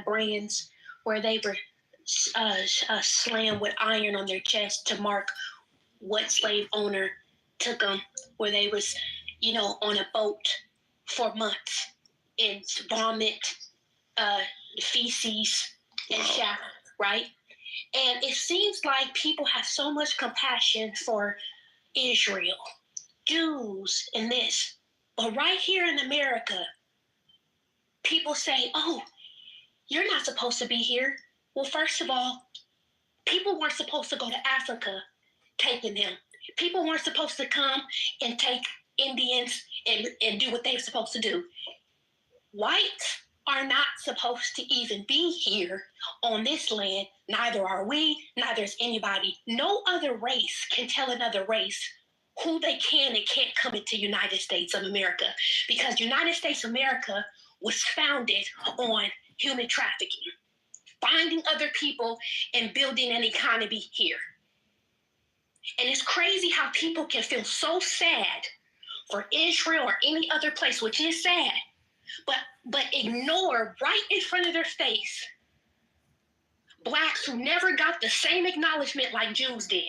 brands where they were slammed with iron on their chest to mark what slave owner took them, where they was, on a boat for months in vomit, feces, and shower, right? And it seems like people have so much compassion for Israel, Jews, and this. But right here in America, people say, oh, you're not supposed to be here. Well, first of all, people weren't supposed to go to Africa taking them. People weren't supposed to come and take Indians and do what they're supposed to do. Whites are not supposed to even be here on this land. Neither are we, neither is anybody. No other race can tell another race who they can and can't come into United States of America, because United States of America was founded on human trafficking, finding other people and building an economy here. And it's crazy how people can feel so sad for Israel or any other place, which is sad, but ignore right in front of their face blacks who never got the same acknowledgement like Jews did.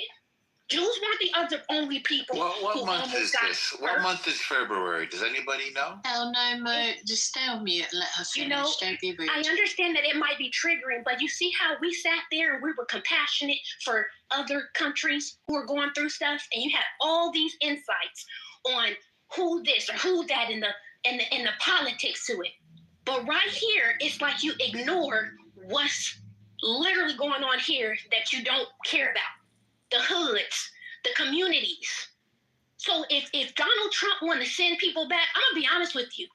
Jews weren't the other only people. What month is this? What month is February? Does anybody know? Oh no, Mo, just stay on mute and let her finish. Don't be rude. I understand that it might be triggering, but you see how we sat there and we were compassionate for other countries who are going through stuff, and you had all these insights on who this or who that and the politics to it. But right here, it's like you ignore what's literally going on here that you don't care about. The hoods, the communities. So if Donald Trump wanted to send people back, I'm going to be honest with you.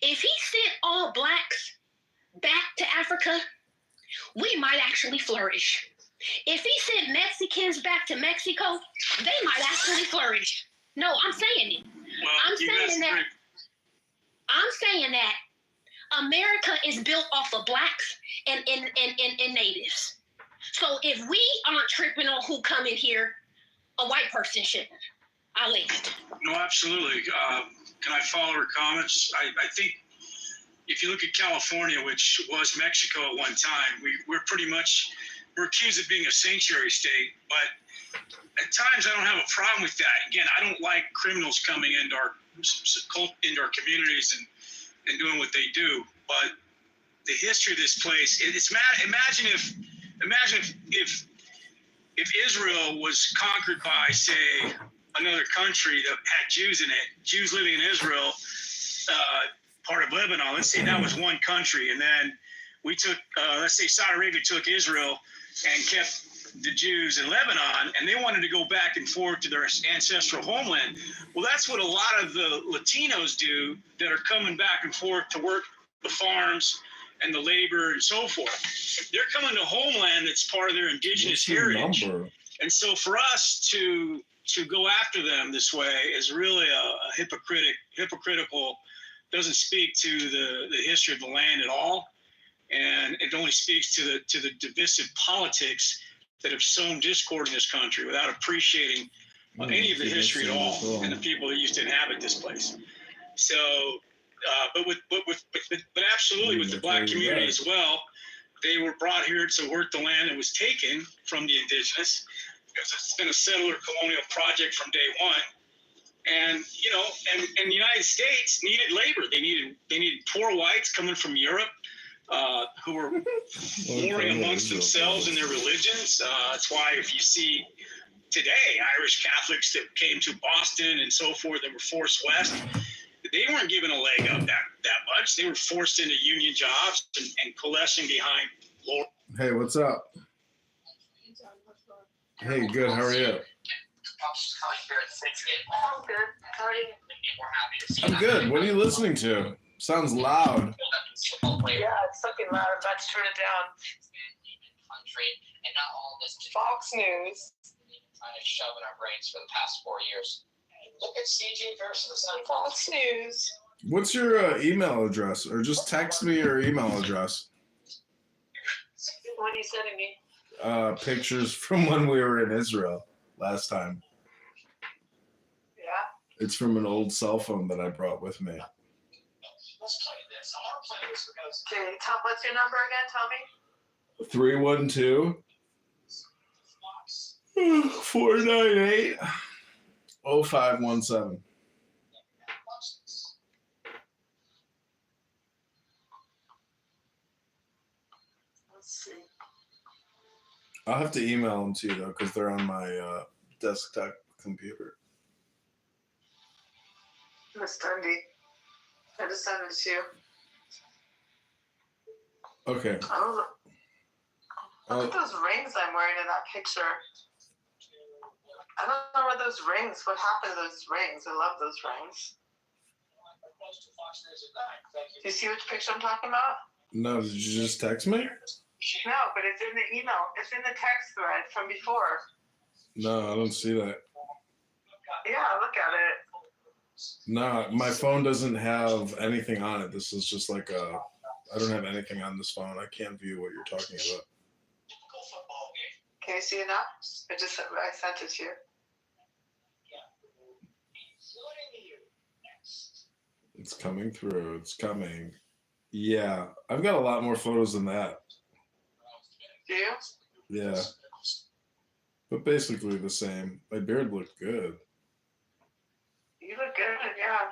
If he sent all blacks back to Africa, we might actually flourish. If he sent Mexicans back to Mexico, they might actually flourish. No, I'm saying it. Well, I'm saying that America is built off of blacks and natives. So if we aren't tripping on who come in here, a white person shouldn't. I land. No, absolutely. Can I follow her comments? I think if you look at California, which was Mexico at one time, we're accused of being a sanctuary state, but at times I don't have a problem with that. Again, I don't like criminals coming into our communities and doing what they do, but the history of this place, imagine if Israel was conquered by, say, another country that had Jews in it, Jews living in Israel, part of Lebanon. Let's say that was one country, and then we took, let's say Saudi Arabia took Israel and kept the Jews in Lebanon, and they wanted to go back and forth to their ancestral homeland. Well, that's what a lot of the Latinos do that are coming back and forth to work the farms and the labor and so forth. They're coming to homeland that's part of their indigenous heritage. And so for us to go after them this way is really a hypocritical, doesn't speak to the history of the land at all. And it only speaks to the divisive politics that have sown discord in this country without appreciating any of the history at all and the people that used to inhabit this place. So, but absolutely with the black community as well, they were brought here to work the land that was taken from the indigenous, because it's been a settler colonial project from day one. And and the United States needed labor. They needed poor whites coming from Europe, who were warring amongst themselves in their religions. That's why if you see today Irish Catholics that came to Boston and so forth that were forced west, they weren't given a leg up that much. They were forced into union jobs and coalescing behind Lord. Hey, what's up? Hey, good. How are you? I'm good. How are you? I'm good. What are you listening to? Sounds loud. Yeah, it's fucking loud. I'm about to turn it down. Fox News. Trying to shove in our brains for the past 4 years. Look at CG versus Fox News. What's your email address? Or just text me your email address. What are you sending me? Pictures from when we were in Israel last time. Yeah? It's from an old cell phone that I brought with me. Let's play this. some are players because Okay, what's your number again? Tell me. 312 498 0517. Let's see. I'll have to email them to you though, because they're on my desktop computer. Miss Dundee. I just sent it to you. Okay. Oh, look at those rings I'm wearing in that picture. I don't know where those rings. What happened to those rings? I love those rings. Do you see which picture I'm talking about? No, did you just text me? No, but it's in the email. It's in the text thread from before. No, I don't see that. Yeah, look at it. No, my phone doesn't have anything on it. This is just like I don't have anything on this phone. I can't view what you're talking about. Can you see it now? I sent it to you. It's coming through. It's coming. Yeah, I've got a lot more photos than that. Do you? Yeah, but basically the same. My beard looked good. You look good, yeah.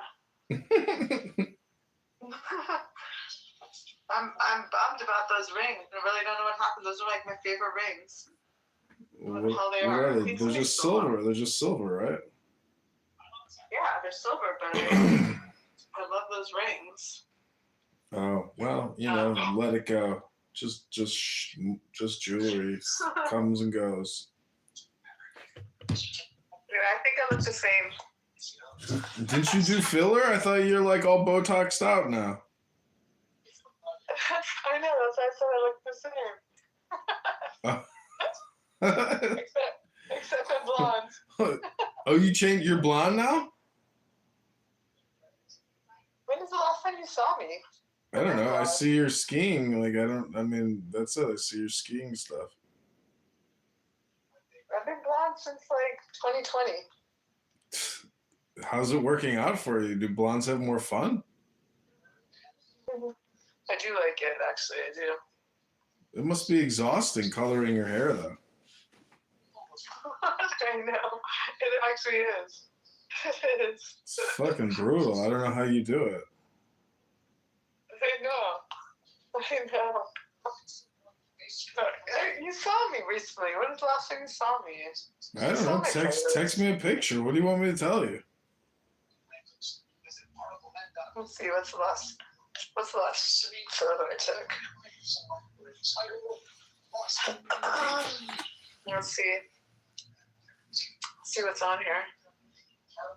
I'm bummed about those rings. I really don't know what happened. Those are like my favorite rings. What they are. are they? They're just silver. They're just silver, right? Yeah, they're silver, but I love those rings. Oh well, you know, let it go. Just jewelry comes and goes. Yeah, I think I look the same. Didn't you do filler? I thought you're like all Botoxed out now. I know, that's why I said I look the same. Except I'm blonde. Oh, you changed? You're blonde now? When was the last time you saw me? I don't know. I see your skiing. Like I mean, that's it. I see your skiing stuff. I've been blonde since like 2020. How's it working out for you? Do blondes have more fun? I do like it, actually. I do. It must be exhausting coloring your hair, though. I know. It actually is. It is. It's fucking brutal. I don't know how you do it. I know. You saw me recently. When was the last time you saw me? I don't know. Text me a picture. What do you want me to tell you? Let's see. What's the last photo I took? Let's see. See what's on here.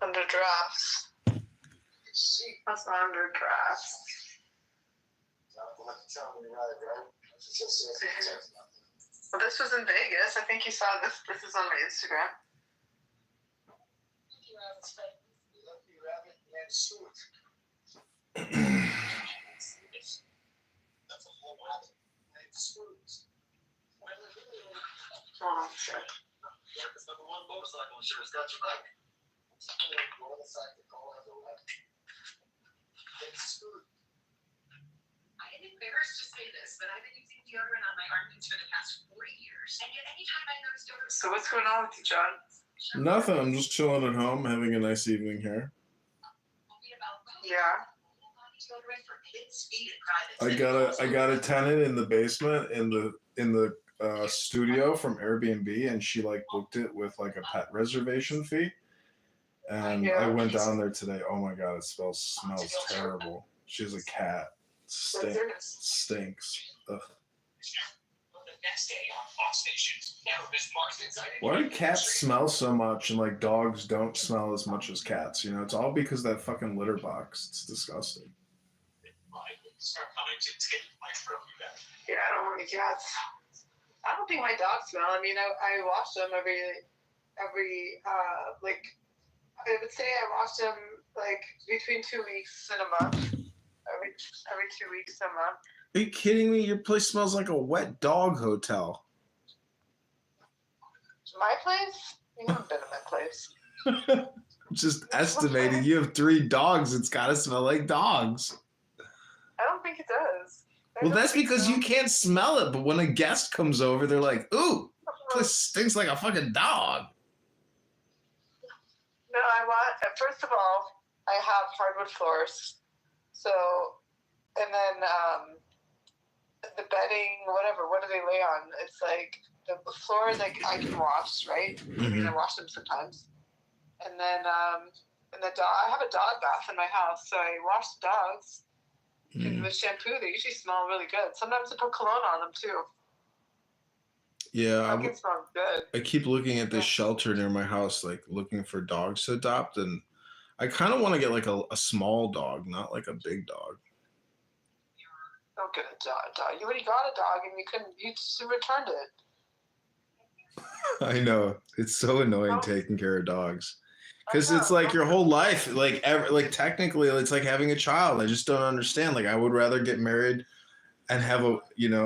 Under drafts. That's not under drafts. Well, this was in Vegas. I think you saw this. This is on my Instagram. Oh, shit. I'm embarrassed to say this, but I've been using deodorant on my armpits for the past 4 years. And yet anytime I notice deodorant... So what's going on with you, John? Nothing. I'm just chilling at home, having a nice evening here. Yeah. I got a tenant in the basement in the studio from Airbnb, and she like booked it with like a pet reservation fee. And I went down there today. Oh my god, it smells terrible. She has a cat. Stinks. Ugh. Why do cats smell so much and like dogs don't smell as much as cats? You know, it's all because of that fucking litter box. It's disgusting. Yeah, I don't want any cats. I don't think my dogs smell. I mean, I wash them every like, I would say I wash them like between 2 weeks and a month. Every 2 weeks a month. Are you kidding me? Your place smells like a wet dog hotel. My place? You haven't been to my place. Just estimating. You have 3 dogs. It's got to smell like dogs. I don't think it does. I Well, don't that's think because so. you can't smell it. But when a guest comes over, they're like, "Ooh, this stinks like a fucking dog." No, I want. First of all, I have hardwood floors, so, and then the bedding, whatever. What do they lay on? It's like the floors. Like I can wash, right? Mhm. I wash them sometimes, and then the dog. I have a dog bath in my house, so I wash the dogs. And with shampoo, they usually smell really good. Sometimes I put cologne on them too. Yeah, That can smell good. I keep looking at this shelter near my house, like looking for dogs to adopt, and I kind of want to get like a small dog, not like a big dog. Don't get a dog. You already got a dog, and you just returned it. I know, it's so annoying taking care of dogs because it's like your whole life, like technically, it's like having a child. I just don't understand. Like I would rather get married and have a,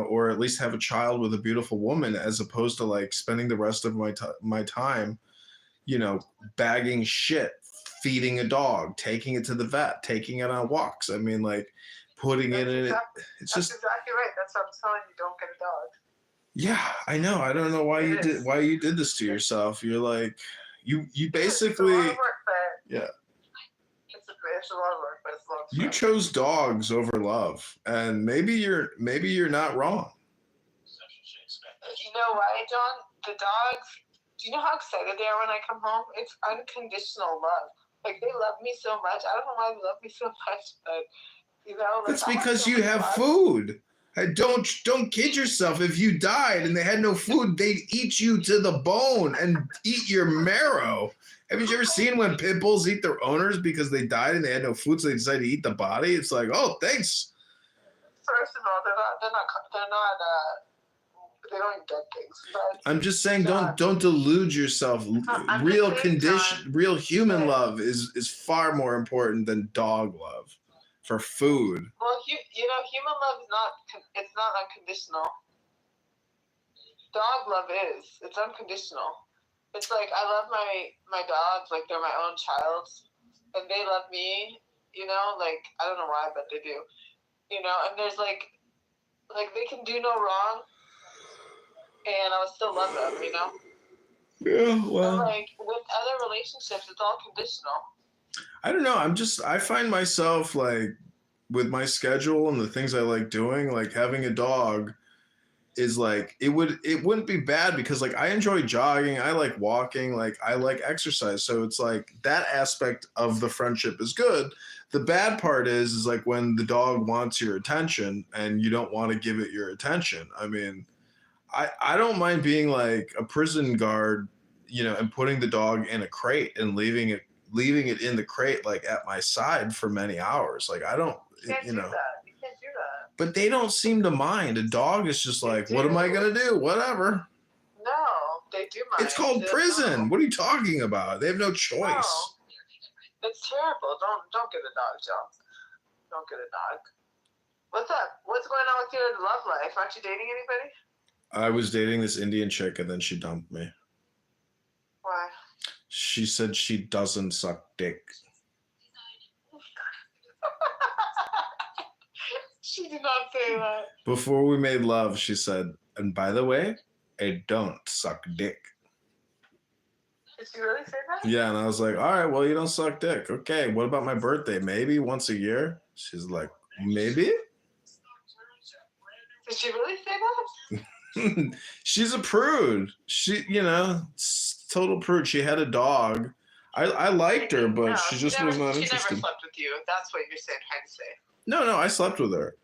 or at least have a child with a beautiful woman, as opposed to like spending the rest of my time, bagging shit, feeding a dog, taking it to the vet, taking it on walks. I mean, like putting it in it. It's That's just, exactly right. That's what I'm telling you. Don't get a dog. yeah, I know. I don't know why you did this to yourself. You're like, you basically, It's a lot of work, but yeah. It's a lot of work, but it's a lot of fun. You chose dogs over love, and maybe you're not wrong. You know why, John? The dogs. Do you know how excited they are when I come home? It's unconditional love. Like they love me so much. I don't know why they love me so much, but like, It's because you have food. Don't kid yourself. If you died and they had no food, they'd eat you to the bone and eat your marrow. Haven't you ever seen when pit bulls eat their owners because they died and they had no food, so they decided to eat the body? It's like, oh, thanks. First of all, they don't eat dead things. But I'm just saying, don't delude yourself. Real human love is far more important than dog love for food. Well, human love is not unconditional. Dog love is. It's unconditional. It's like I love my dogs like they're my own child, and they love me. Like I don't know why, but they do. And there's like they can do no wrong, and I would still love them. Yeah, well. And like with other relationships, it's all conditional. I don't know. I find myself like with my schedule and the things I like doing, like having a dog is like it wouldn't be bad because like I enjoy jogging, I like walking, like I like exercise. So it's like that aspect of the friendship is good. The bad part is like when the dog wants your attention and you don't want to give it your attention. I mean, I don't mind being like a prison guard, and putting the dog in a crate and leaving it in the crate like at my side for many hours. Like I don't, You can't do that. You can't do that. But they don't seem to mind. A dog is just like, what am I gonna do? Whatever. No, they do mind. It's called prison. What are you talking about? They have no choice. No. It's terrible. Don't get a dog, Joe. Don't get a dog. What's up? What's going on with your love life? Aren't you dating anybody? I was dating this Indian chick and then she dumped me. Why? She said she doesn't suck dick. She did not say that. Before we made love, she said, and by the way, I don't suck dick. Did she really say that? Yeah, and I was like, all right, well, you don't suck dick. Okay, what about my birthday? Maybe once a year? She's like, maybe? Did she really say that? She's a prude. She, total prude. She had a dog. I liked her, but she just was not interested. She never slept with you. That's what you're trying to say. No, I slept with her.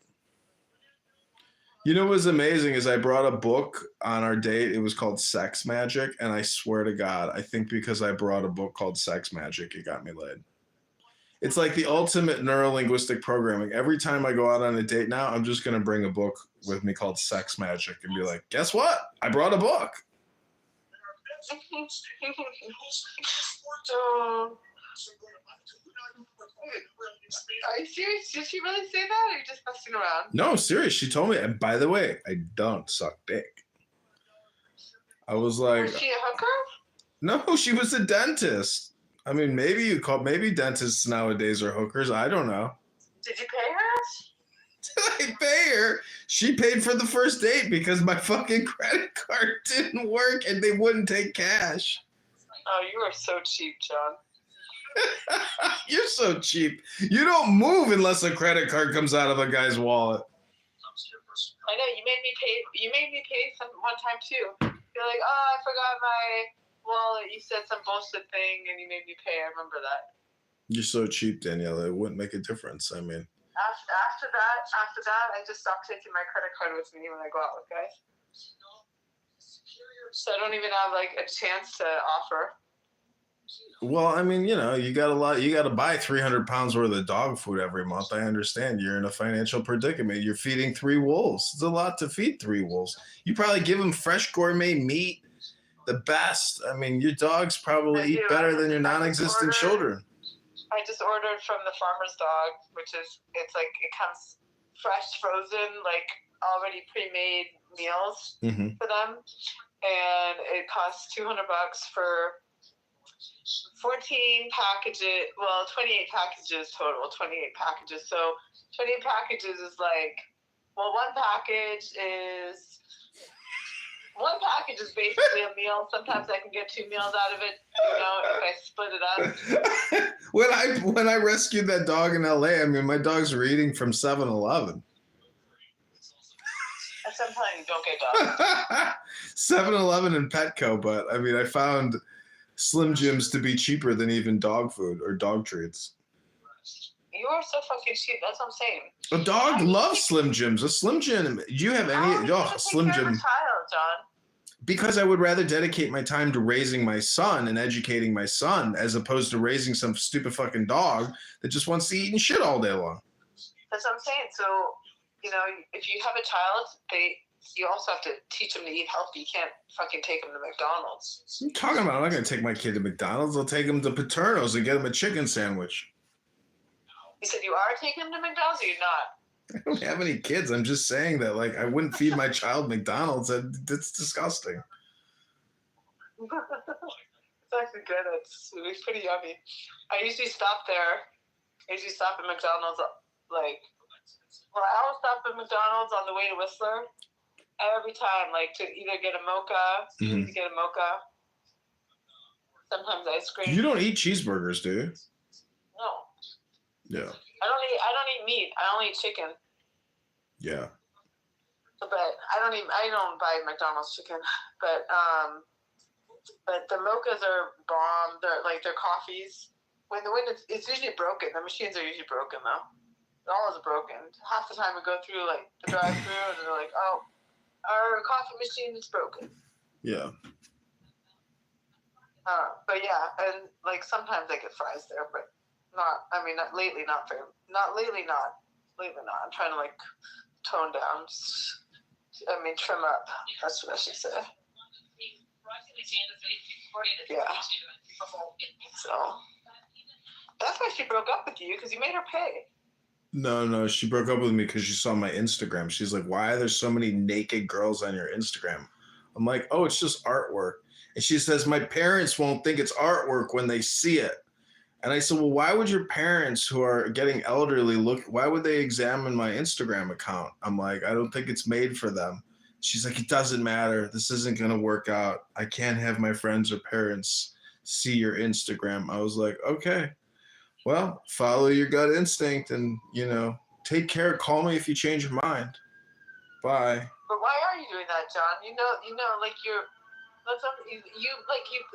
What was amazing is I brought a book on our date. It was called Sex Magic, and I swear to God, I think because I brought a book called Sex Magic, it got me laid. It's like the ultimate neuro-linguistic programming. Every time I go out on a date now, I'm just going to bring a book with me called Sex Magic and be like, guess what? I brought a book. Are you serious? Did she really say that, or are you just messing around? No, serious. She told me. And by the way, I don't suck dick. I was like, was she a hooker? No, she was a dentist. I mean, maybe dentists nowadays are hookers. I don't know. Did you pay her? I pay her. She paid for the first date because my fucking credit card didn't work and they wouldn't take cash. Oh, you are so cheap, John. You're so cheap. You don't move unless a credit card comes out of a guy's wallet. I know you made me pay. You made me pay some one time too. You're like, oh, I forgot my wallet. You said some bullshit thing, and you made me pay. I remember that. You're so cheap, Danielle. It wouldn't make a difference. I mean, After that, I just stopped taking my credit card with me when I go out with guys. So I don't even have like a chance to offer. well, I mean, you know, you got to buy 300 pounds worth of dog food every month. I understand you're in a financial predicament. You're feeding 3 wolves. It's a lot to feed 3 wolves. You probably give them fresh gourmet meat, the best. I mean, your dogs probably eat better than your non-existent children. I just ordered from the farmer's dog, which is, it's like, it comes fresh, frozen, like already pre-made meals Mm-hmm. for them. And it costs $200 for 14 packages, well, 28 packages total, 28 packages. So 28 packages is like, well, one package is basically a meal. Sometimes I can get 2 meals out of it, you know, if I split it up. When I rescued that dog in LA, I mean, my dogs were eating from 7-Eleven. That's what I'm telling you, don't get dogs. 7-Eleven and Petco, but I mean, I found Slim Jims to be cheaper than even dog food or dog treats. You are so fucking cheap. That's what I'm saying. A dog loves Slim Jims. A Slim Jim. Do you have any? Oh, Slim Jim. Child, John. Because I would rather dedicate my time to raising my son and educating my son as opposed to raising some stupid fucking dog that just wants to eat and shit all day long. That's what I'm saying. So, you know, if you have a child, you also have to teach them to eat healthy. You can't fucking take them to McDonald's. What are you talking about? I'm not going to take my kid to McDonald's. I'll take him to Paterno's and get him a chicken sandwich. You said you are taking them to McDonald's or you're not? I don't have any kids. I'm just saying that, like, I wouldn't feed my child McDonald's. That's disgusting. It's actually good. It's pretty yummy. I usually stop there. I usually stop at McDonald's, like, well, I always stop at McDonald's on the way to Whistler every time, like, to either get a mocha, Mhm. to get a mocha. Sometimes ice cream. You don't eat cheeseburgers, do you? No, Yeah. I don't eat meat. I only eat chicken. Yeah. But I don't buy McDonald's chicken. But the mochas are bomb. They're coffees. When it's usually broken. The machines are usually broken though. They're always broken. Half the time we go through like the drive-through and they're like, oh, our coffee machine is broken. Yeah. But yeah, and like sometimes I get fries there, but not. I mean, not lately. Not lately. I'm trying to like tone down. Trim up. That's what I should say. Yeah. So that's why she broke up with you, because you made her pay. No, she broke up with me because she saw my Instagram. She's like, why are there so many naked girls on your Instagram? I'm like, oh, it's just artwork. And she says, my parents won't think it's artwork when they see it. And I said, well, why would your parents who are getting elderly why would they examine my Instagram account? I'm like, I don't think it's made for them. She's like, it doesn't matter. This isn't going to work out. I can't have my friends or parents see your Instagram. I was like, okay, well, follow your gut instinct and, take care. Call me if you change your mind. Bye. But why are you doing that, John? You know, like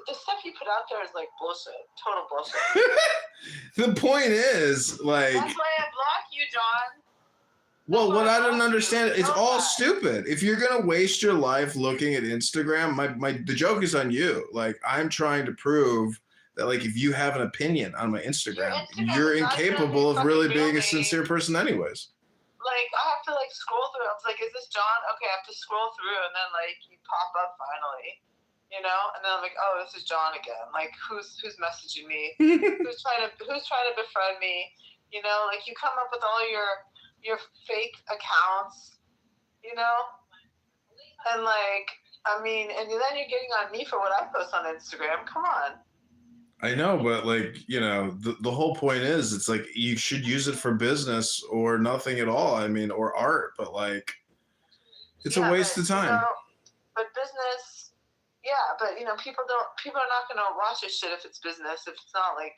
the stuff you put out there is like bullshit, total bullshit. The point is, like, that's why I block you, John. Well, what I don't understand, it's all stupid. If you're gonna waste your life looking at Instagram, the joke is on you. Like, I'm trying to prove that, like, if you have an opinion on my Instagram, you're incapable of really being a sincere person anyways. Like, I have to like scroll through. I was like, is this John? Okay, I have to scroll through, and then like you pop up finally, and then I'm like, oh, this is John again. Like, who's messaging me? who's trying to befriend me? Like you come up with all your fake accounts, and like, and then you're getting on me for what I post on Instagram. Come on. I know, but like, the whole point is it's like you should use it for business or nothing at all. I mean, or art, but like it's a Yeah, waste but of time. but business, yeah, but people are not gonna watch this shit if it's business. If it's not like,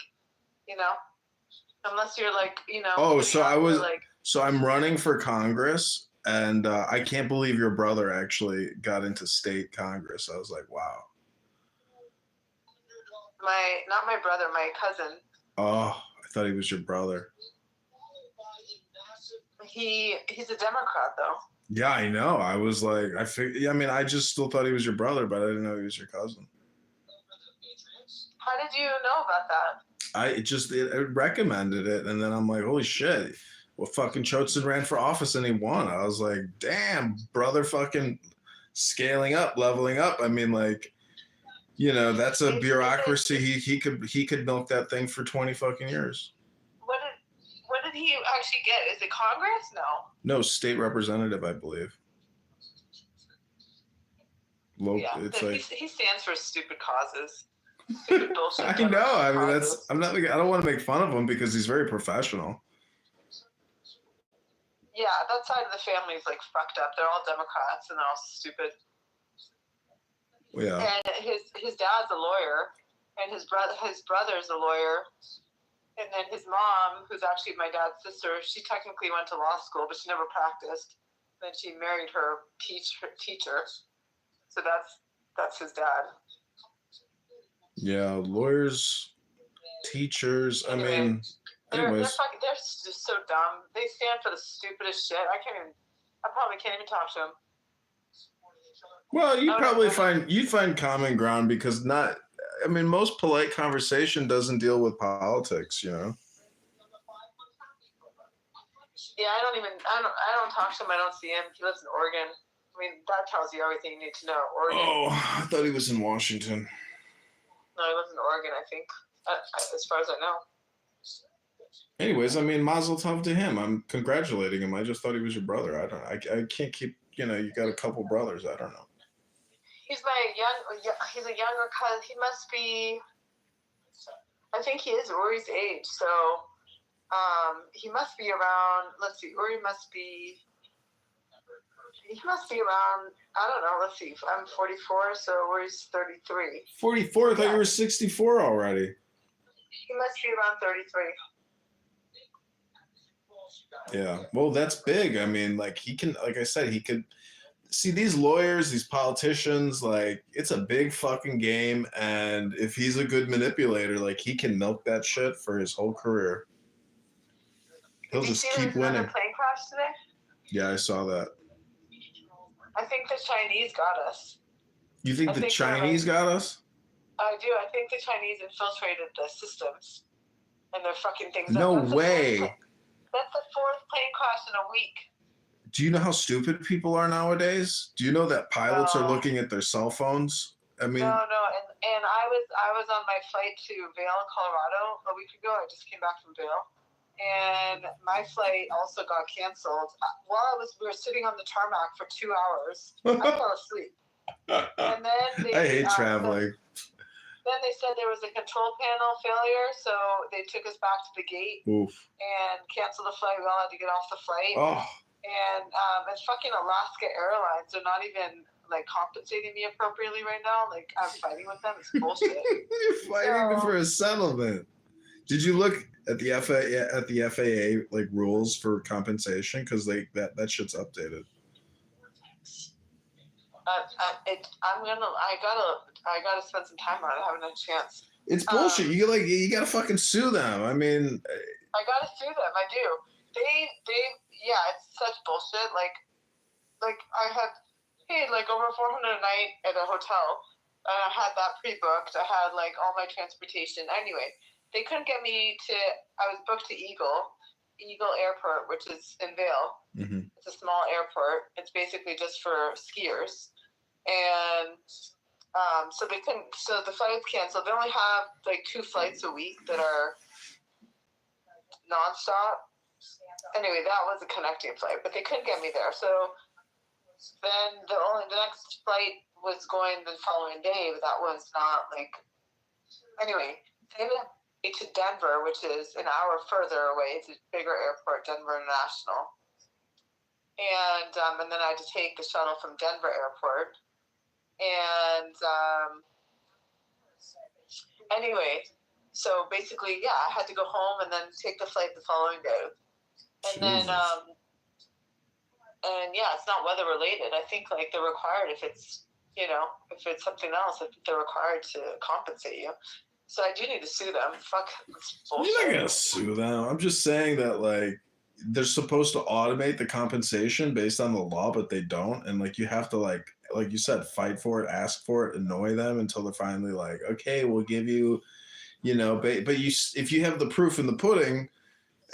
unless you're like, Oh, so I was like, so I'm running for Congress and I can't believe your brother actually got into state Congress. I was like, wow. not my brother, my cousin. Oh, I thought he was your brother. He's a Democrat though. Yeah, I know. I was like, I mean, I just still thought he was your brother, but I didn't know he was your cousin. How did you know about that? It recommended it, and then I'm like, holy shit. Well, fucking Choatson ran for office and he won. I was like, damn, brother, fucking scaling up, leveling up. I mean, like, that's a bureaucracy. He could milk that thing for 20 fucking years. What did he actually get? Is it Congress? No. No, state representative, I believe. Yeah, it's like he stands for stupid causes. Stupid bullshit. I know. I mean, causes. I don't want to make fun of him because he's very professional. Yeah, that side of the family is like fucked up. They're all Democrats and they're all stupid. Yeah. And his dad's a lawyer, and his brother's a lawyer, and then his mom, who's actually my dad's sister, she technically went to law school, but she never practiced. Then she married her teacher. So that's his dad. Yeah, lawyers, teachers. I mean, anyways. They're just so dumb. They stand for the stupidest shit. I probably can't even talk to them. Well, you'd find common ground because most polite conversation doesn't deal with politics, Yeah, I don't talk to him. I don't see him. He lives in Oregon. I mean, that tells you everything you need to know. Oregon. Oh, I thought he was in Washington. No, he lives in Oregon, I think. As far as I know. Anyways, I mean, mazel tov to him. I'm congratulating him. I just thought he was your brother. I can't keep, you got a couple brothers. I don't know. He's he's a younger cousin. He must be, I think he is Uri's age. So, he must be around, let's see, he must be around, I don't know, let's see, I'm 44, so Uri's 33. 44? I thought you were 64 already. He must be around 33. Yeah. Well, that's big. I mean, like I said, he could see these lawyers, these politicians, like it's a big fucking game. And if he's a good manipulator, like he can milk that shit for his whole career. He'll just keep winning. Plane crash today? Yeah, I saw that. I think the Chinese got us. You think the Chinese got us? I do. I think the Chinese infiltrated the systems and they're fucking things No up. way. That's the fourth plane crash in a week. Do you know how stupid people are nowadays? Do you know that pilots are looking at their cell phones? I mean, no, and I was on my flight to Vail, Colorado a week ago. I just came back from Vail, and my flight also got canceled. While we were sitting on the tarmac for 2 hours, I fell asleep. And then I hate traveling. Then they said there was a control panel failure, so they took us back to the gate. Oof. And canceled the flight. We all had to get off the flight. Oh. And fucking Alaska Airlines, they're not even like compensating me appropriately right now. Like I'm fighting with them. It's bullshit. You're fighting for a settlement. Did you look at the FAA like rules for compensation? Because that shit's updated. I gotta spend some time on it. I haven't had a chance. It's bullshit. You gotta fucking sue them. I mean, I gotta sue them. I do. It's such bullshit. Like I had paid like over $400 a night at a hotel, and I had that pre-booked. I had like all my transportation. Anyway, they couldn't get me to. I was booked to Eagle Airport, which is in Vail. Mm-hmm. It's a small airport. It's basically just for skiers, and so they couldn't. So the flight was canceled. They only have like 2 flights a week that are nonstop. Anyway, that was a connecting flight, but they couldn't get me there. So then the next flight was going the following day, but that was not like. Anyway, Then to Denver, which is an hour further away. It's a bigger airport, Denver International. And then I had to take the shuttle from Denver Airport. And anyway, so basically, yeah, I had to go home and then take the flight the following day. And then, and yeah, it's not weather related. I think like they're required if it's, you know, if it's something else, if they're required to compensate you. So I do need to sue them. Fuck, that's bullshit. You're not gonna sue them. I'm just saying that like they're supposed to automate the compensation based on the law, but they don't. And like you have to like you said, fight for it, ask for it, annoy them until they're finally like, okay, we'll give you, you know. But you, if you have the proof in the pudding,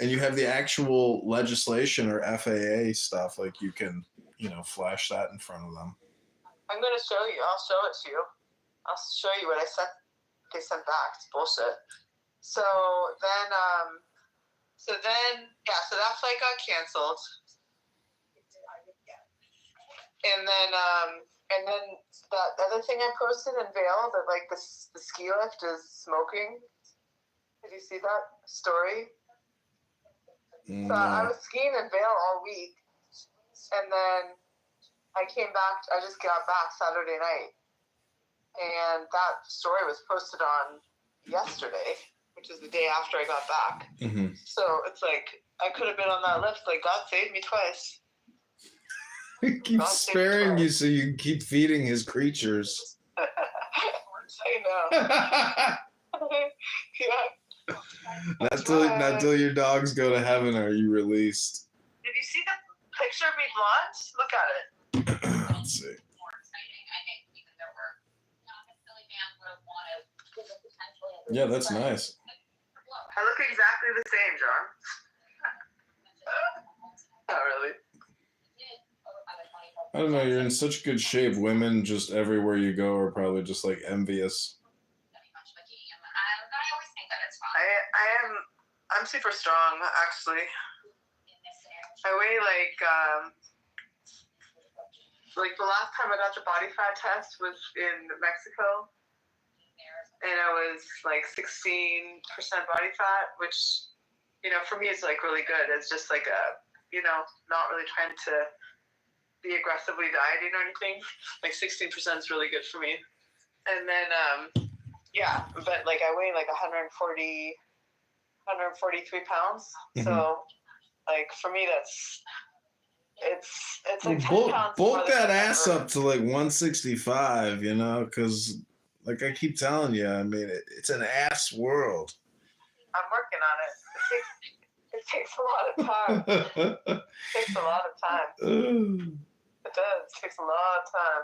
and you have the actual legislation or FAA stuff, like you can, you know, flash that in front of them. I'm gonna show you. I'll show it to you. I'll show you what they sent back. It's bullshit. So then, so that flight got canceled. And then that other thing I posted in Vail that like the ski lift is smoking. Did you see that story? No. So I was skiing in Vail all week, and then I came back. I just got back Saturday night, and that story was posted on yesterday, which is the day after I got back. Mm-hmm. So it's like I could have been on that lift. Like God saved me twice. He keeps sparing you so you can keep feeding his creatures. I know. Yeah. Not till your dogs go to heaven are you released. Did you see the picture of me blonde? Look at it. Let's see. More exciting. I think even there were not necessarily fans would have wanted potentially. Yeah, that's nice. I look exactly the same, John. Not really. I don't know, you're in such good shape. Women just everywhere you go are probably just like envious. I always think that it's fun. I'm super strong, actually. I weigh like the last time I got the body fat test was in Mexico, and I was like 16% body fat, which, you know, for me is like really good. It's just like a, you know, not really trying to be aggressively dieting or anything. Like 16% is really good for me. And then yeah, but like I weigh like 143 pounds. Mm-hmm. So like for me that's it's like 10 pounds. Bulk that ass up to like 165, you know, because like I keep telling you, I mean it's an ass world. I'm working on it. It takes a lot of time. It takes a lot of time. It does. It takes a lot of time.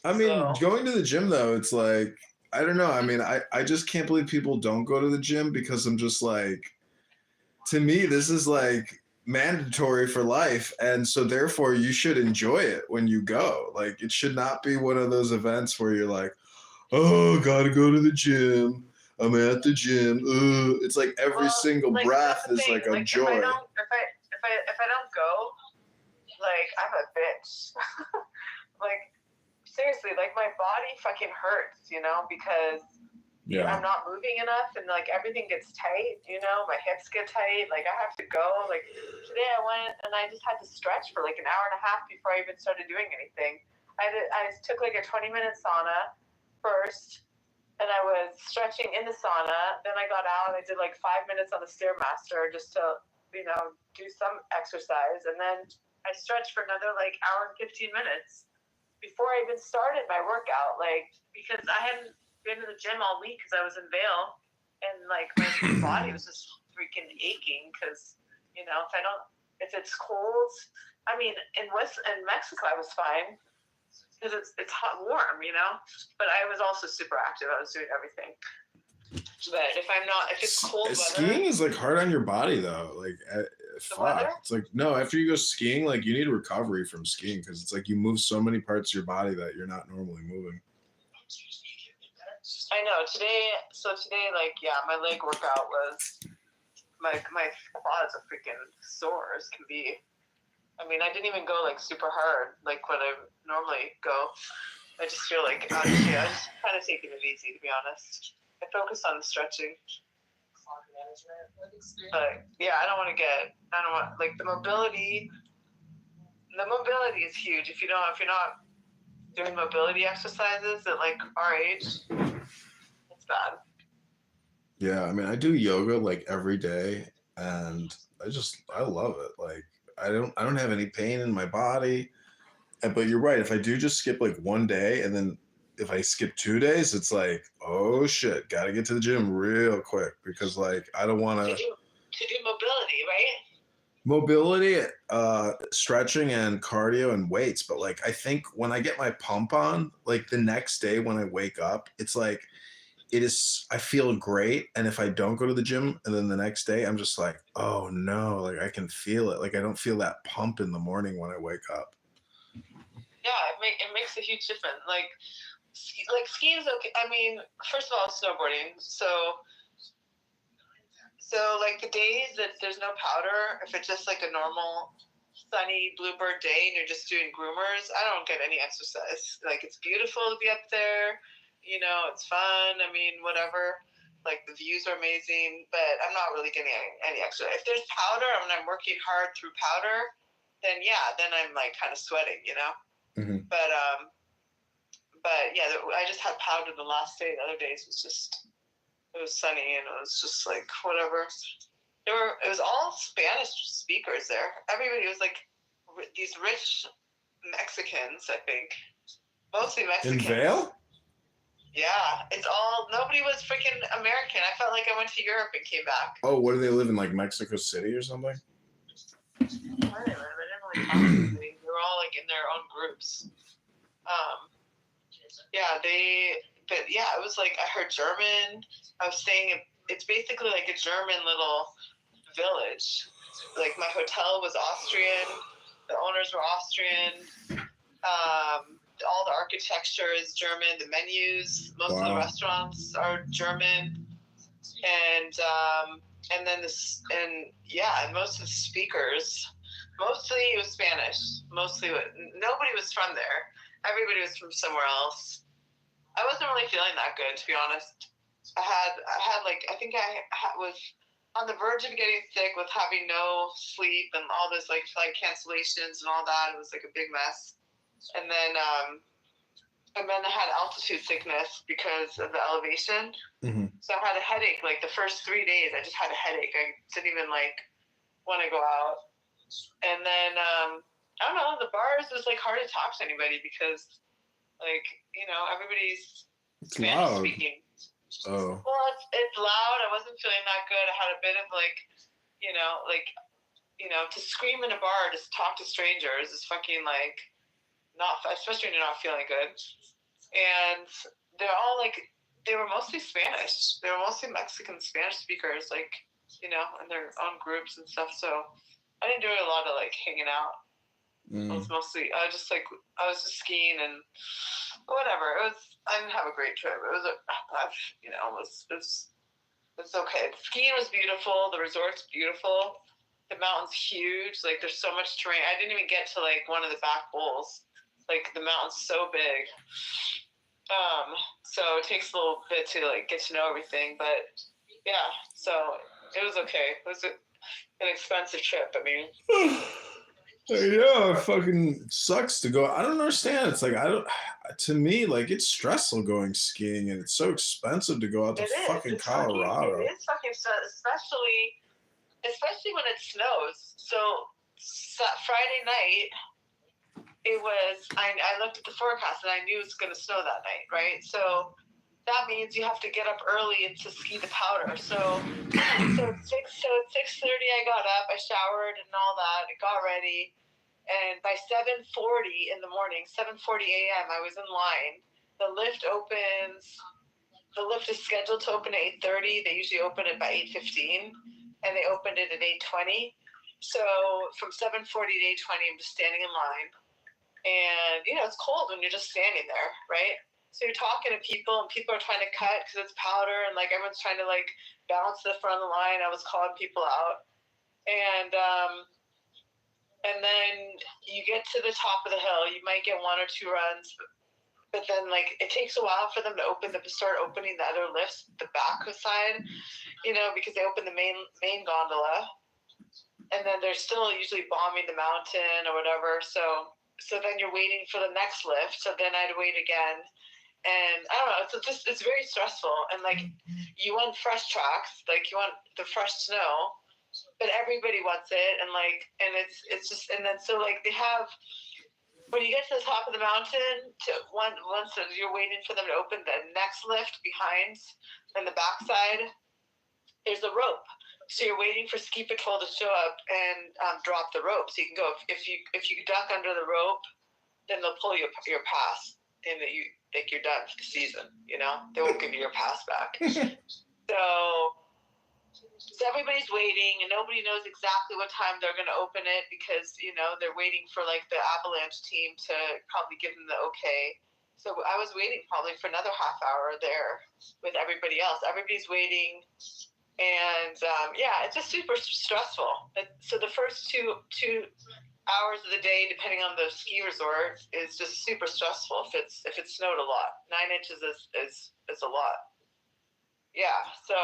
I mean, going to the gym though, it's like, I don't know. I mean, I just can't believe people don't go to the gym because I'm just like, to me, this is like mandatory for life. And so therefore you should enjoy it when you go. Like it should not be one of those events where you're like, oh, gotta go to the gym. I'm at the gym. It's like every single breath is like a joy. If I don't go, like I'm a bitch. Like seriously, like my body fucking hurts, you know, because I'm not moving enough and like everything gets tight, you know, my hips get tight. Like I have to go. Like today I went and I just had to stretch for like an hour and a half before I even started doing anything. I took like a 20-minute sauna first. And I was stretching in the sauna. Then I got out. I did like 5 minutes on the Stairmaster just to, you know, do some exercise. And then I stretched for another like hour and 15 minutes before I even started my workout. Like, because I hadn't been to the gym all week because I was in Vail. And like my body was just freaking aching because, you know, if it's cold, I mean, in Mexico I was fine. Because it's hot, warm, you know. But I was also super active. I was doing everything. But if it's cold weather, skiing is like hard on your body though. Like, fuck. It's like no. After you go skiing, like you need a recovery from skiing because it's like you move so many parts of your body that you're not normally moving. I know. Today, like yeah, my leg workout was my quads are freaking sore as can be. I mean, I didn't even go like super hard, like when I normally go. I just feel like honestly, I'm just kind of taking it easy, to be honest. I focus on the stretching. But yeah, I don't want, like, the mobility is huge. If you're not doing mobility exercises at like our age, it's bad. Yeah, I mean, I do yoga like every day, and I love it. Like, I don't have any pain in my body. But you're right. If I do just skip like one day, and then if I skip 2 days, it's like, oh shit, got to get to the gym real quick, because like I don't want To do mobility, right? mobility, stretching and cardio and weights. But like, I think when I get my pump on, like the next day when I wake up, it's like, I feel great. And if I don't go to the gym and then the next day, I'm just like, oh no, like I can feel it. Like I don't feel that pump in the morning when I wake up. Yeah, it makes a huge difference. Like skiing's okay. I mean, first of all, snowboarding. So like the days that there's no powder, if it's just like a normal sunny bluebird day and you're just doing groomers, I don't get any exercise. Like, it's beautiful to be up there, it's fun. I mean, whatever. Like, the views are amazing, but I'm not really getting any exercise. If there's powder and I'm working hard through powder, then I'm like kind of sweating, Mm-hmm. But yeah, I just had powder the last day. The other days it was sunny and it was just like whatever. It was all Spanish speakers there. Everybody was like these rich Mexicans, I think. Mostly Mexicans. In Vail? Yeah, nobody was freaking American. I felt like I went to Europe and came back. Oh, where do they live, in like Mexico City or something? Where they live? I didn't really talk to anybody. They were all like in their own groups. But it was like, I heard German. I was staying it's basically like a German little village. Like, my hotel was Austrian. The owners were Austrian. All the architecture is German. The menus, most of the restaurants are German. And then and most of the speakers, mostly it was Spanish. Nobody was from there. Everybody was from somewhere else. I wasn't really feeling that good, to be honest. I was on the verge of getting sick with having no sleep and all this like flight cancellations and all that. It was like a big mess. And then I had altitude sickness because of the elevation. Mm-hmm. So I had a headache. Like, the first 3 days, I just had a headache. I didn't even like want to go out. And then I don't know. The bars was like hard to talk to anybody because, like, everybody's Spanish speaking. Oh. Well, it's loud. I wasn't feeling that good. I had a bit of to scream in a bar, to talk to strangers is fucking like not, especially when you're not feeling good. And they're all like, they were mostly Spanish. They were mostly Mexican Spanish speakers, like, in their own groups and stuff. So I didn't do a lot of like hanging out. Mm. It was mostly, I was just skiing and whatever. I didn't have a great trip. It was it's okay. The skiing was beautiful. The resort's beautiful. The mountain's huge. Like, there's so much terrain. I didn't even get to like one of the back bowls. Like, the mountain's so big. So it takes a little bit to like get to know everything, but yeah, so it was okay. It was an expensive trip. I mean, yeah, it fucking sucks to go. I don't understand. It's like, to me, like, it's stressful going skiing, and it's so expensive to go out to fucking Colorado. It is fucking stressful, especially when it snows. So Friday night, I looked at the forecast and I knew it was going to snow that night, right? So that means you have to get up early and to ski the powder. So at 6:30 I got up, I showered and all that, I got ready, and by 7:40 in the morning, 7:40 a.m., I was in line. The lift is scheduled to open at 8:30. They usually open it by 8:15, and they opened it at 8:20. So from 7:40 to 8:20, I'm just standing in line. And, it's cold when you're just standing there, right? So you're talking to people, and people are trying to cut because it's powder, and, like, everyone's trying to, like, balance to the front of the line. I was calling people out. And then you get to the top of the hill. You might get 1 or 2 runs. but then like it takes a while for them to start opening the other lifts, the back side, because they open the main gondola, and then they're still usually bombing the mountain or whatever. So then you're waiting for the next lift. So then I'd wait again, and I don't know. It's very stressful, and like you want fresh tracks, like you want the fresh snow, but everybody wants it, and it's just, and then so like they have. When you get to the top of the mountain, once you're waiting for them to open the next lift behind, and the backside, there's a rope. So you're waiting for ski patrol to show up and drop the rope, so you can go. If you duck under the rope, then they'll pull your pass, and that you're done for the season. They won't give you your pass back. So everybody's waiting, and nobody knows exactly what time they're going to open it because, they're waiting for like the avalanche team to probably give them the okay. So I was waiting probably for another half hour there with everybody else. Everybody's waiting, and it's just super stressful. So the first two hours of the day, depending on the ski resort, is just super stressful if it snowed a lot. 9 inches is a lot. Yeah. So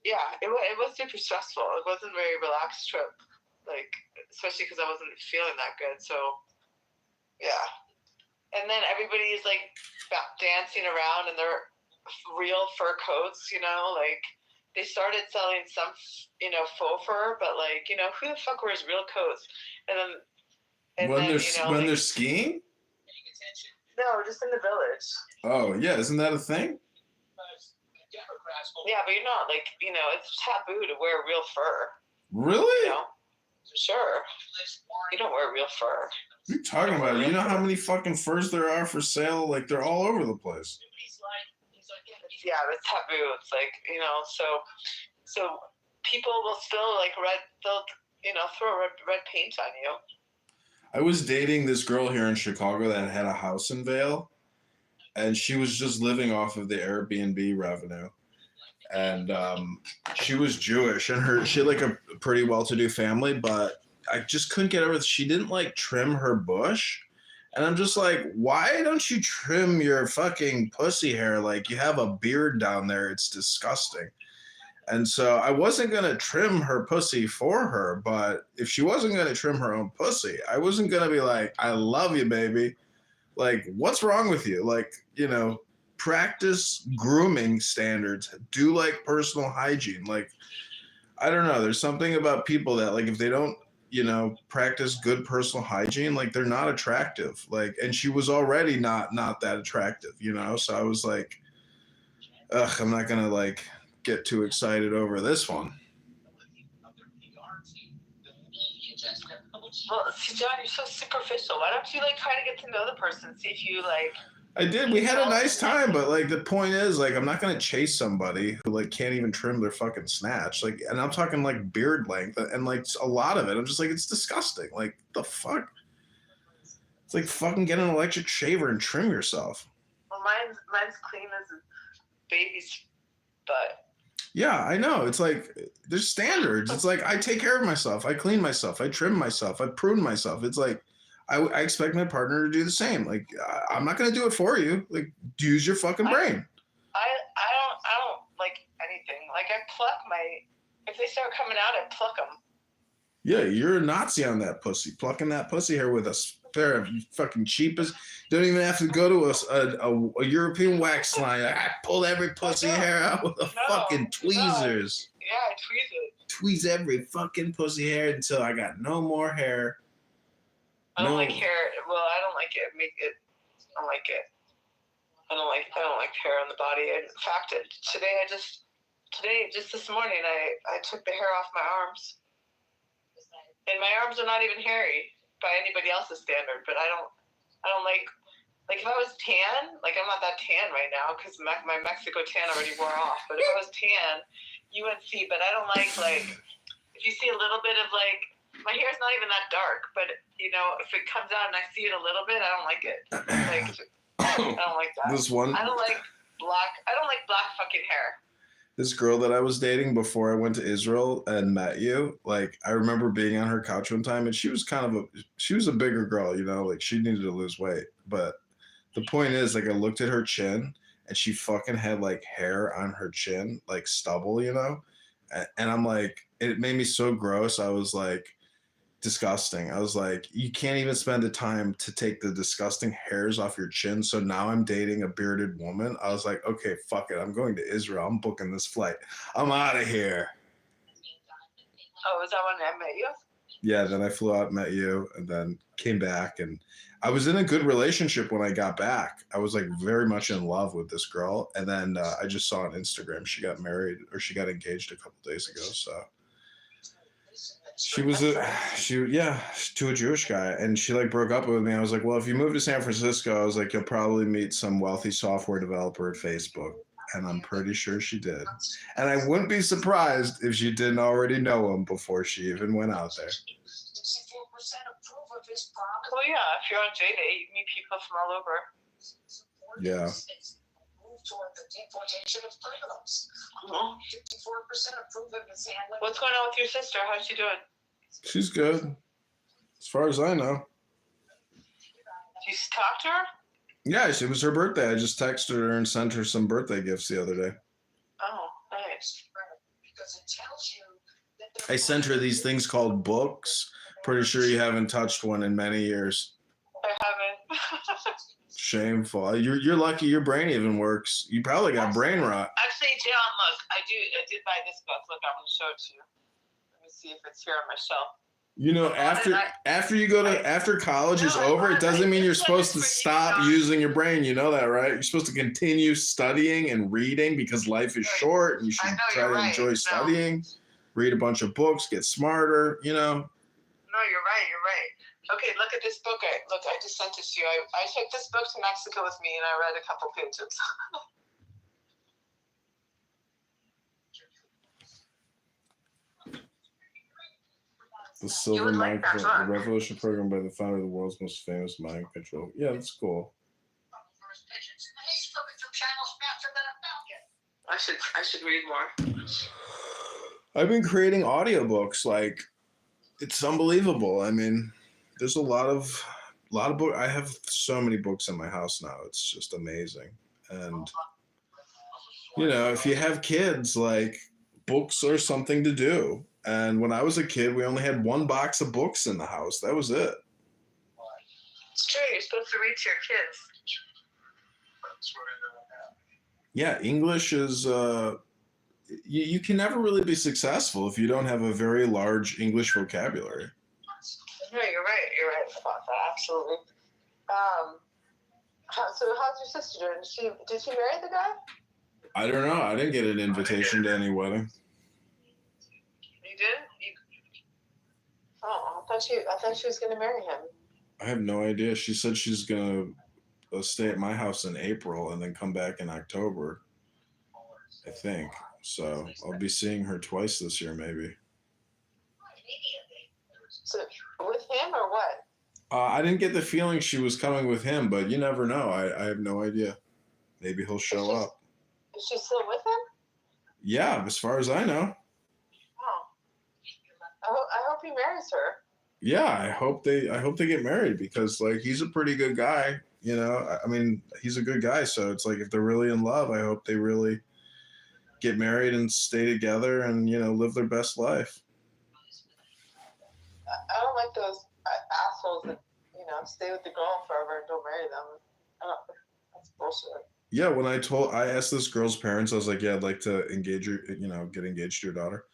it was super stressful. It wasn't a very relaxed trip, like especially because I wasn't feeling that good. So yeah, and then everybody is like dancing around in their real fur coats. Like they started selling some, faux fur, but like who the fuck wears real coats? And then When they're skiing? No, just in the village. Oh yeah, isn't that a thing? Yeah, but you're not like it's taboo to wear real fur. Really? Sure. You don't wear real fur. What are you talking about? You know how many fucking furs there are for sale? Like they're all over the place. Yeah, it's taboo. It's like so people will still like they'll throw red paint on you. I was dating this girl here in Chicago that had a house in Vail, and she was just living off of the Airbnb revenue. And she was Jewish, and she had like a pretty well-to-do family, but I just couldn't get over it. She didn't like trim her bush. And I'm just like, why don't you trim your fucking pussy hair? Like you have a beard down there. It's disgusting. And so I wasn't going to trim her pussy for her, but if she wasn't going to trim her own pussy, I wasn't going to be like, I love you, baby. Like, what's wrong with you? Like, practice grooming standards. Do like personal hygiene. Like, I don't know. There's something about people that like, if they don't, practice good personal hygiene, like they're not attractive. Like, and she was already not that attractive, So I was like, ugh, I'm not going to like get too excited over this one. Well, see, John, you're so superficial. Why don't you like try to get to know the person? See if you like. I did. We had a nice time, but like the point is, like, I'm not gonna chase somebody who like can't even trim their fucking snatch. Like, and I'm talking like beard length and like a lot of it. I'm just like, it's disgusting. Like, the fuck. It's like fucking get an electric shaver and trim yourself. Well, mine's clean as a baby's butt. Yeah, I know. It's like there's standards. It's like I take care of myself. I clean myself. I trim myself. I prune myself. It's like I expect my partner to do the same. Like I'm not gonna do it for you. Like use your fucking brain. I don't like anything. Like I pluck if they start coming out, I pluck them. Yeah, you're a Nazi on that pussy. Plucking that pussy hair with a pair of fucking cheapest. Don't even have to go to a European wax salon. I pulled every pussy hair out with fucking tweezers. Yeah, I tweeze it. Tweeze every fucking pussy hair until I got no more hair. I don't like hair. Well, I don't like it. I don't like it. I don't like hair on the body. In fact, just this morning, I took the hair off my arms. And my arms are not even hairy by anybody else's standard, but I don't like if I was tan, like I'm not that tan right now because my Mexico tan already wore off, but if I was tan, you would see, but I don't like if you see a little bit of like, my hair is not even that dark, but if it comes out and I see it a little bit, I don't like it. Like, I don't like that. I don't like black fucking hair. This girl that I was dating before I went to Israel and met you, like I remember being on her couch one time and she was a bigger girl, like she needed to lose weight, but The point is, like, I looked at her chin, and she fucking had like hair on her chin, like stubble, you know. And I'm like, it made me so gross. I was like, disgusting. I was like, you can't even spend the time to take the disgusting hairs off your chin. So now I'm dating a bearded woman. I was like, okay, fuck it. I'm going to Israel. I'm booking this flight. I'm out of here. Oh, was that when I met you? Yeah, then I flew out, met you, and then came back. And I was in a good relationship when I got back. I was like very much in love with this girl. And then I just saw on Instagram she got married, or she got engaged a couple days ago. So she was to a Jewish guy, and she like broke up with me. I was like, well, if you move to San Francisco, I was like, you'll probably meet some wealthy software developer at Facebook. And I'm pretty sure she did. And I wouldn't be surprised if she didn't already know him before she even went out there. Well, yeah, if you're on J-Date, you meet people from all over. Yeah. What's going on with your sister? How's she doing? She's good. As far as I know. You talked to her? Yeah, it was her birthday. I just texted her and sent her some birthday gifts the other day. Oh, nice. I sent her these things called books. Pretty sure you haven't touched one in many years. I haven't. Shameful. You're lucky your brain even works. You probably got brain rot. Actually, John, look, I did buy this book. Look, I'm gonna show it to you. Let me see if it's here on my shelf. You know, after college is over, it doesn't mean you're supposed to stop using your brain. You know that, right? You're supposed to continue studying and reading because life is short, and you should try to enjoy studying. Read a bunch of books, get smarter. You know. No, you're right. You're right. Okay, look at this book. I just sent it to you. I took this book to Mexico with me, and I read a couple pages. The Silver Mind Control, the revolution program by the founder of the world's most famous mind control. Yeah, that's cool. I should read more. I've been creating audiobooks. Like, it's unbelievable. I mean, there's a lot of books. I have so many books in my house now. It's just amazing. And you know, if you have kids, like, books are something to do. And when I was a kid, we only had one box of books in the house. That was it. It's true. You're supposed to read to your kids. Yeah, English is, you can never really be successful if you don't have a very large English vocabulary. No, you're right. You're right about that. Absolutely. So how's your sister doing? Did she marry the guy? I don't know. I didn't get an invitation to any wedding. You did? Oh, I thought she was going to marry him. I have no idea. She said she's gonna stay at my house in April and then come back in October, I think. So I'll be seeing her twice this year, maybe. So with him or what? I didn't get the feeling she was coming with him, but you never know. I have no idea. Maybe he'll show up. Is she still with him? Yeah, as far as I know. Oh. I hope he marries her. Yeah, I hope they get married because, like, he's a pretty good guy. You know, I mean, he's a good guy. So it's like, if they're really in love, I hope they really get married and stay together and, you know, live their best life. I don't like those assholes that, you know, stay with the girl forever and don't marry them. That's bullshit. Yeah, when I asked this girl's parents, I was like, yeah, I'd like to get engaged to your daughter.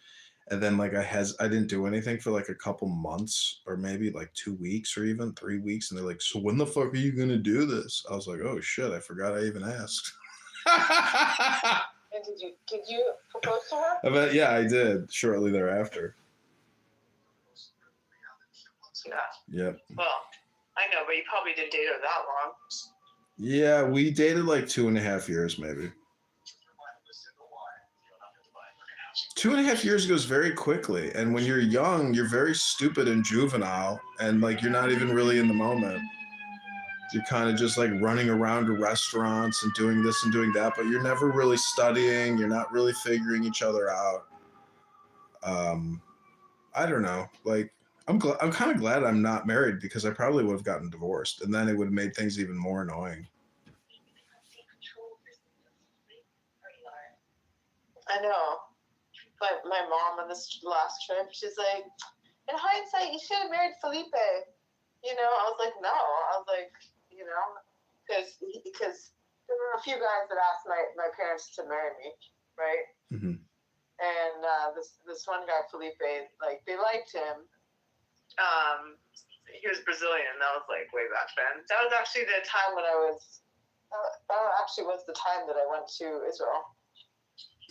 And then, like, I didn't do anything for like a couple months or maybe like 2 weeks or even 3 weeks. And they're like, so when the fuck are you going to do this? I was like, oh shit, I forgot I even asked. And did you propose to her? I bet, yeah, I did shortly thereafter. Yeah. Yep. Well, I know, but you probably didn't date her that long. Yeah, we dated like 2.5 years, maybe. 2.5 years goes very quickly. And when you're young, you're very stupid and juvenile. And like, you're not even really in the moment. You're kind of just like running around to restaurants and doing this and doing that, but you're never really studying. You're not really figuring each other out. I don't know. Like, I'm kind of glad I'm not married because I probably would have gotten divorced, and then it would have made things even more annoying. I know. My mom on this last trip, she's like, in hindsight, you should have married Felipe. You know, I was like, no. I was like, you know, because there were a few guys that asked my parents to marry me, right? Mhm. And this one guy, Felipe, like they liked him. He was Brazilian. That was like way back then. That was actually the time when I was. That actually was the time that I went to Israel.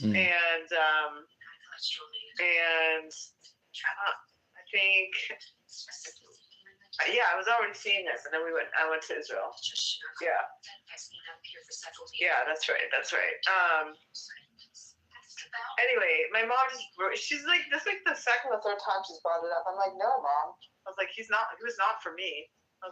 Mm. And I think, yeah, I was already seeing this, and then I went to Israel. Yeah. Yeah, that's right. Anyway, my mom she's like, this is like the second or third time she's brought it up. I'm like, no, Mom. I was like, he was not for me. I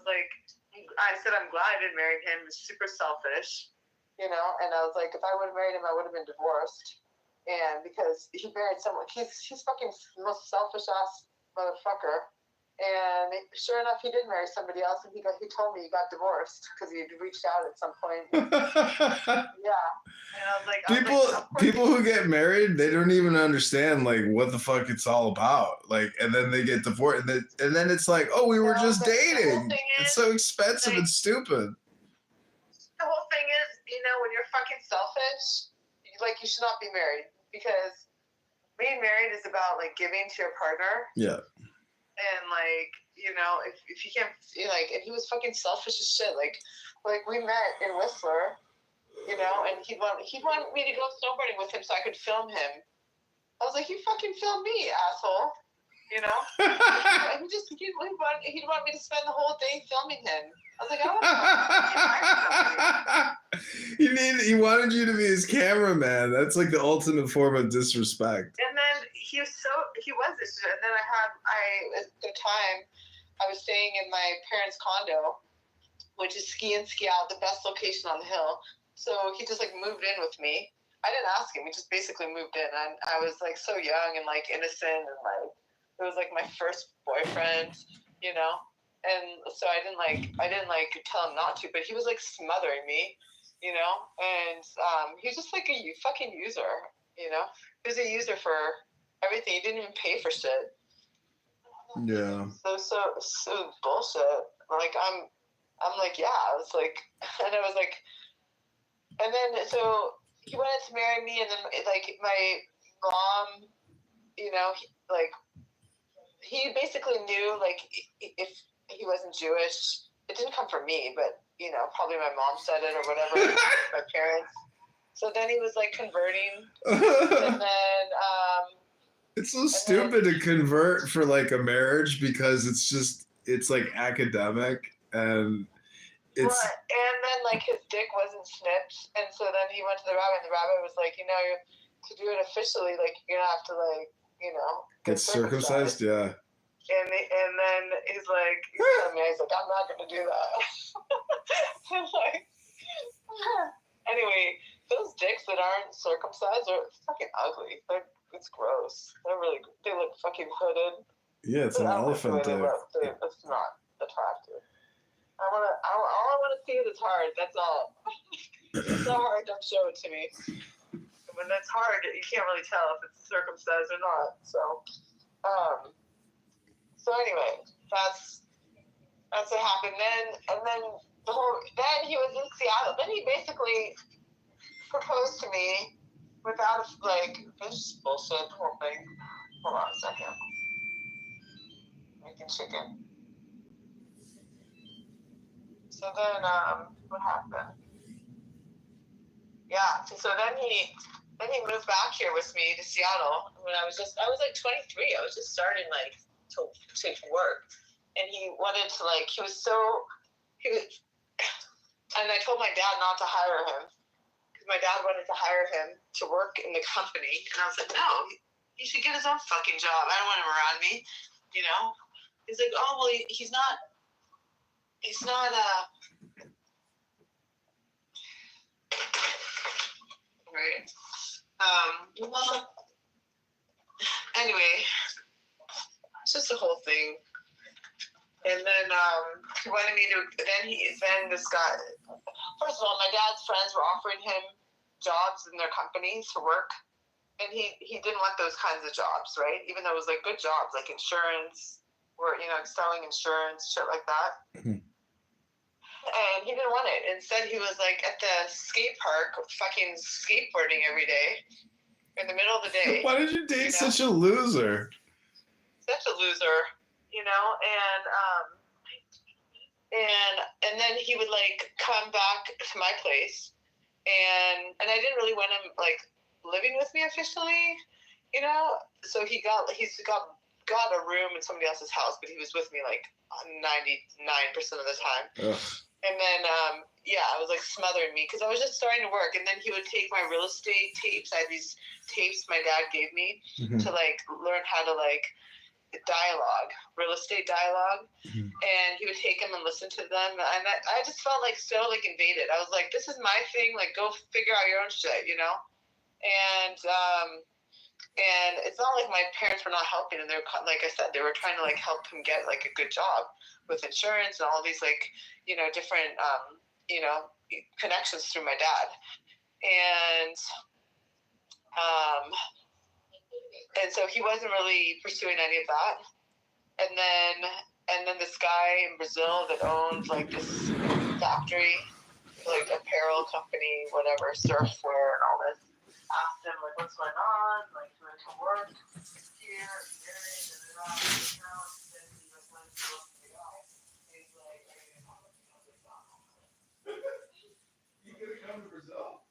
said, I'm glad I didn't marry him. He was super selfish, you know, and I was like, if I would have married him, I would have been divorced. And because he married someone, he's fucking the most selfish ass motherfucker. And sure enough, he did marry somebody else, and he told me he got divorced because he had reached out at some point. Yeah, and I was like, people who get married, they don't even understand like what the fuck it's all about. Like, and then they get divorced, and then it's like, oh, we were just dating. It's so expensive and stupid. The whole thing is, you know, when you're fucking selfish, you should not be married, because being married is about like giving to your partner. Yeah. And like, you know, if you can't, like, and he was fucking selfish as shit. Like we met in Whistler, you know, and he wanted me to go snowboarding with him so I could film him. I was like, you fucking film me, asshole. You know? And he'd want me to spend the whole day filming him. I was like, I don't know. He wanted you to be his cameraman. That's like the ultimate form of disrespect. And then he was this, and then at the time, I was staying in my parents' condo, which is ski in, ski out, the best location on the hill. So he just like moved in with me. I didn't ask him. He just basically moved in. And I was like so young and like innocent, and like it was like my first boyfriend, you know. And so I didn't tell him not to, but he was like smothering me, you know. And he was just like a fucking user, you know. He was a user for everything. He didn't even pay for shit. Yeah. So bullshit. Like I'm like, yeah. I was like, and I was like, and then so he wanted to marry me, and then like my mom, you know, he basically knew like if he wasn't Jewish, it didn't come from me, but you know, probably my mom said it or whatever, my parents. So then he was like converting, and then it's so stupid to convert for like a marriage, because it's like academic, and it's right. And then like his dick wasn't snipped, and so then he went to the rabbi, and the rabbi was like, you know, to do it officially, like you're gonna have to like, you know, get circumcised. Yeah. And then he's like, he's like, I'm not gonna do that. I'm like, anyway, those dicks that aren't circumcised are fucking ugly. It's gross. They look fucking hooded. Yeah, it's an elephant dick. It's not attractive. All I want to see is it's hard. That's all. It's so hard. Don't show it to me. When that's hard, you can't really tell if it's circumcised or not. So anyway, that's what happened. Then he was in Seattle. Then he basically proposed to me without this bullshit, the whole thing. Hold on a second. Making chicken. So then, what happened? Yeah. So then he moved back here with me to Seattle when I was like 23. I was just starting like to work, and he wanted to and I told my dad not to hire him, because my dad wanted to hire him to work in the company, and I was like, no, he should get his own fucking job. I don't want him around me, you know. He's like, oh well, he's not right. Well, anyway, it's just the whole thing. And then he wanted me to. Then this guy. First of all, my dad's friends were offering him jobs in their company to work, and he didn't want those kinds of jobs, right? Even though it was like good jobs, like insurance or selling insurance, shit like that. And he didn't want it. Instead, he was like at the skate park, fucking skateboarding every day, in the middle of the day. Why did you date such a loser? Such a loser, and then he would like come back to my place, and I didn't really want him like living with me officially, So he's got a room in somebody else's house, but he was with me like 99% of the time. Ugh. And then it was like smothering me because I was just starting to work. And then he would take my real estate tapes. I had these tapes my dad gave me to like learn how to like real estate dialogue. And he would take them and listen to them. And I just felt like so like invaded. I was like, this is my thing. Like, go figure out your own shit, And it's not like my parents were not helping. And they're, like I said, they were trying to like help him get like a good job with insurance and all these like, different, connections through my dad. And so he wasn't really pursuing any of that. And then this guy in Brazil that owned like this factory, like apparel company, whatever, surfwear and all this, asked him like, what's going on? Like, do I come work here? You gonna come to Brazil?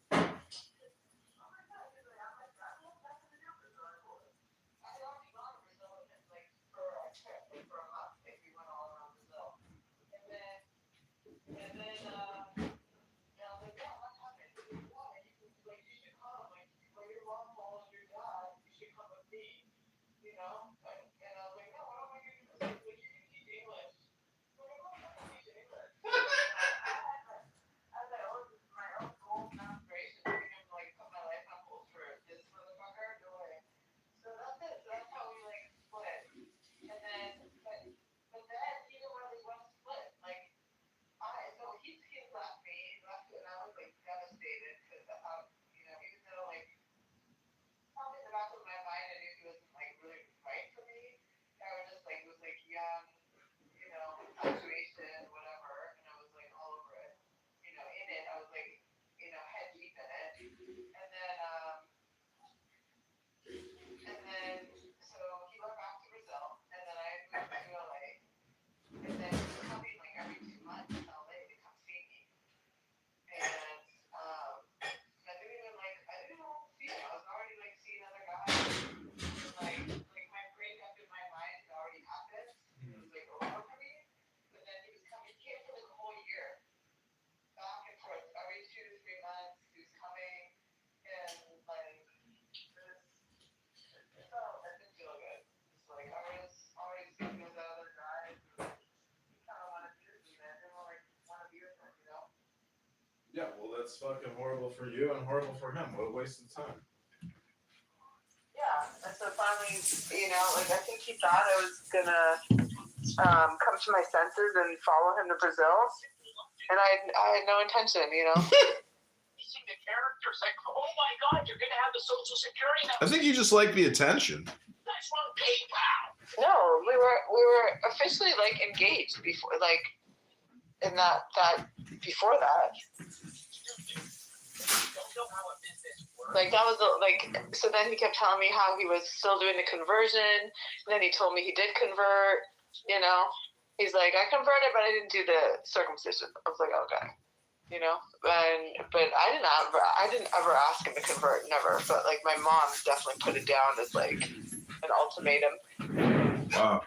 Yeah, well, that's fucking horrible for you and horrible for him. What a waste of time. Yeah, and so finally, I think he thought I was gonna come to my senses and follow him to Brazil, and I had no intention, The characters like, oh my God, you're gonna have the social security number. I think you just like the attention. That's from PayPal. No, we were officially like engaged before, like in that before that. Like that was so then he kept telling me how he was still doing the conversion, and then he told me he did convert. He's like, I converted, but I didn't do the circumcision. I was like, okay, but I didn't ever ask him to convert, never. But like my mom definitely put it down as like an ultimatum. Wow.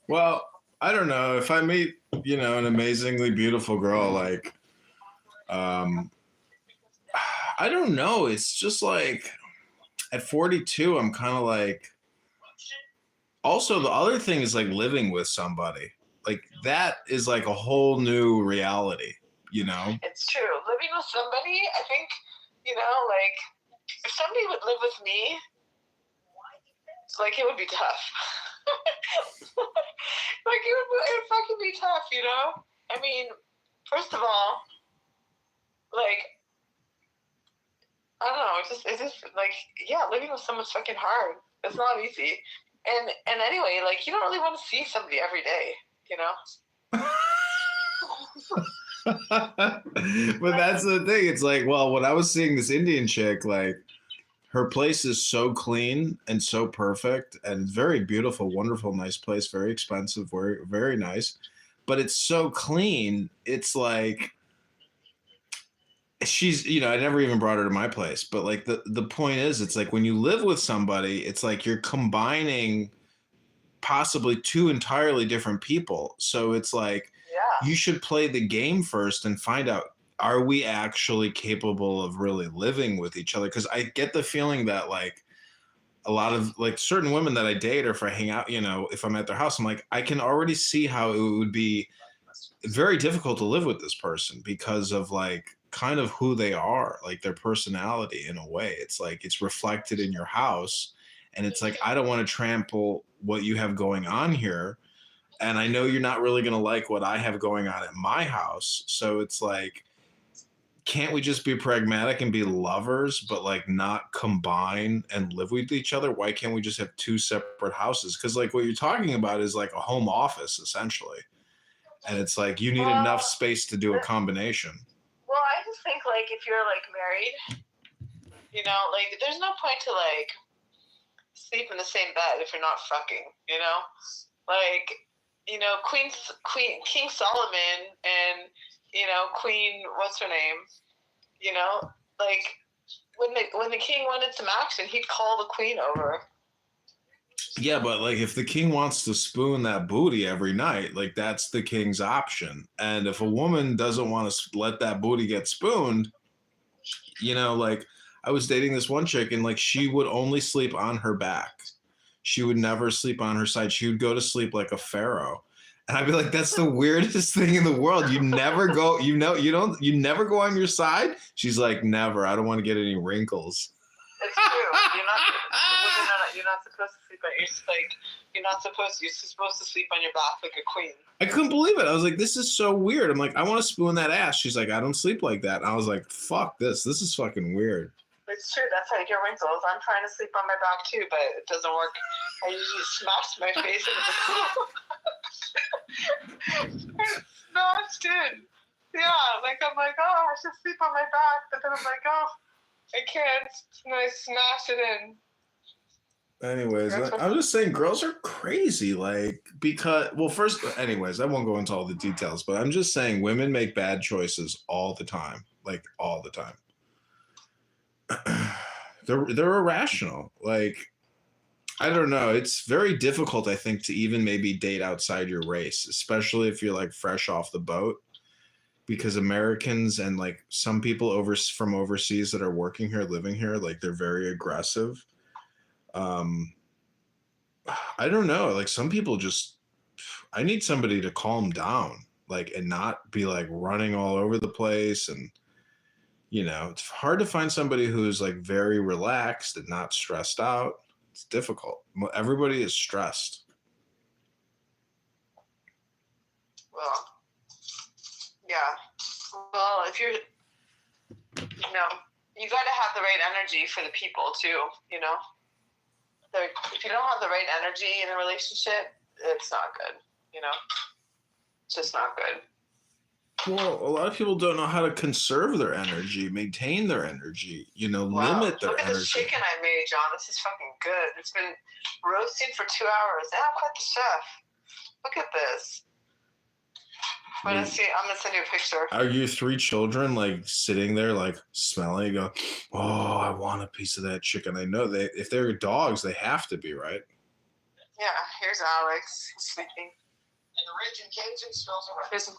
Well, I don't know if I meet, an amazingly beautiful girl, like, I don't know. It's just like at 42, I'm kind of like, also the other thing is like living with somebody. Like that is like a whole new reality, It's true. Living with somebody, I think, like if somebody would live with me, like it would be tough. Like it would fucking be tough, I mean, first of all, like I don't know. It's just like, yeah, living with someone's fucking hard. It's not easy. And anyway, like, you don't really want to see somebody every day, you know? But that's the thing. It's like, well, when I was seeing this Indian chick, like, her place is so clean and so perfect and very beautiful, wonderful, nice place, very expensive, very, very nice. But it's so clean. It's like, she's, you know, I never even brought her to my place, but like the point is, it's like when you live with somebody, it's like you're combining possibly two entirely different people. So it's like, Yeah. you should play the game first and find out, are we actually capable of really living with each other? Because I get the feeling that like a lot of like certain women that I date or if I hang out, you know, if I'm at their house, I'm like, I can already see how it would be very difficult to live with this person because of like kind of who they are, like their personality in a way. It's like it's reflected in your house. And it's like, I don't want to trample what you have going on here. And I know you're not really going to like what I have going on at my house. So it's like, can't we just be pragmatic and be lovers, but like not combine and live with each other? Why can't we just have two separate houses? Because like what you're talking about is like a home office essentially. And it's like you need enough space to do a combination. Well, I just think, like, if you're, like, married, you know, like, there's no point to, like, sleep in the same bed if you're not fucking, you know? Like, you know, King Solomon and, you know, Queen, what's her name? You know, like, when the king wanted some action, he'd call the queen over. Yeah, but like if the king wants to spoon that booty every night, like that's the king's option. And if a woman doesn't want to let that booty get spooned, you know, like I was dating this one chick and like she would only sleep on her back. She would never sleep on her side. She would go to sleep like a pharaoh. And I'd be like, that's the weirdest thing in the world. You never go, you never go on your side. She's like, never. I don't want to get any wrinkles. It's true. You're not supposed to sleep you're supposed to sleep on your back like a queen. I couldn't believe it. I was like, this is so weird. I'm like, I want to spoon that ass. She's like, I don't sleep like that. And I was like, fuck this. This is fucking weird. It's true. That's how you get wrinkles. I'm trying to sleep on my back too, but it doesn't work. I usually smash my face into the smashed in. Yeah, like I'm like, oh, I should sleep on my back, but then I'm like, oh, I can't. And I smash it in. Anyways, I'm just saying girls are crazy. Like, because, well, first, anyways, I won't go into all the details, but I'm just saying women make bad choices all the time. Like, all the time. They're irrational. Like, I don't know. It's very difficult, I think, to even maybe date outside your race, especially if you're like fresh off the boat. Because Americans and like some people from overseas that are working here, living here, like they're very aggressive. I don't know. Like some people just, I need somebody to calm down, like, and not be like running all over the place. And, you know, it's hard to find somebody who's like very relaxed and not stressed out. It's difficult. Everybody is stressed. Well, yeah. Well, if you're, you know, you got to have the right energy for the people too, you know? If you don't have the right energy in a relationship, it's not good, you know? It's just not good. Well, a lot of people don't know how to conserve their energy, maintain their energy, you know, limit their Look at energy. this chicken I made, John. This is fucking good. It's been roasting for 2 hours. And I'm quite the chef. Look at this. I'm gonna send you a picture. Are your 3 children like sitting there, like smelling, go, oh, I want a piece of that chicken? I know if they're dogs, they have to be, right? Yeah, here's Alex sleeping. And the rich and Cajun smells like Here's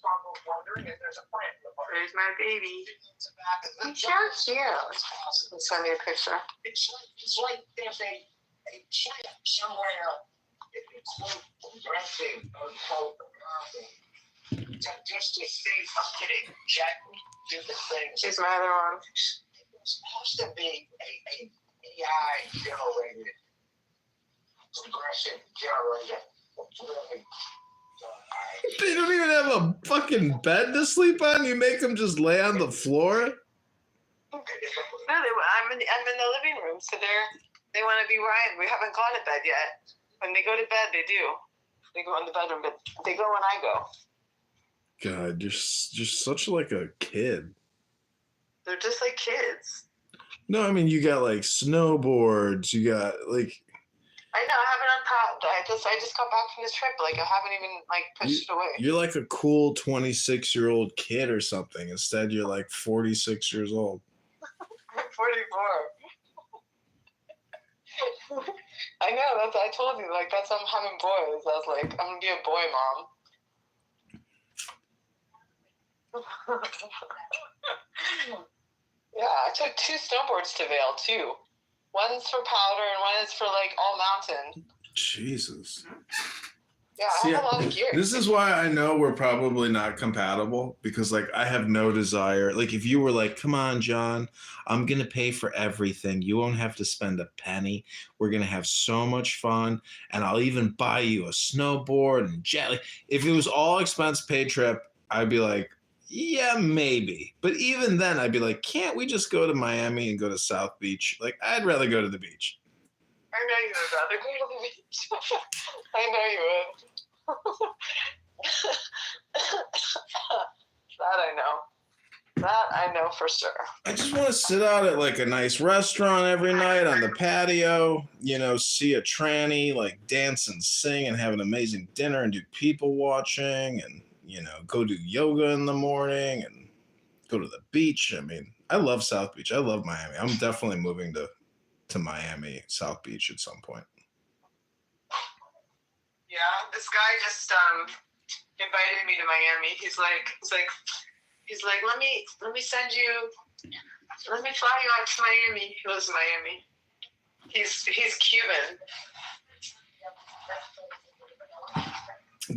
probably wondering if there's a plant in the park. There's my baby. He's so cute. Let's send me a picture. It's like there's a plant somewhere. It's like aggressive or just to see something Jack do the thing. She's my other one. It's supposed to be a AI generated aggression generator. They don't even have a fucking bed to sleep on. You make them just lay on the floor. No, I'm in the living room, so they want to be where I am. We haven't gone to bed yet. When they go to bed, they do. They go in the bedroom, but they go when I go. God, you're such like a kid. They're just like kids. No, I mean you got like snowboards. You got like. I know. I haven't unpacked. I just got back from this trip. Like I haven't even like pushed it away. You're like a cool 26-year-old kid or something. Instead, you're like 46 years old. I'm 44. I know. I told you. Like that's I'm having boys. I was like, I'm gonna be a boy mom. Yeah, I took 2 snowboards to Vail too. One's for powder and one is for like all mountain. Jesus. Yeah, I have a lot of gear. This is why I know we're probably not compatible, because like I have no desire. Like if you were like, come on, John, I'm going to pay for everything. You won't have to spend a penny. We're going to have so much fun. And I'll even buy you a snowboard and jet. Like, if it was all expense paid trip, I'd be like, yeah, maybe. But even then I'd be like, can't we just go to Miami and go to South Beach? Like I'd rather go to the beach. I know you would rather go to the beach. I know you would. That I know. That I know for sure. I just want to sit out at like a nice restaurant every night on the patio, you know, see a tranny, like dance and sing and have an amazing dinner and do people watching and, you know, go do yoga in the morning and go to the beach. I mean, I love South Beach. I love Miami. I'm definitely moving to Miami, South Beach at some point. Yeah, this guy just invited me to Miami. He's like, let me send you, let me fly you out to Miami. He lives in Miami. He's Cuban.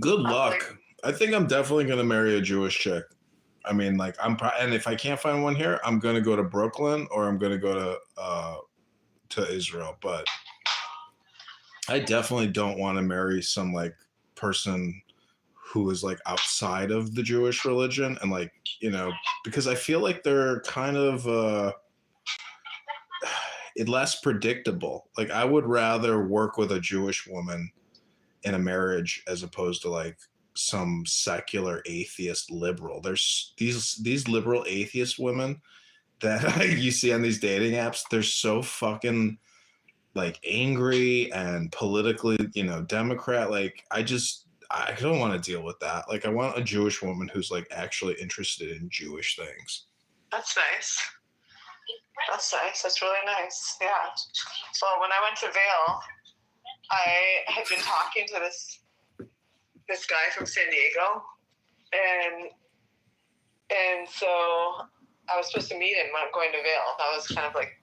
Good luck. I think I'm definitely gonna marry a Jewish chick. I mean, like and if I can't find one here, I'm gonna go to Brooklyn or I'm gonna go to Israel. But I definitely don't want to marry some like person who is like outside of the Jewish religion and like, you know, because I feel like they're kind of less predictable. Like I would rather work with a Jewish woman in a marriage as opposed to like some secular atheist liberal. There's these liberal atheist women that you see on these dating apps. They're so fucking like angry and politically, you know, Democrat. Like I don't want to deal with that. Like I want a Jewish woman who's like actually interested in Jewish things. That's nice. That's nice. That's really nice. Yeah. Well, when I went to Vail, I had been talking to this guy from San Diego, and so I was supposed to meet him when I'm going to Vail. That was kind of like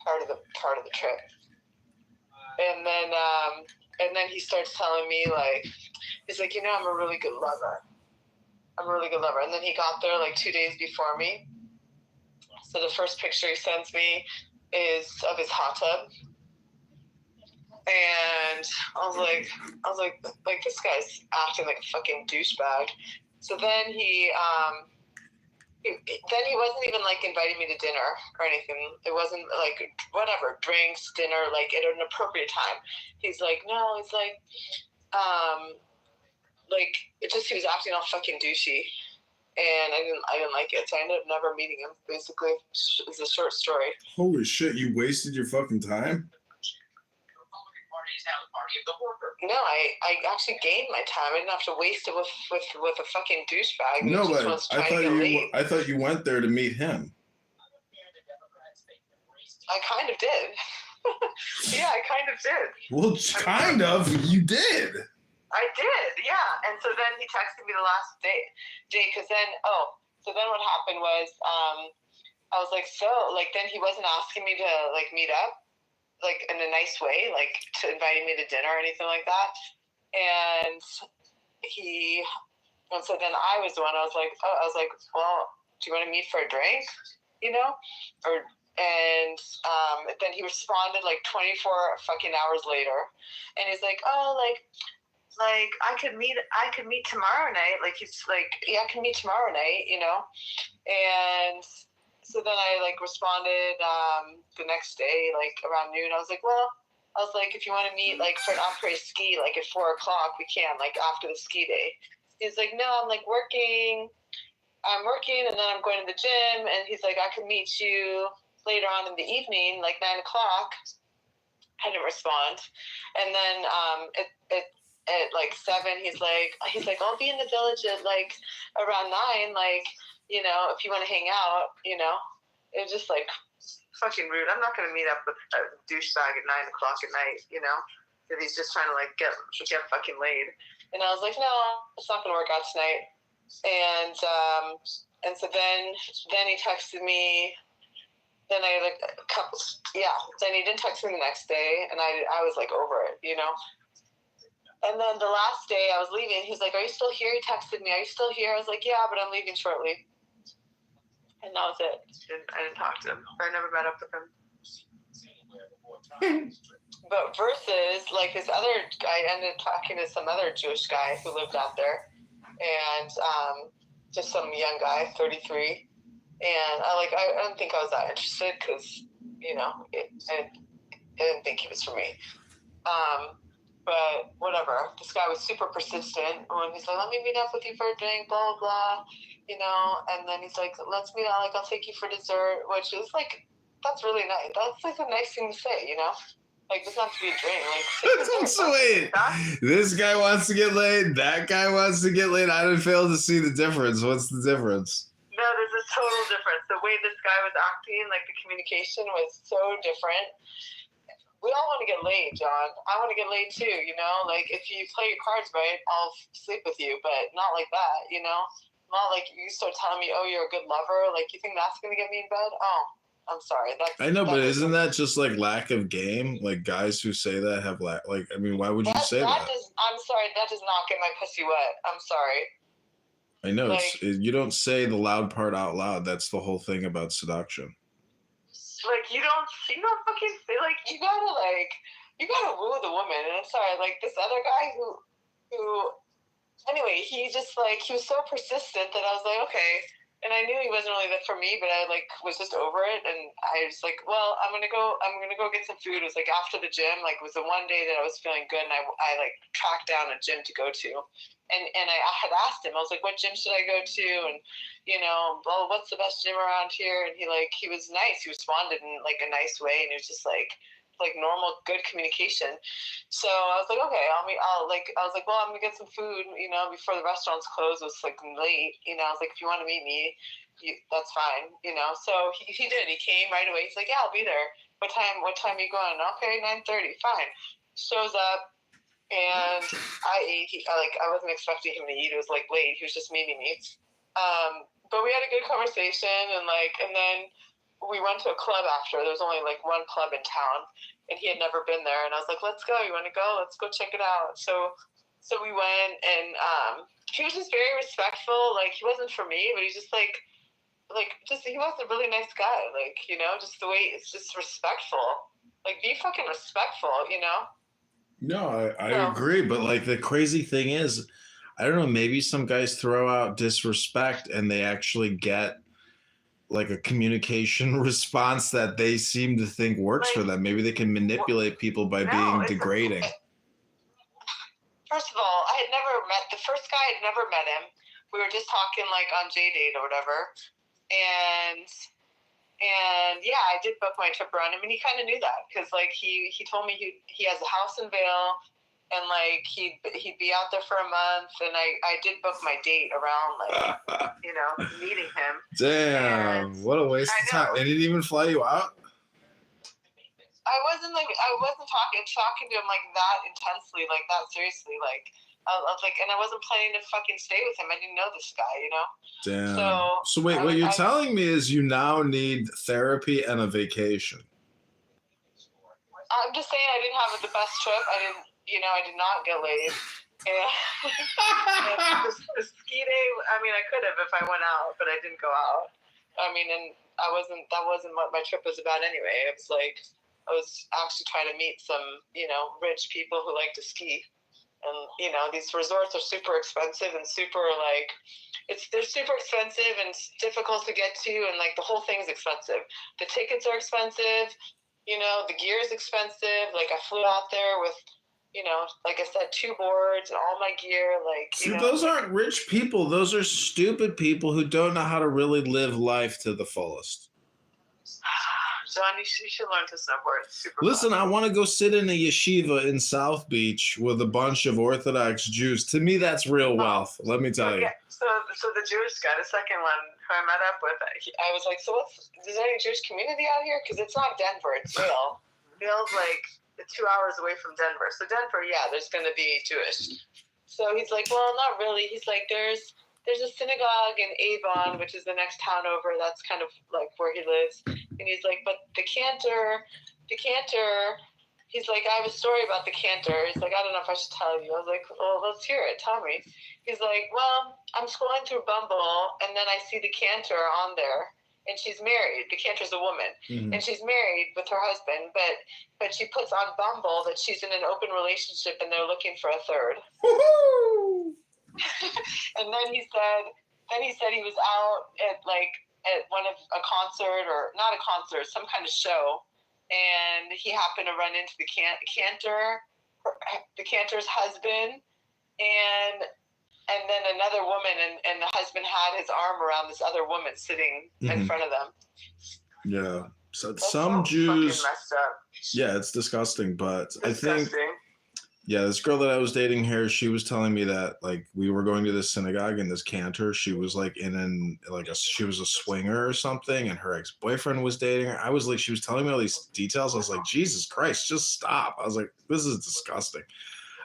part of the trip. And then he starts telling me like, he's like, you know, I'm a really good lover. And then he got there like 2 days before me. So the first picture he sends me is of his hot tub. And I was like, this guy's acting like a fucking douchebag. So then he wasn't even like inviting me to dinner or anything. It wasn't like whatever, drinks, dinner, like at an appropriate time. He's like, no, it's like it just, he was acting all fucking douchey. And I didn't like it. So I ended up never meeting him, basically. It's a short story. Holy shit, you wasted your fucking time? No, I actually gained my time. I didn't have to waste it with a fucking douchebag. No, but I thought you went there to meet him. I kind of did. Yeah, I kind of did. Well, kind of. You did. I did, yeah. And so then he texted me the last day, because then what happened was, I was like, then he wasn't asking me to like meet up, like in a nice way, like to inviting me to dinner or anything like that. And so then I was the one. I was like, well, do you want to meet for a drink? You know, and then he responded like 24 fucking hours later, and he's like, oh, like I could meet tomorrow night. Like he's like, yeah, I can meet tomorrow night, you know. And so then I like responded the next day, like around noon. I was like, if you want to meet like for an après ski, like at 4 o'clock, we can, like after the ski day. He's like, no, I'm like working. I'm working, and then I'm going to the gym. And he's like, I could meet you later on in the evening, like 9 o'clock. I didn't respond. And then at like 7, he's like, I'll be in the village at like around 9, like, you know, if you want to hang out, you know. It was just like fucking rude. I'm not gonna meet up with a douchebag at 9 o'clock at night, you know, because he's just trying to like get fucking laid. And I was like, no, it's not gonna work out tonight. And so then he texted me. Then I like a couple, yeah. Then he didn't text me the next day, and I was like over it, you know. And then the last day I was leaving, he's like, "Are you still here?" He texted me, "Are you still here?" I was like, "Yeah, but I'm leaving shortly." And that was it. I didn't talk to him. I never met up with him. But versus, like, this other guy, I ended up talking to some other Jewish guy who lived out there. And just some young guy, 33. And I don't think I was that interested because, you know, I didn't think he was for me. But whatever. This guy was super persistent. When he's like, let me meet up with you for a drink, blah, blah, blah. You know, and then he's like, let's meet out, like, I'll take you for dessert, which is like, that's really nice. That's like a nice thing to say, you know? Like, it doesn't have to be a drink. Like, So wait, this guy wants to get laid, that guy wants to get laid. I didn't fail to see the difference. What's the difference? No, there's a total difference. The way this guy was acting, like, the communication was so different. We all want to get laid, John. I want to get laid too, you know? Like, if you play your cards right, I'll sleep with you, but not like that, you know? Not like you start telling me, oh, you're a good lover. Like, you think that's going to get me in bed? Oh, I'm sorry. I know, but isn't that just like lack of game? Like, guys who say that have like, I mean, why would you say that? I'm sorry. That does not get my pussy wet. I'm sorry. I know. Like, you don't say the loud part out loud. That's the whole thing about seduction. Like, you don't fucking feel like you gotta woo the woman. And I'm sorry, like, this other guy who anyway, he was so persistent that I was like, okay. And I knew he wasn't really for me, but I like was just over it. And I was like, well, I'm gonna go get some food. It was like after the gym, like it was the one day that I was feeling good, and I like tracked down a gym to go to. And I had asked him, I was like, what gym should I go to? And, you know, well, what's the best gym around here? And he was nice. He responded in like a nice way, and he was just like normal, good communication. So I was like, okay, I was like, well, I'm gonna get some food, you know, before the restaurant's closed. It was like late, you know. I was like, if you want to meet me, that's fine, you know. So he did. He came right away. He's like, yeah, I'll be there. What time are you going? Okay, 9:30. Fine. Shows up, and I ate. I wasn't expecting him to eat. It was like late. He was just meeting me. But we had a good conversation, and then we went to a club after. There was only like one club in town, and he had never been there. And I was like, let's go. You want to go? Let's go check it out. So we went, and he was just very respectful. Like, he wasn't for me, but he's just he was a really nice guy. Like, you know, just the way it's just respectful. Like, be fucking respectful, you know? No, I agree. But like the crazy thing is, I don't know, maybe some guys throw out disrespect and they actually get like a communication response that they seem to think works for them. Maybe they can manipulate people by being degrading. First of all, the first guy. I had never met him. We were just talking like on JDate or whatever. And yeah, I did book my trip around him, and he kind of knew that because like he told me he has a house in Vail. And like he'd be out there for a month, and I did book my date around like you know, meeting him. Damn, what a waste of time! They didn't even fly you out. I wasn't talking to him like that intensely, like that seriously, like I was like, and I wasn't planning to fucking stay with him. I didn't know this guy, you know. Damn. So wait, what you're telling me is you now need therapy and a vacation. I'm just saying I didn't have the best trip. I did not get laid. And the ski day, I mean, I could have if I went out, but I didn't go out. I mean, and that wasn't what my trip was about anyway. It was like, I was actually trying to meet some, you know, rich people who like to ski. And, you know, these resorts are super expensive and super like, they're super expensive and it's difficult to get to, and like the whole thing's expensive. The tickets are expensive, you know, the gear is expensive. Like I flew out there with, you know, like I said, 2 boards and all my gear. Like, See, you know, those aren't rich people. Those are stupid people who don't know how to really live life to the fullest. John, you should learn to snowboard. It's super Listen, fun. I want to go sit in a yeshiva in South Beach with a bunch of Orthodox Jews. To me, that's real wealth. Let me tell you. Okay, so the Jewish guy, the second one who I met up with, I was like, so is there any Jewish community out here? Because it's not Denver, it's Vail. Vail's like 2 hours away from Denver. So Denver, yeah, there's going to be Jewish. So he's like, well, not really. He's like, there's a synagogue in Avon, which is the next town over. That's kind of like where he lives. And he's like, but the cantor, he's like, I have a story about the cantor. He's like, I don't know if I should tell you. I was like, well, let's hear it. Tell me. He's like, well, I'm scrolling through Bumble, and then I see the cantor on there, and she's married. The cantor's a woman, and she's married with her husband, but she puts on Bumble that she's in an open relationship, and they're looking for a third. And then he said he was out at one of a concert, or not a concert, some kind of show, and he happened to run into the cantor's husband, and then another woman, and the husband had his arm around this other woman sitting in front of them. Yeah. So That's some so Jews, fucking messed up. yeah, it's disgusting. But I think, Disgusting. yeah, this girl that I was dating here, she was telling me that like we were going to this synagogue and this cantor, she was like she was a swinger or something, and her ex-boyfriend was dating her. I was like, she was telling me all these details. I was like, Jesus Christ, just stop. I was like, this is disgusting.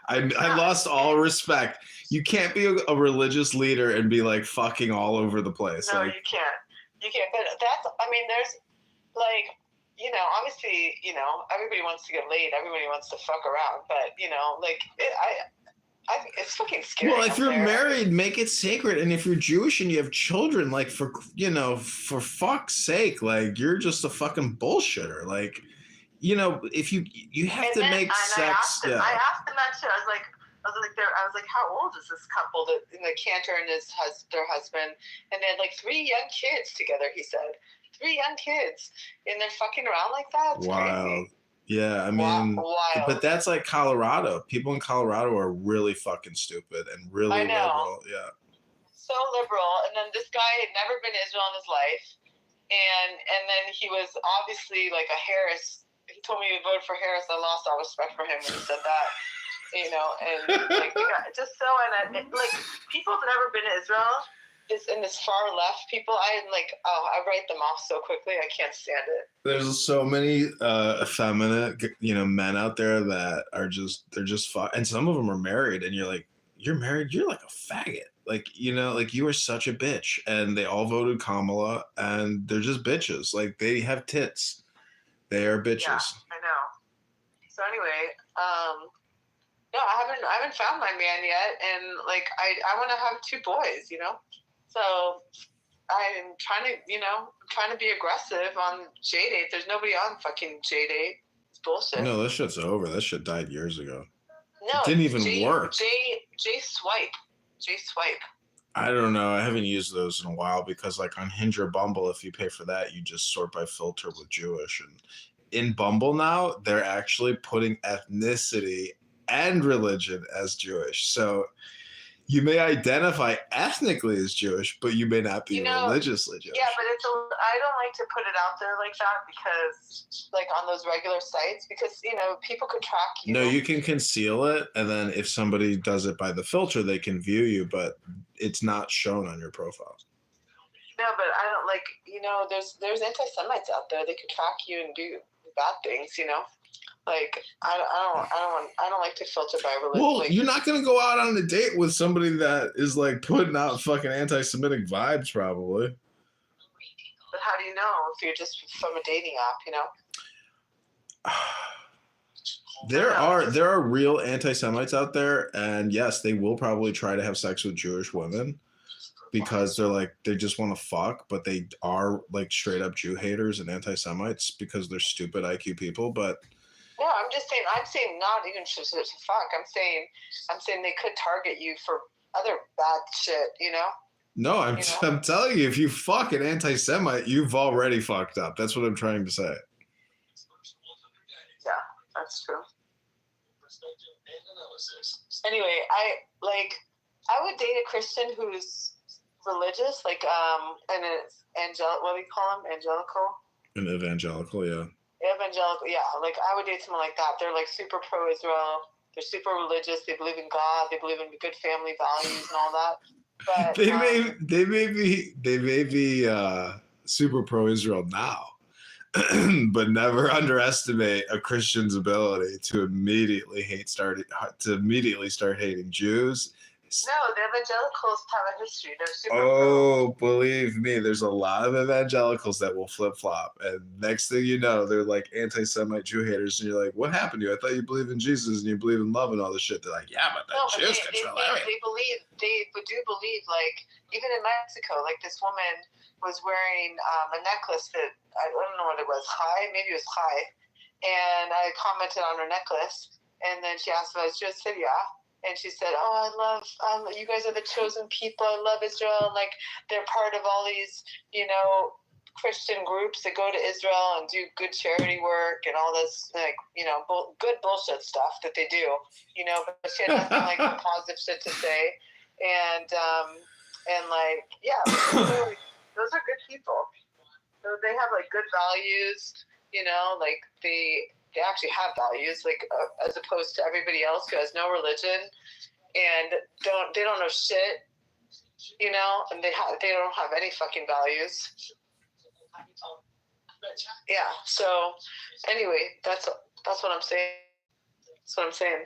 I lost all respect. You can't be a religious leader and be like fucking all over the place. No, like, you can't. But there's like, you know, obviously, you know, everybody wants to get laid. Everybody wants to fuck around. But, you know, like, it's fucking scary. well, if you're there. married, make it sacred. And if you're Jewish and you have children, like for fuck's sake, like you're just a fucking bullshitter. Like, you know, if you have And to then- make and sex. I asked him that too. I was like, how old is this couple? The cantor and their husband, and they had like 3 young kids together. He said 3 young kids, and they're fucking around like that. It's Wow. crazy. Yeah, I mean, Wild. but that's like Colorado. People in Colorado are really fucking stupid and really I know. liberal. Yeah. So liberal, and then this guy had never been to Israel in his life, and then he was obviously like a Harris. He told me he voted for Harris. I lost all respect for him when he said that. You know, and like just so, and like people have never been to Israel. This far left people, I write them off so quickly. I can't stand it. There's so many effeminate, men out there that are they're just and some of them are married, and you're like, you're married, you're like a faggot. Like, like you are such a bitch. And they all voted Kamala, and they're just bitches. Like they have tits. They are bitches. Yeah, I know. So anyway, no, I haven't found my man yet, and like I want to have 2 boys, you know. So I'm trying to be aggressive on J-Date. There's nobody on fucking J-Date. It's bullshit. No, this shit's over. That shit died years ago. No, it didn't even work. J-Swipe. I don't know. I haven't used those in a while because like on Hinge or Bumble, if you pay for that, you just sort by filter with Jewish. And in Bumble now, they're actually putting ethnicity and religion as Jewish. So you may identify ethnically as Jewish, but you may not be religiously Jewish. Yeah, but I don't like to put it out there like that because, like, on those regular sites, because, people could track you. No, you can conceal it, and then if somebody does it by the filter, they can view you, but it's not shown on your profile. No, but I don't like, there's anti-Semites out there. They could track you and do bad things, Like I don't like to filter by religion. Well, like, you're not gonna go out on a date with somebody that is like putting out fucking anti-Semitic vibes, probably. But how do you know if you're just from a dating app? There are real anti-Semites out there, and yes, they will probably try to have sex with Jewish women because they just want to fuck, but they are like straight up Jew haters and anti-Semites because they're stupid IQ people, but. No, I'm saying not even to fuck. I'm saying they could target you for other bad shit, No, I'm You know? I'm telling you, if you fuck an anti-Semite, you've already fucked up. That's what I'm trying to say. Yeah, that's true. Anyway, I would date a Christian who's religious, like and it's what do you call them? Angelical. An evangelical, yeah. Evangelical, yeah. Like I would date someone like that. They're like super pro-Israel. They're super religious. They believe in God. They believe in good family values and all that. But They may be super pro-Israel now, but never underestimate a Christian's ability to immediately start hating Jews. no, the evangelicals have a history. They're super pro. Oh, believe me, there's a lot of evangelicals that will flip flop, and next thing you know, they're like anti-Semite Jew haters, and you're like, "What happened to you? I thought you believe in Jesus and you believe in love and all this shit." They're like, "Yeah, but the No, but Jews control everything." they do believe, like, even in Mexico, like this woman was wearing a necklace that I don't know what it was, maybe it was high, and I commented on her necklace, and then she asked if I was Jewish. I said, yeah. And she said, "Oh, I love you guys are the chosen people. I love Israel. Like they're part of all these, Christian groups that go to Israel and do good charity work and all this, like, good bullshit stuff that they do. But she had nothing like positive shit to say. And like, yeah, those are good people. So they have like good values. Like they actually have values, like as opposed to everybody else who has no religion and they don't know shit, and they don't have any fucking values. Yeah. So anyway, that's what I'm saying. That's what I'm saying.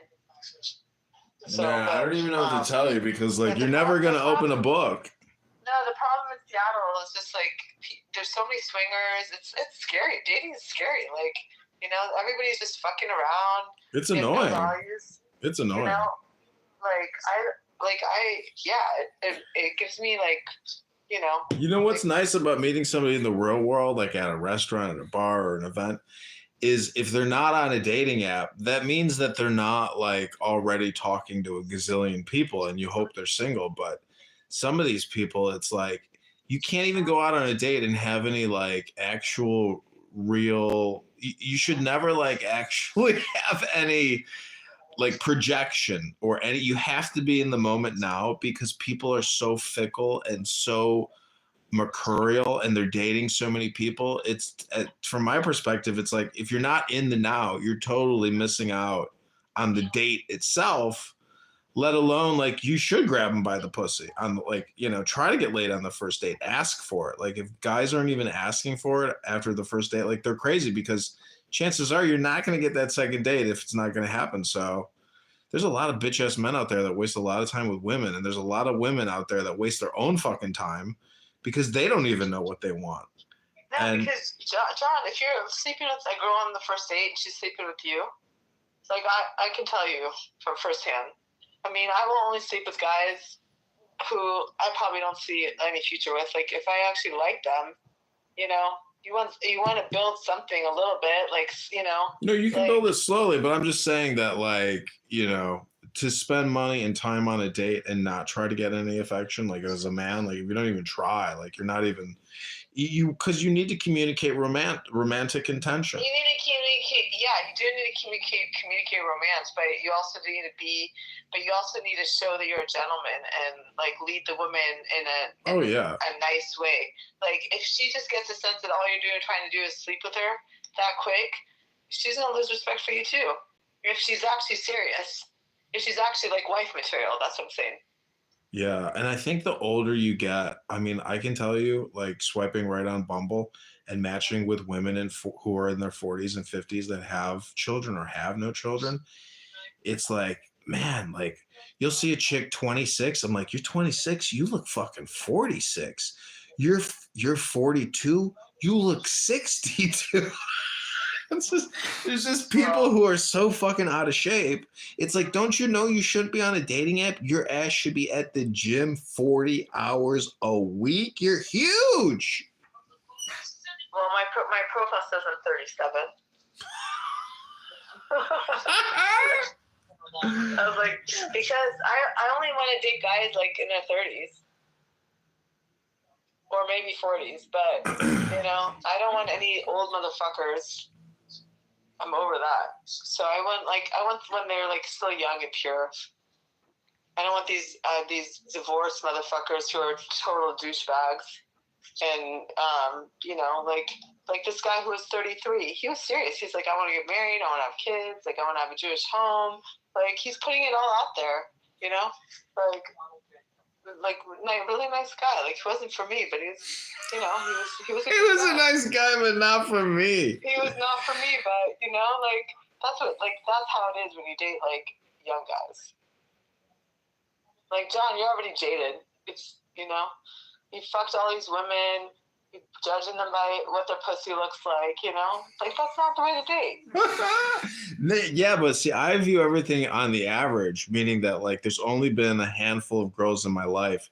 So, yeah, I don't even know what to tell you because like and you're the never problem- gonna open a book. No, the problem in Seattle is just like there's so many swingers. It's scary. Dating is scary. Like, everybody's just fucking around. It's They have no annoying. values, It's annoying. It gives me like, You know what's nice about meeting somebody in the real world, like at a restaurant, at a bar, or an event, is if they're not on a dating app, that means that they're not like already talking to a gazillion people and you hope they're single. But some of these people, it's like you can't even go out on a date and have any like actual real, you should never like actually have any like projection or any, you have to be in the moment now because people are so fickle and so mercurial and they're dating so many people. It's from my perspective, it's like if you're not in the now, you're totally missing out on the date itself, let alone like you should grab them by the pussy on like, try to get laid on the first date, ask for it. Like if guys aren't even asking for it after the first date, like they're crazy because chances are you're not going to get that second date if it's not going to happen. So there's a lot of bitch ass men out there that waste a lot of time with women. And there's a lot of women out there that waste their own fucking time because they don't even know what they want. No, because John, if you're sleeping with a girl on the first date and she's sleeping with you, like I can tell you from firsthand. I mean, I will only sleep with guys who I probably don't see any future with. Like if I actually like them, you want to build something a little bit, like No, you can build it slowly, but I'm just saying that like, to spend money and time on a date and not try to get any affection, like as a man, like if you don't even try, like you're not even because you need to communicate romantic intention. You need to communicate. Yeah, you do need to communicate romance, but you also need to show that you're a gentleman and like lead the woman in a nice way. Like if she just gets a sense that all you're trying to do is sleep with her that quick, she's gonna lose respect for you too. If she's actually serious, if she's actually like wife material, that's what I'm saying. Yeah, and I think the older you get, I mean, I can tell you, like swiping right on Bumble and matching with women who are in their 40s and 50s that have children or have no children, it's like, man, like you'll see a chick 26. I'm like, you're 26, you look fucking 46. You're 42, you look 62. There's just people who are so fucking out of shape. It's like, don't you know you shouldn't be on a dating app? Your ass should be at the gym 40 hours a week. You're huge. Well, my profile says I'm 37. I was like, because I only want to date guys like in their 30s. or maybe 40s, but you know, I don't want any old motherfuckers. I'm over that. So I want when they're like still young and pure. I don't want these divorced motherfuckers who are total douchebags. And you know, like this guy who was 33, he was serious. He's like, I want to get married, I want to have kids, like I want to have a Jewish home. Like he's putting it all out there, you know, like really nice guy. Like he wasn't for me, but he's, you know, he was. He was a nice guy, but not for me. He was not for me, but you know, like that's how it is when you date like young guys. Like John, you're already jaded. It's, you know, you fucked all these women, you judging them by what their pussy looks like, you know? Like that's not the way to date. Yeah, but see, I view everything on the average, meaning that like there's only been a handful of girls in my life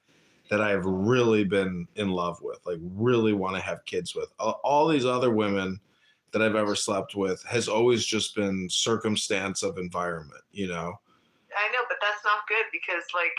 that I've really been in love with, like really want to have kids with. All these other women that I've ever slept with has always just been circumstance of environment, you know? I know, but that's not good because like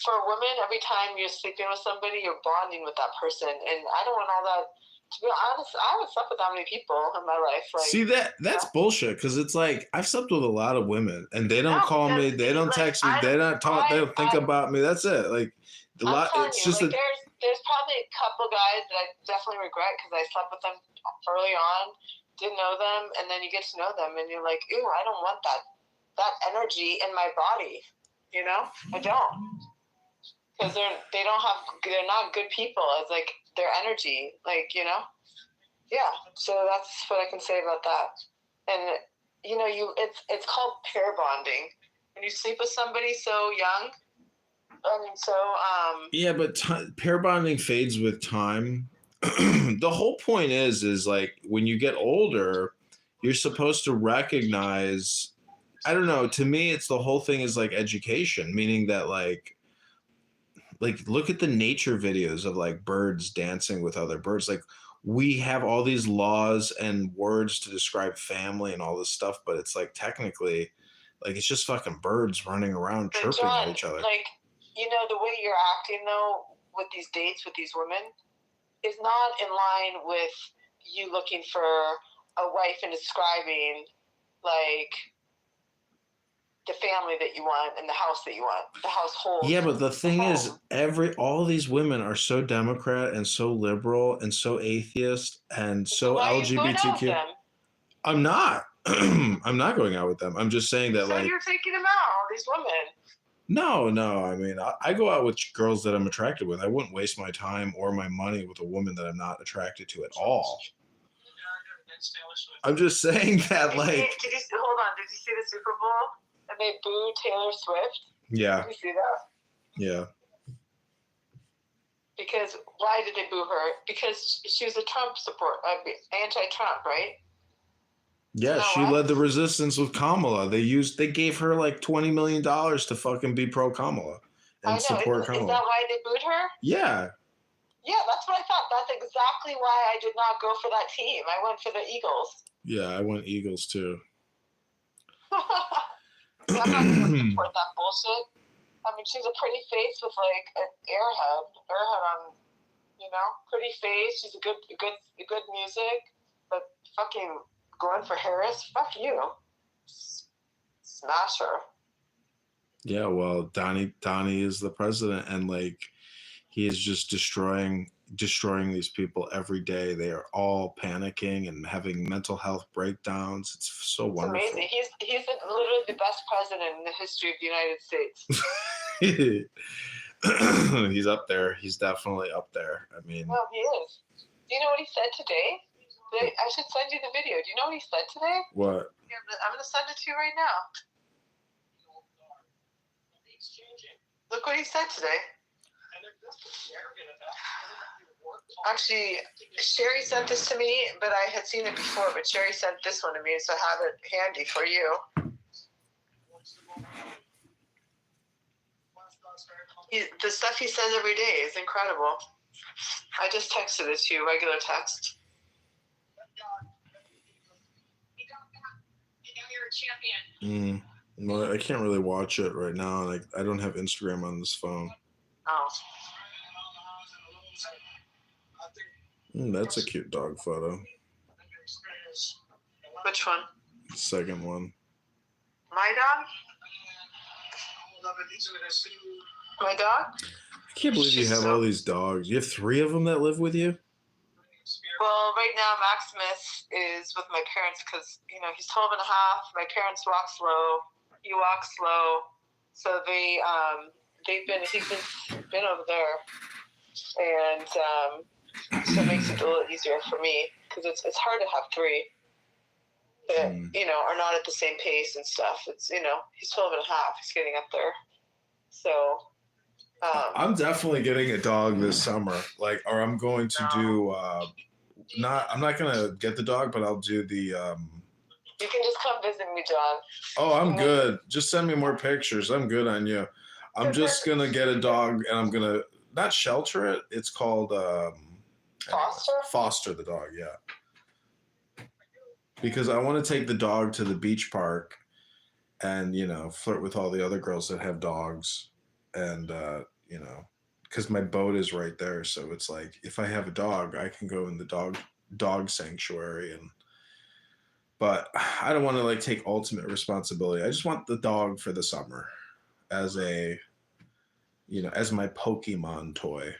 for a woman, every time you're sleeping with somebody, you're bonding with that person, and I don't want all that. To be honest, I haven't slept with that many people in my life. Like, see, that's bullshit, because it's like I've slept with a lot of women, and they don't call me, they don't text me, they don't talk, they don't think about me. That's it. Like a lot. It's just like, there's probably a couple guys that I definitely regret because I slept with them early on, didn't know them, and then you get to know them, and you're like, ooh, I don't want that energy in my body. You know, I don't, because they're not good people. It's like their energy, like, you know, yeah. So that's what I can say about that. And you know, it's called pair bonding when you sleep with somebody so young. I mean, so yeah, but pair bonding fades with time. The whole point is like when you get older, you're supposed to recognize. I don't know. To me, it's the whole thing is like education, meaning that like look at the nature videos of like birds dancing with other birds. Like we have all these laws and words to describe family and all this stuff, but it's like technically, like it's just fucking birds running around chirping John, at each other. Like, you know, the way you're acting though with these dates with these women is not in line with you looking for a wife and describing like the family that you want and the house that you want, the household. Yeah, but the thing is, all these women are so Democrat and so liberal and so atheist and so LGBTQ. I'm not. I'm not going out with them. I'm just saying that, so like, you're taking them out, all these women. No. I mean, I go out with girls that I'm attracted with. I wouldn't waste my time or my money with a woman that I'm not attracted to at all. I'm just saying that, like. Hold on. Did you see the Super Bowl? And they booed Taylor Swift? Yeah. Did you see that? Yeah. Because why did they boo her? Because she was a Trump anti-Trump, right? Yeah, she led the resistance with Kamala. They gave her like $20 million to fucking be pro Kamala and support Kamala. Is that why they booed her? Yeah. Yeah, that's what I thought. That's exactly why I did not go for that team. I went for the Eagles. Yeah, I went Eagles too. I'm not going to support that bullshit. I mean, she's a pretty face with like an airhead on, you know, pretty face. She's a good music, but fucking going for Harris, fuck you. Smash her. Yeah, well, Donnie is the president, and like he is just destroying these people every day. They are all panicking and having mental health breakdowns. It's so wonderful. It's amazing. He's literally the best president in the history of the United States. He's up there. He's definitely up there. I mean, well, he is. Do you know what he said today? I should send you the video. Do you know what he said today? What? Yeah, I'm going to send it to you right now. Look what he said today. Actually, Sherry sent this to me, but I had seen it before. But Sherry sent this one to me, so I have it handy for you. The stuff he says every day is incredible. I just texted it to you, regular text. Well, I can't really watch it right now. Like, I don't have Instagram on this phone. Oh. That's a cute dog photo. Which one? The second one. My dog? My dog? I can't believe you have all these dogs. You have 3 of them that live with you? Well, right now Maximus is with my parents because, you know, he's 12 and a half. My parents walk slow. He walks slow. So he's been over there. And so it makes it a little easier for me because it's hard to have 3 that, you know, are not at the same pace and stuff. It's, you know, he's 12 and a half. He's getting up there. So I'm definitely getting a dog this summer. Like, or I'm going to do I'm not gonna get the dog, but I'll do the you can just come visit me, John. Oh, I'm good. Just send me more pictures. I'm good on you. I'm just gonna get a dog and I'm gonna not shelter it. It's called Foster? Foster the dog, yeah. Because I want to take the dog to the beach park and, you know, flirt with all the other girls that have dogs. And, you know, because my boat is right there. So it's like, if I have a dog, I can go in the dog sanctuary. But I don't want to like take ultimate responsibility. I just want the dog for the summer as a, you know, as my Pokemon toy.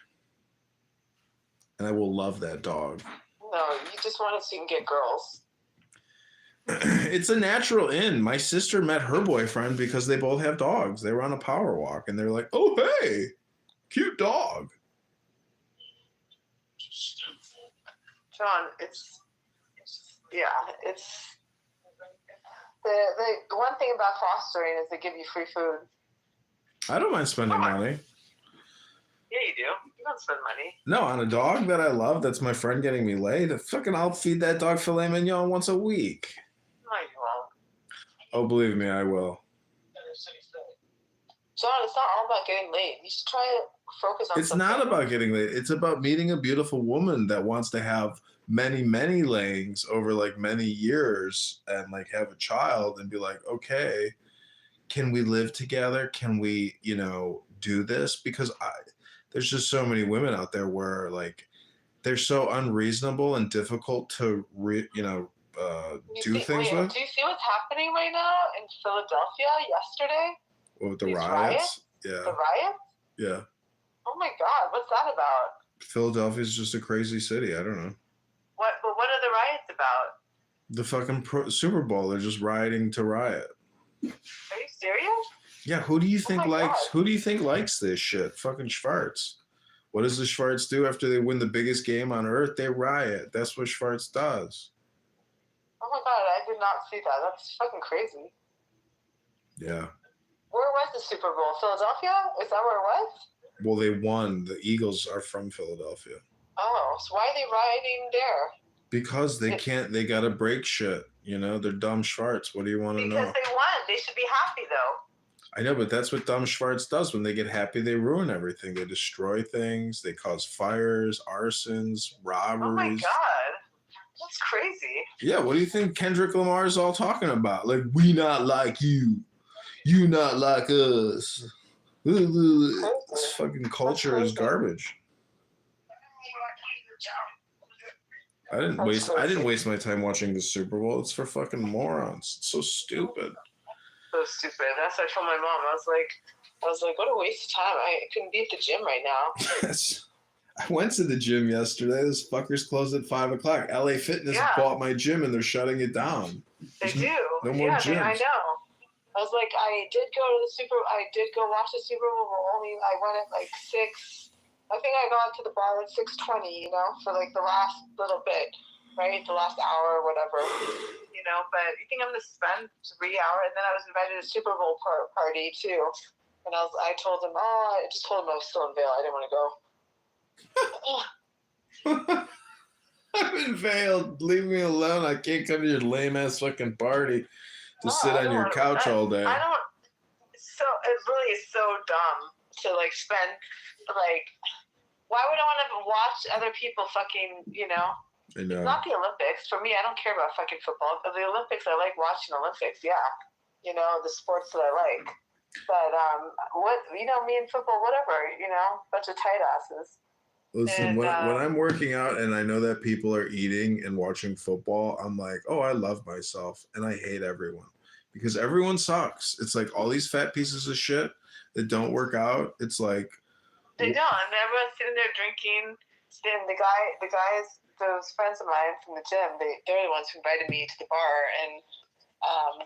And I will love that dog. No, you just want it so you can get girls. It's a natural in. My sister met her boyfriend because they both have dogs. They were on a power walk and they're like, oh, hey, cute dog. John, it's the one thing about fostering is they give you free food. I don't mind spending money. Yeah, you do. You don't spend money. No, on a dog that I love, that's my friend getting me laid. I'll feed that dog filet mignon once a week. No, you won't. Oh, believe me, I will. John, it's not all about getting laid. You should try to focus on It's something. not about getting laid. It's about meeting a beautiful woman that wants to have many, many layings over like many years and like have a child and be like, okay, can we live together? Can we, you know, do this? Because there's just so many women out there where like they're so unreasonable and difficult to do things with. Do you see what's happening right now in Philadelphia yesterday? With the These riots? Yeah. The riots? Yeah. Oh my God, what's that about? Philadelphia's just a crazy city. I don't know. But what are the riots about? The fucking Super Bowl. They're just rioting to riot. Are you serious? Yeah. Who do you think my likes? God. Who do you think likes this shit? Fucking Schwartz. What does the Schwartz do after they win the biggest game on earth? They riot. That's what Schwartz does. Oh my God, I did not see that. That's fucking crazy. Yeah. Where was the Super Bowl? Philadelphia? Is that where it was? Well, they won. The Eagles are from Philadelphia. Oh, so why are they rioting there? Because they can't. They gotta break shit. You know, they're dumb Schwartz. What do you want to know? Because they won. They should be happy though. I know, but that's what dumb Schwartz does. When they get happy, they ruin everything. They destroy things. They cause fires, arsons, robberies. Oh my God. That's crazy. Yeah, what do you think Kendrick Lamar is all talking about? Like, we not like you. You not like us. This fucking culture is garbage. I didn't waste my time watching the Super Bowl. It's for fucking morons. It's so stupid. So stupid. That's what I told my mom. I was like, what a waste of time. I couldn't be at the gym right now. I went to the gym yesterday. This fucker's closed at 5:00. LA Fitness bought my gym and they're shutting it down. They do. No more gyms. I know. I was like, I did go watch the Super Bowl. I went at like 6. I think I got to the bar at 6:20. You know, for like the last little bit, right? The last hour or whatever. You know, but you think I'm gonna spend 3 hours? And then I was invited to a Super Bowl party too. And I told him, I just told him I was still in Vail. I didn't want to go. I'm in Vail. Leave me alone. I can't come to your lame ass fucking party to sit on your couch all day. I don't. So it really is so dumb to like spend like. Why would I want to watch other people fucking? You know. I know. It's not the Olympics. For me, I don't care about fucking football. The Olympics, I like watching Olympics. Yeah, you know the sports that I like. But what me and football, whatever. You know, bunch of tight asses. Listen, And, when I'm working out and I know that people are eating and watching football, I'm like, oh, I love myself and I hate everyone because everyone sucks. It's like all these fat pieces of shit that don't work out. It's like, they don't. And everyone's sitting there drinking. And the guys, those friends of mine from the gym, they're the ones who invited me to the bar and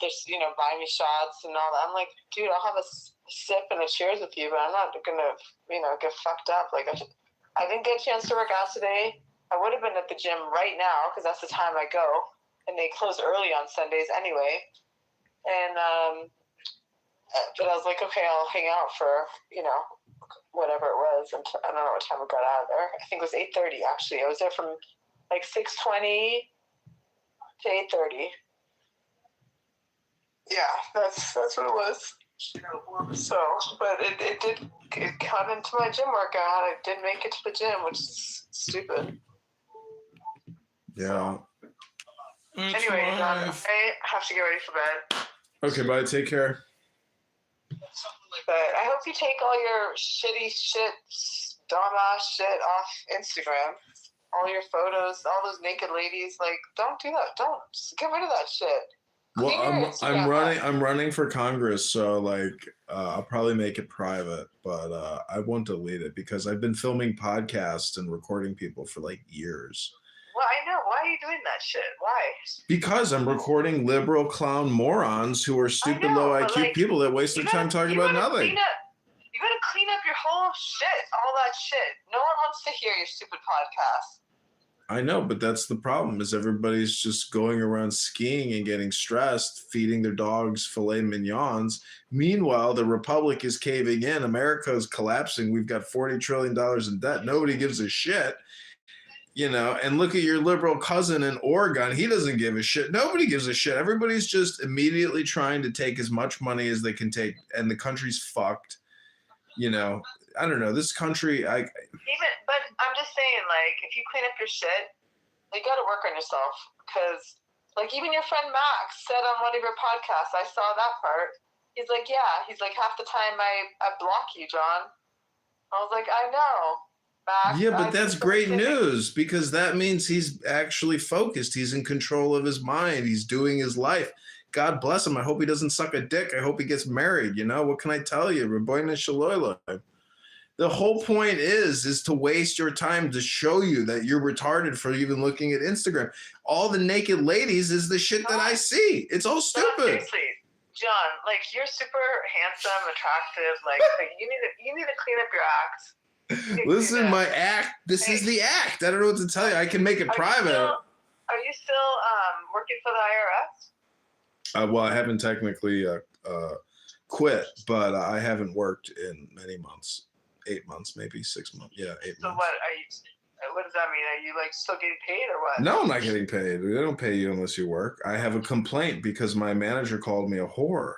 they're buying me shots and all that. I'm like, dude, I'll have a sip and a cheers with you, but I'm not gonna, get fucked up. Like, I didn't get a chance to work out today. I would have been at the gym right now because that's the time I go, and they close early on Sundays anyway. And but I was like, okay, I'll hang out for whatever it was. And I don't know what time I got out of there. I think it was 8:30 actually. I was there from like 6:20 to 8:30. Yeah, that's what it was. So, but it cut into my gym workout. I didn't make it to the gym, which is stupid. yeah. Anyway, I have to get ready for bed. Okay, bye. Take care. But I hope you take all your shitty shit, dumbass shit off Instagram. All your photos, all those naked ladies. Like, don't do that. Don't get rid of that shit. Well, I'm running for Congress, so like I'll probably make it private, but I won't delete it because I've been filming podcasts and recording people for like years. Well, I know. Why are you doing that shit? Why? Because I'm recording liberal clown morons who are stupid, low IQ people that waste their time talking about nothing. You gotta clean up your whole shit, all that shit. No one wants to hear your stupid podcast. I know, but that's the problem is everybody's just going around skiing and getting stressed, feeding their dogs filet mignons. Meanwhile, the Republic is caving in. America is collapsing. We've got $40 trillion in debt. Nobody gives a shit. And look at your liberal cousin in Oregon. He doesn't give a shit. Nobody gives a shit. Everybody's just immediately trying to take as much money as they can take, and the country's fucked. I don't know. This country, but I'm just saying, like, if you clean up your shit, you got to work on yourself. Because, like, even your friend Max said on one of your podcasts, I saw that part. He's like, yeah. He's like, half the time I block you, John. I was like, I know. Max, yeah, but that's great news because that means he's actually focused. He's in control of his mind. He's doing his life. God bless him. I hope he doesn't suck a dick. I hope he gets married. What can I tell you? Raboyna Shalala. The whole point is to waste your time to show you that you're retarded for even looking at Instagram. All the naked ladies is the shit that I see. It's all stupid. Seriously, John, like, you're super handsome, attractive. Like, you need to clean up your act. Listen, my act. This is the act. I don't know what to tell you. I can make it private. Are you still working for the IRS? Well, I haven't technically quit, but I haven't worked in many months. 8 months, maybe 6 months. Yeah, 8 months. So what does that mean? Are you like still getting paid or what? No, I'm not getting paid. They don't pay you unless you work. I have a complaint because my manager called me a whore.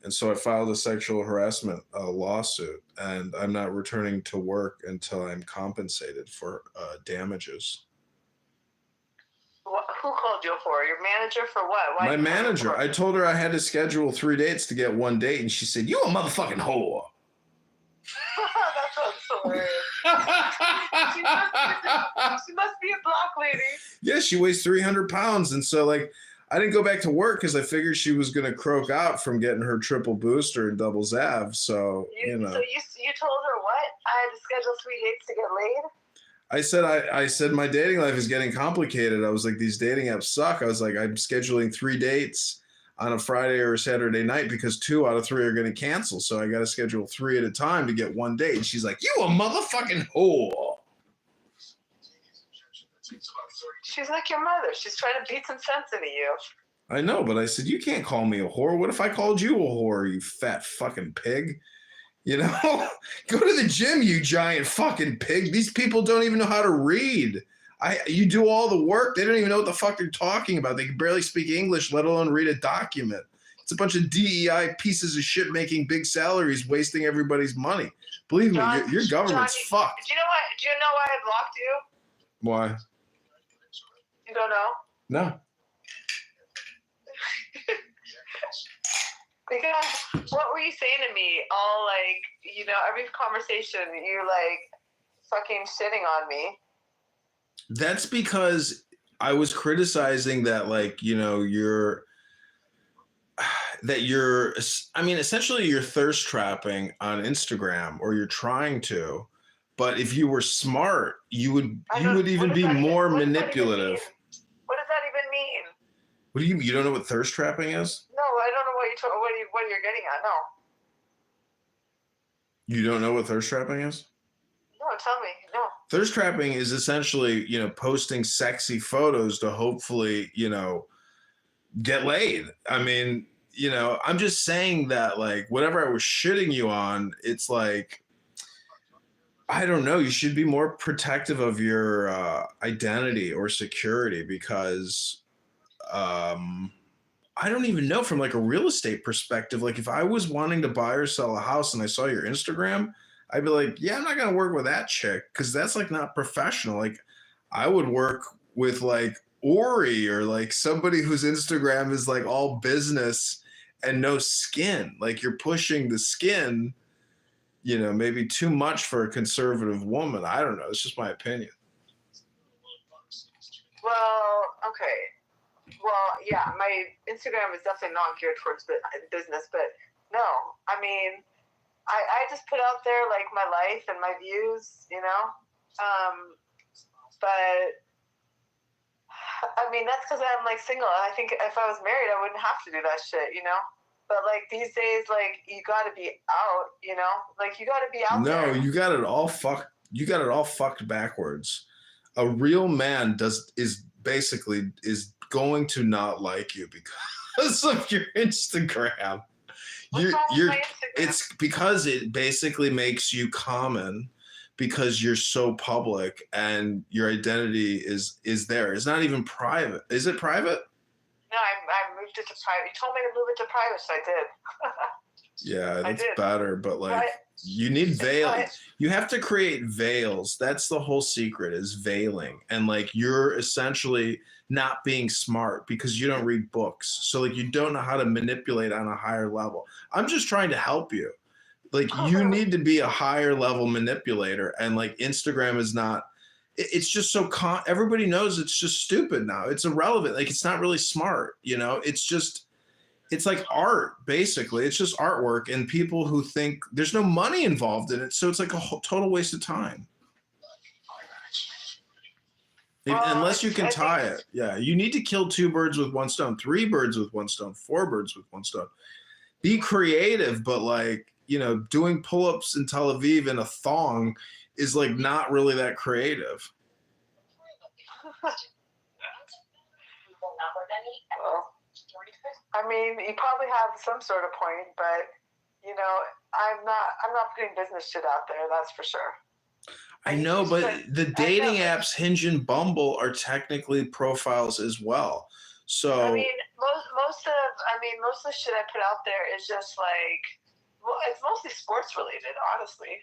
And so I filed a sexual harassment lawsuit, and I'm not returning to work until I'm compensated for damages. Who called you for? Your manager for what? My manager. I told her I had to schedule 3 dates to get 1 date, and she said, "You a motherfucking whore." That sounds so weird. She must be a black lady. Yeah, she weighs 300 pounds, and so like I didn't go back to work because I figured she was going to croak out from getting her triple booster and double Zav. So, So you told her what? I had to schedule 3 dates to get laid? I said my dating life is getting complicated. I was like, these dating apps suck. I was like, I'm scheduling 3 dates on a Friday or a Saturday night because 2 out of 3 are going to cancel. So I got to schedule 3 at a time to get 1 date. And she's like, "You a motherfucking whore." She's like your mother. She's trying to beat some sense into you. I know, but I said, you can't call me a whore. What if I called you a whore, you fat fucking pig? Go to the gym, you giant fucking pig. These people don't even know how to read. You do all the work. They don't even know what the fuck they're talking about. They can barely speak English, let alone read a document. It's a bunch of DEI pieces of shit making big salaries, wasting everybody's money. Believe me, your government's fucked. Do you know why I blocked you? Why? You don't know? No. Because what were you saying to me? All like, every conversation, you like fucking shitting on me. That's because I was criticizing that, like, you know, I mean, essentially you're thirst trapping on Instagram, or you're trying to. But if you were smart, you would even be more manipulative. What does that even mean? What do you don't know what thirst trapping is? No, I don't know what you're getting at. No. You don't know what thirst trapping is? No, tell me. No. Thirst trapping is essentially, you know, posting sexy photos to hopefully, you know, get laid. I mean, you know, I'm just saying that, like, whatever I was shitting you on, it's like, I don't know, you should be more protective of your identity or security, because I don't even know, from like a real estate perspective, like if I was wanting to buy or sell a house and I saw your Instagram, I'd be like, yeah, I'm not going to work with that chick, because that's like not professional. Like I would work with like Ori, or like somebody whose Instagram is like all business and no skin. Like you're pushing the skin, you know, maybe too much for a conservative woman. I don't know. It's just my opinion. Well, okay. Well, yeah, my Instagram is definitely not geared towards business, but no, I mean, I just put out there like my life and my views, you know? But I mean, that's because I'm like single. And I think if I was married, I wouldn't have to do that shit, you know? But like these days, like you got to be out, you know? Like you got to be out there. No, you got it all fucked. You got it all fucked backwards. A real man is going to not like you because of your Instagram. It's because it basically makes you common, because you're so public and your identity is there. It's not even private. Is it private? No, I moved it to private. You told me to move it to private, so I did. Yeah, that's better, but like you need veils. You have to create veils. That's the whole secret, is veiling. And like you're essentially not being smart because you don't read books. So like you don't know how to manipulate on a higher level. I'm just trying to help you. Like you need to be a higher level manipulator, and like Instagram is not, it's just so everybody knows it's just stupid now. It's irrelevant. Like it's not really smart, you know? It's like art, basically. It's just artwork, and people who think there's no money involved in it. So it's like a total waste of time. Unless you can tie it. Yeah, you need to kill 2 birds with 1 stone, 3 birds with 1 stone, 4 birds with 1 stone. Be creative, but like, you know, doing pull-ups in Tel Aviv in a thong is like not really that creative. Well, I mean, you probably have some sort of point, but you know, I'm not putting business shit out there. That's for sure. I know, but the dating apps Hinge and Bumble are technically profiles as well. So I mean, most of the shit I put out there is just like, well, it's mostly sports related, honestly.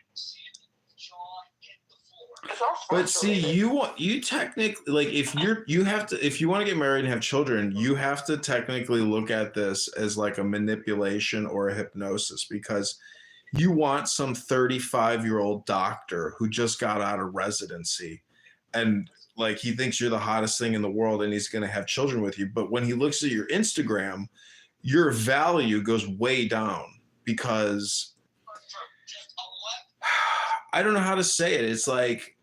It's all sports but see, related. you technically, like, if you want to get married and have children, you have to technically look at this as like a manipulation or a hypnosis, because you want some 35-year-old doctor who just got out of residency, and like he thinks you're the hottest thing in the world and he's going to have children with you. But when he looks at your Instagram, your value goes way down, because I don't know how to say it. It's like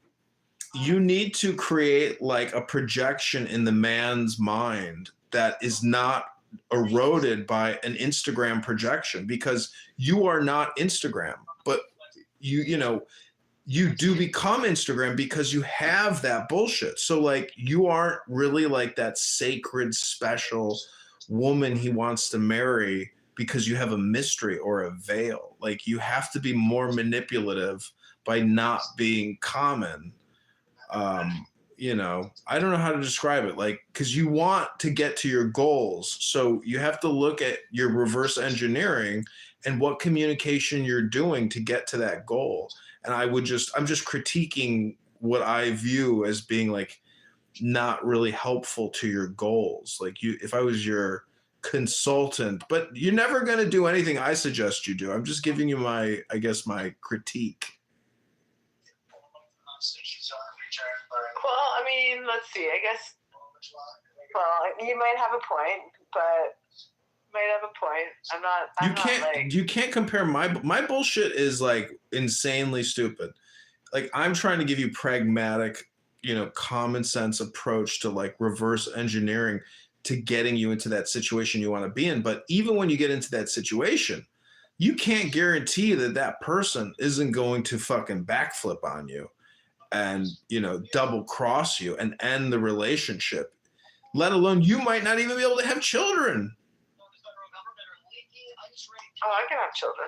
you need to create like a projection in the man's mind that is not eroded by an Instagram projection, because you are not Instagram, but you do become Instagram because you have that bullshit. So like you aren't really like that sacred, special woman he wants to marry because you have a mystery or a veil. Like you have to be more manipulative by not being common. You know, I don't know how to describe it, like, because you want to get to your goals. So you have to look at your reverse engineering and what communication you're doing to get to that goal. And I'm just critiquing what I view as being like not really helpful to your goals. Like if I was your consultant, but you're never going to do anything I suggest you do. I'm just giving you my critique. Well, I mean, let's see. I guess. Well, you might have a point, but I'm not. You can't compare my bullshit is like insanely stupid. Like I'm trying to give you pragmatic, common sense approach to like reverse engineering to getting you into that situation you want to be in. But even when you get into that situation, you can't guarantee that that person isn't going to fucking backflip on you and, double cross you and end the relationship, let alone you might not even be able to have children. Oh, I can have children.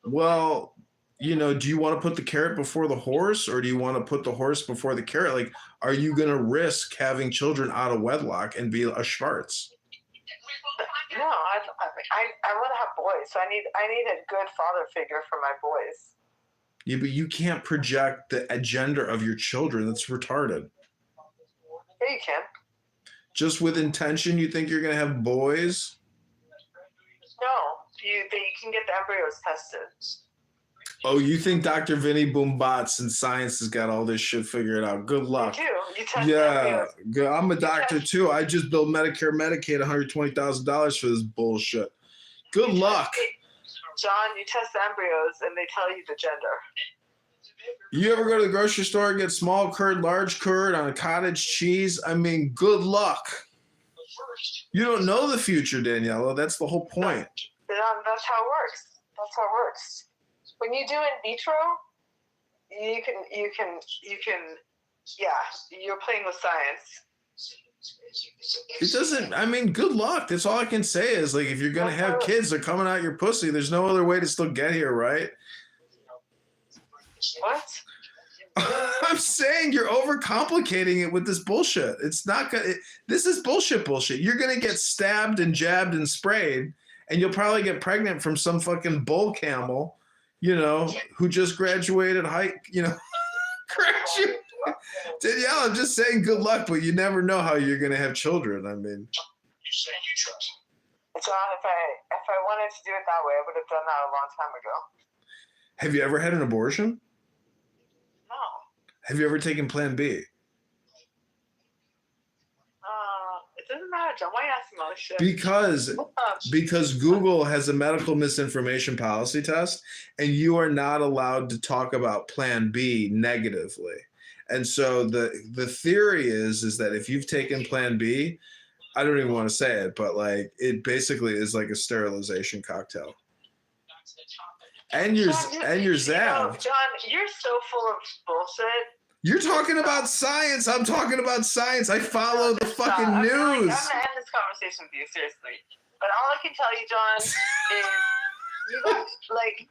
Well, do you want to put the carrot before the horse or do you want to put the horse before the carrot? Like, are you going to risk having children out of wedlock and be a Schwartz? No, I want to have boys, so I need a good father figure for my boys. Yeah, but you can't project the gender of your children. That's retarded. Yeah, you can. Just with intention, you think you're going to have boys? No, you can get the embryos tested. Oh, you think Dr. Vinny Boombots and science has got all this shit figured out? Good luck. You do. You test embryos. Good. I'm a doctor too. I just billed Medicare, Medicaid, $120,000 for this bullshit. Good luck. John, you test the embryos and they tell you the gender. You ever go to the grocery store and get small curd, large curd on a cottage cheese? I mean, good luck. You don't know the future, Daniela. That's the whole point. That's how it works. When you do in vitro, you can, you're playing with science. It doesn't, I mean, good luck. That's all I can say is like, if you're going to have kids, they're coming out your pussy. There's no other way to still get here, right? What? I'm saying you're overcomplicating it with this bullshit. It's not gonna. This is bullshit. You're gonna get stabbed and jabbed and sprayed, and you'll probably get pregnant from some fucking bull camel, who just graduated graduate. Danielle, I'm just saying good luck, but you never know how you're gonna have children. I mean, You say you trust. John, if I wanted to do it that way, I would have done that a long time ago. have you ever had an abortion? No. Have you ever taken Plan B? It doesn't matter, John. Why are you asking all this shit? Because Google has a medical misinformation policy test, and you are not allowed to talk about Plan B negatively. And so the theory is that if you've taken Plan B, I don't even want to say it, but like it basically is like a sterilization cocktail. And you're zapped. John, you're so full of bullshit. You're talking about science. I'm talking about science. I follow the fucking I'm news. gonna end this conversation with you, seriously. But all I can tell you, John, is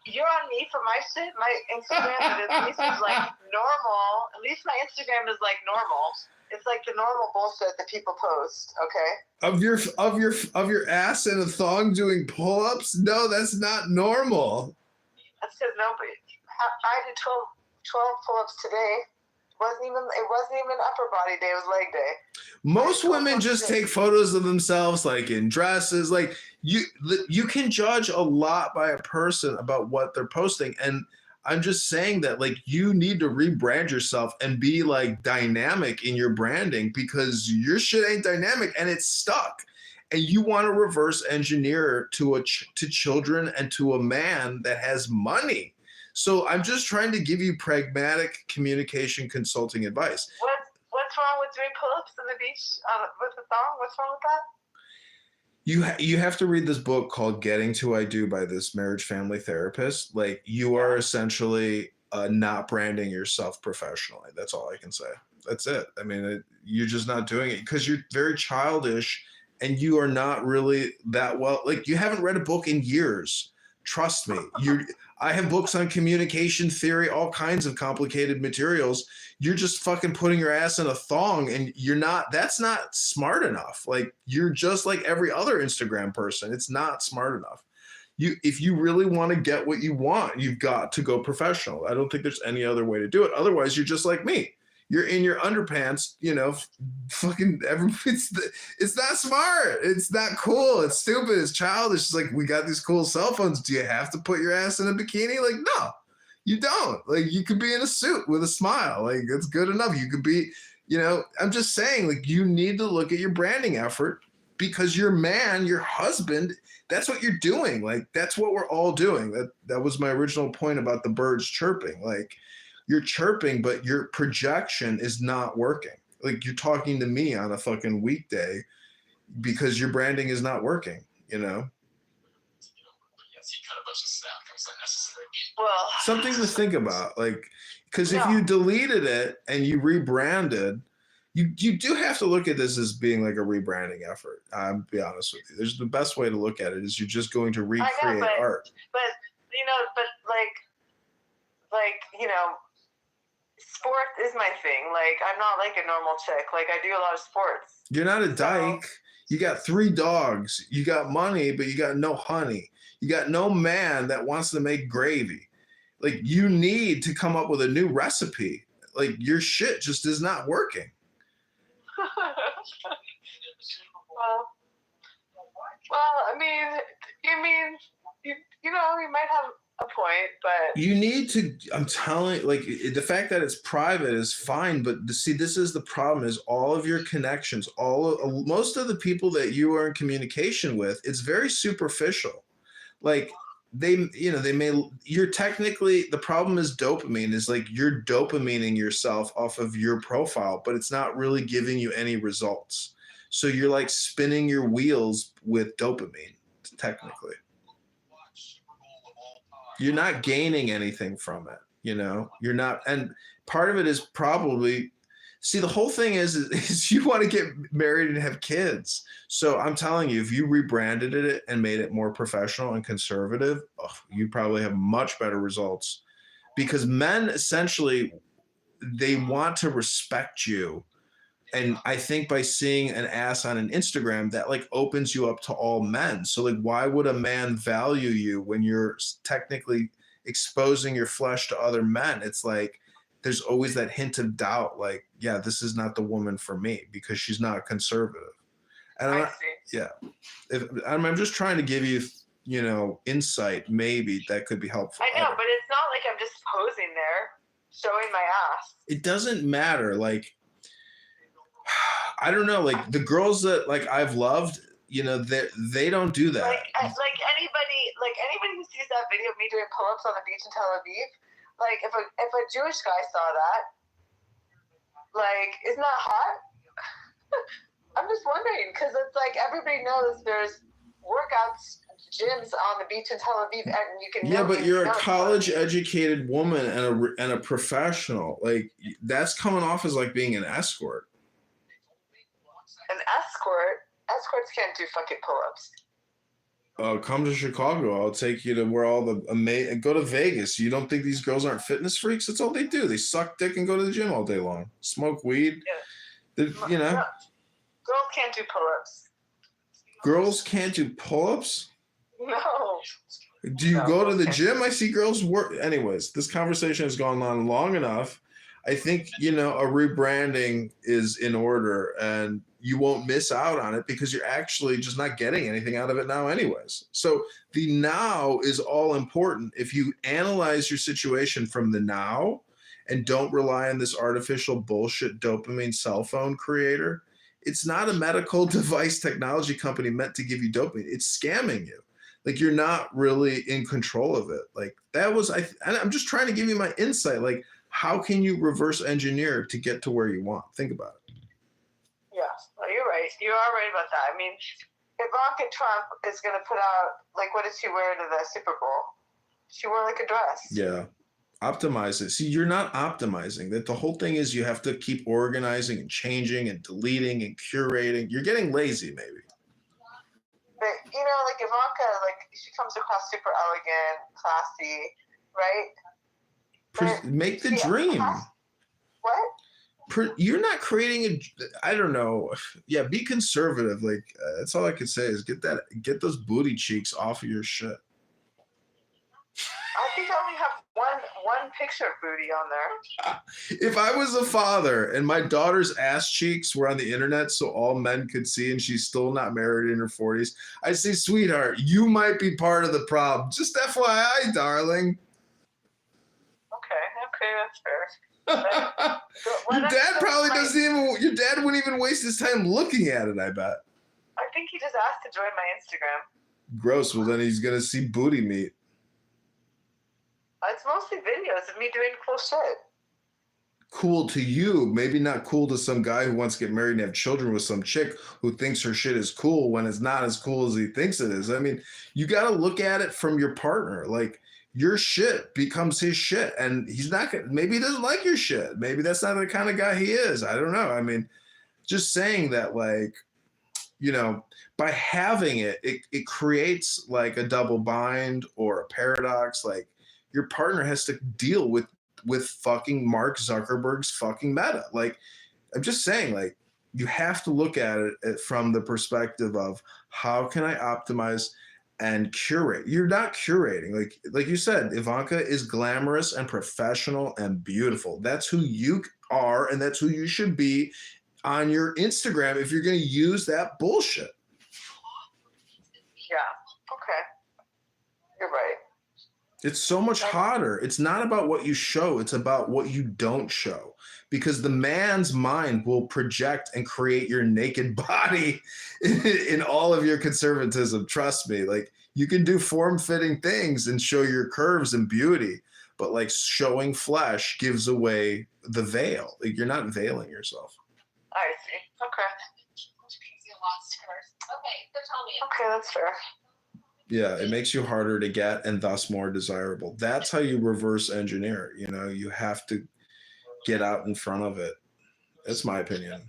you're on me for my shit. My Instagram at least is like normal. At least my Instagram is like normal. It's like the normal bullshit that people post. Okay. Of your ass in a thong doing pull-ups? No, that's not normal. That's because nobody. I did 12 pull-ups today. It wasn't even upper body day. It was leg day. Most women just take photos of themselves like in dresses. Like you can judge a lot by a person about what they're posting. And I'm just saying that like you need to rebrand yourself and be like dynamic in your branding because your shit ain't dynamic and it's stuck. And you want to reverse engineer to children and to a man that has money. So I'm just trying to give you pragmatic communication consulting advice. What's wrong with doing pull-ups on the beach with the thong? What's wrong with that? You have to read this book called Getting to I Do by this marriage family therapist. Like you are essentially not branding yourself professionally. That's all I can say. That's it. I mean, you're just not doing it because you're very childish and you are not really that well. Like you haven't read a book in years. Trust me. I have books on communication theory, all kinds of complicated materials. You're just fucking putting your ass in a thong and that's not smart enough. Like you're just like every other Instagram person. It's not smart enough. If you really want to get what you want, you've got to go professional. I don't think there's any other way to do it. Otherwise, you're just like me. You're in your underpants, fucking it's not smart. It's not cool. It's stupid. It's childish. It's like, we got these cool cell phones. Do you have to put your ass in a bikini? Like, no, You don't. Like, you could be in a suit with a smile. Like, it's good enough. You could be, I'm just saying, like, you need to look at your branding effort because your man, your husband, that's what you're doing. Like, that's what we're all doing. That was my original point about the birds chirping. Like, you're chirping, but your projection is not working. Like, you're talking to me on a fucking weekday because your branding is not working, Well, Something to think about. Like, because if you deleted it and you rebranded, you do have to look at this as being like a rebranding effort. I'll be honest with you. There's the best way to look at it is you're just going to recreate art. But sport is my thing. Like, I'm not like a normal chick. Like, I do a lot of sports. You're not a dyke. You got 3 dogs. You got money, but you got no honey. You got no man that wants to make gravy. Like, you need to come up with a new recipe. Like, your shit just is not working. I mean, you might have a point, but you need to, I'm telling you, like, the fact that it's private is fine, but see, this is the problem, is all of your connections, most of the people that you are in communication with, it's very superficial. Like, you're technically, the problem is dopamine, is like you're dopamining yourself off of your profile, but it's not really giving you any results. So you're like spinning your wheels with dopamine, technically. You're not gaining anything from it, you're not. And part of it is probably, see, the whole thing is you want to get married and have kids. So I'm telling you, if you rebranded it and made it more professional and conservative, you probably have much better results, because men essentially, they want to respect you. And I think by seeing an ass on an Instagram, that like opens you up to all men. So like, why would a man value you when you're technically exposing your flesh to other men? It's like, there's always that hint of doubt. Like, yeah, this is not the woman for me because she's not conservative. And I'm just trying to give you, insight maybe that could be helpful. I know, but it's not like I'm just posing there showing my ass. It doesn't matter. Like, I don't know, like the girls that like I've loved, they don't do that. Like anybody who sees that video of me doing pull-ups on the beach in Tel Aviv, like if a Jewish guy saw that, like, isn't that hot? I'm just wondering, because it's like everybody knows there's workouts, gyms on the beach in Tel Aviv, and you can. Yeah, but you're a college-educated woman and a professional. Like, that's coming off as like being an escort. An escorts can't do fucking pull-ups. Oh, come to Chicago. I'll take you to where all the go to Vegas. You don't think these girls aren't fitness freaks? That's all they do. They suck dick and go to the gym all day long. Smoke weed. Yeah. Girls can't do pull-ups. Girls can't do pull-ups? No. Do you go to the gym? I see girls work. Anyways, this conversation has gone on long enough. I think, a rebranding is in order, and you won't miss out on it because you're actually just not getting anything out of it now anyways. So the now is all important. If you analyze your situation from the now and don't rely on this artificial bullshit dopamine cell phone creator, it's not a medical device technology company meant to give you dopamine. It's scamming you. Like, you're not really in control of it. Like, I'm just trying to give you my insight. Like, how can you reverse engineer to get to where you want? Think about it. Yeah, well, you're right. You are right about that. I mean, Ivanka Trump is going to put out, like, what did she wear to the Super Bowl? She wore like a dress. Yeah. Optimize it. See, you're not optimizing. That the whole thing is you have to keep organizing and changing and deleting and curating. You're getting lazy, maybe. But, like Ivanka, like, she comes across super elegant, classy, right? Make the dream. What? You're not creating I don't know. Yeah, be conservative. Like, that's all I could say is get those booty cheeks off of your shit. I think I only have one picture of booty on there. If I was a father and my daughter's ass cheeks were on the internet so all men could see and she's still not married in her 40s, I'd say, sweetheart, you might be part of the problem. Just FYI, darling. Okay, that's fair. Your When dad I- probably my- doesn't even. Your dad wouldn't even waste his time looking at it. I bet. I think he just asked to join my Instagram. Gross. Well, then he's gonna see booty meat. It's mostly videos of me doing cool shit. Cool to you, maybe not cool to some guy who wants to get married and have children with some chick who thinks her shit is cool when it's not as cool as he thinks it is. I mean, you got to look at it from your partner. Like, your shit becomes his shit, and he's not gonna, maybe he doesn't like your shit. Maybe that's not the kind of guy he is. I don't know. I mean, just saying that, like, you know, by having it, it creates like a double bind or a paradox. Like, your partner has to deal with fucking Mark Zuckerberg's fucking Meta. Like, I'm just saying, like, you have to look at it from the perspective of how can I optimize and curate. You're not curating. Like you said, Ivanka is glamorous and professional and beautiful. That's who you are, and that's who you should be on your Instagram if you're going to use that bullshit. Yeah. Okay. You're right. It's so much hotter. It's not about what you show. It's about what you don't show. Because the man's mind will project and create your naked body in all of your conservatism. Trust me. Like, you can do form-fitting things and show your curves and beauty, but like showing flesh gives away the veil. Like, you're not veiling yourself. I see. Okay. Okay, so tell me. Okay, that's fair. Yeah, it makes you harder to get and thus more desirable. That's how you reverse engineer. You know, you have to get out in front of it. That's my opinion.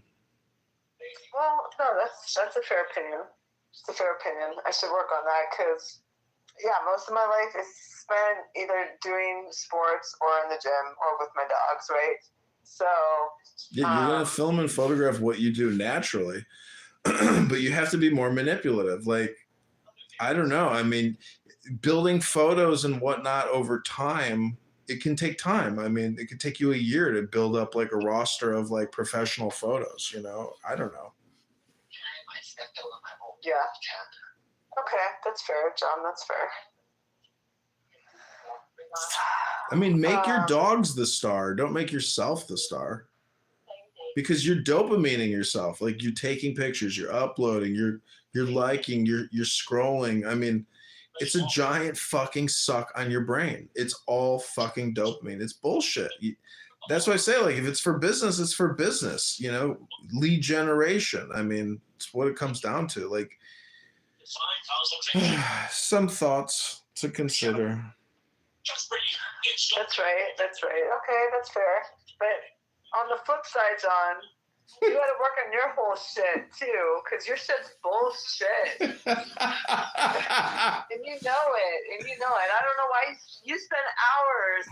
Well, no, that's a fair opinion. It's a fair opinion. I should work on that because, yeah, most of my life is spent either doing sports or in the gym or with my dogs, right? So Yeah, you're gonna film and photograph what you do naturally, but you have to be more manipulative. Like, I don't know. I mean, building photos and whatnot over time, it can take time. I mean, it could take you a year to build up like a roster of like professional photos, you know? I don't know. yeah. Okay, that's fair, John. That's fair. I mean, make your dogs the star. Don't make yourself the star. Because you're dopamining yourself. Like, you're taking pictures, you're uploading, you're liking, you're scrolling. I mean, it's a giant fucking suck on your brain. It's all fucking dopamine. It's bullshit. That's why I say, like, if it's for business, it's for business. You know, lead generation. I mean, it's what it comes down to. Like, some thoughts to consider. That's right. That's right. Okay, that's fair. But on the flip side, John, you got to work on your whole shit too, because your shit's bullshit, and you know it. I don't know why you spend hours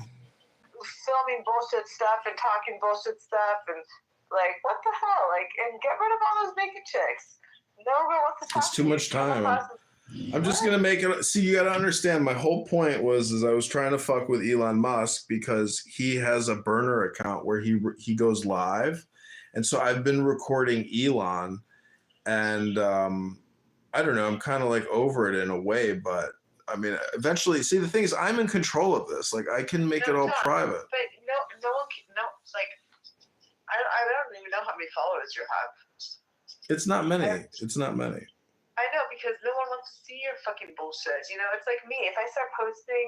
filming bullshit stuff and talking bullshit stuff, and like, what the hell? Like, and get rid of all those naked chicks. No one wants to talk. It's too much time. I'm just gonna make it. See, you gotta understand. My whole point was I was trying to fuck with Elon Musk because he has a burner account where he goes live, and so I've been recording Elon, and I don't know. I'm kind of like over it in a way, but I mean, eventually. See, the thing is, I'm in control of this. Like, I can make it all private. But no one can. No, like, I don't even know how many followers you have. It's not many. It's not many. I know, because no one wants to see your fucking bullshit. You know, it's like me. If I start posting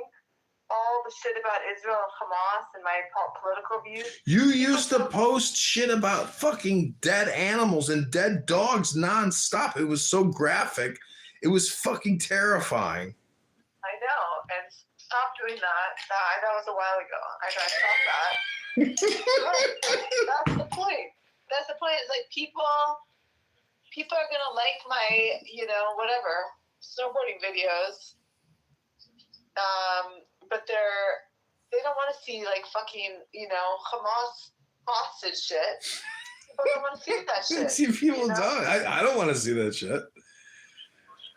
all the shit about Israel and Hamas and my political views. You used to post shit about fucking dead animals and dead dogs nonstop. It was so graphic. It was fucking terrifying. I know. And stop doing that. That was a while ago. I gotta stop that. That's the point. That's the point. It's like people are gonna like my, whatever, snowboarding videos. But they don't want to see like fucking, Hamas hostage shit. People don't want to see that shit. See, people don't. I don't want to see that shit.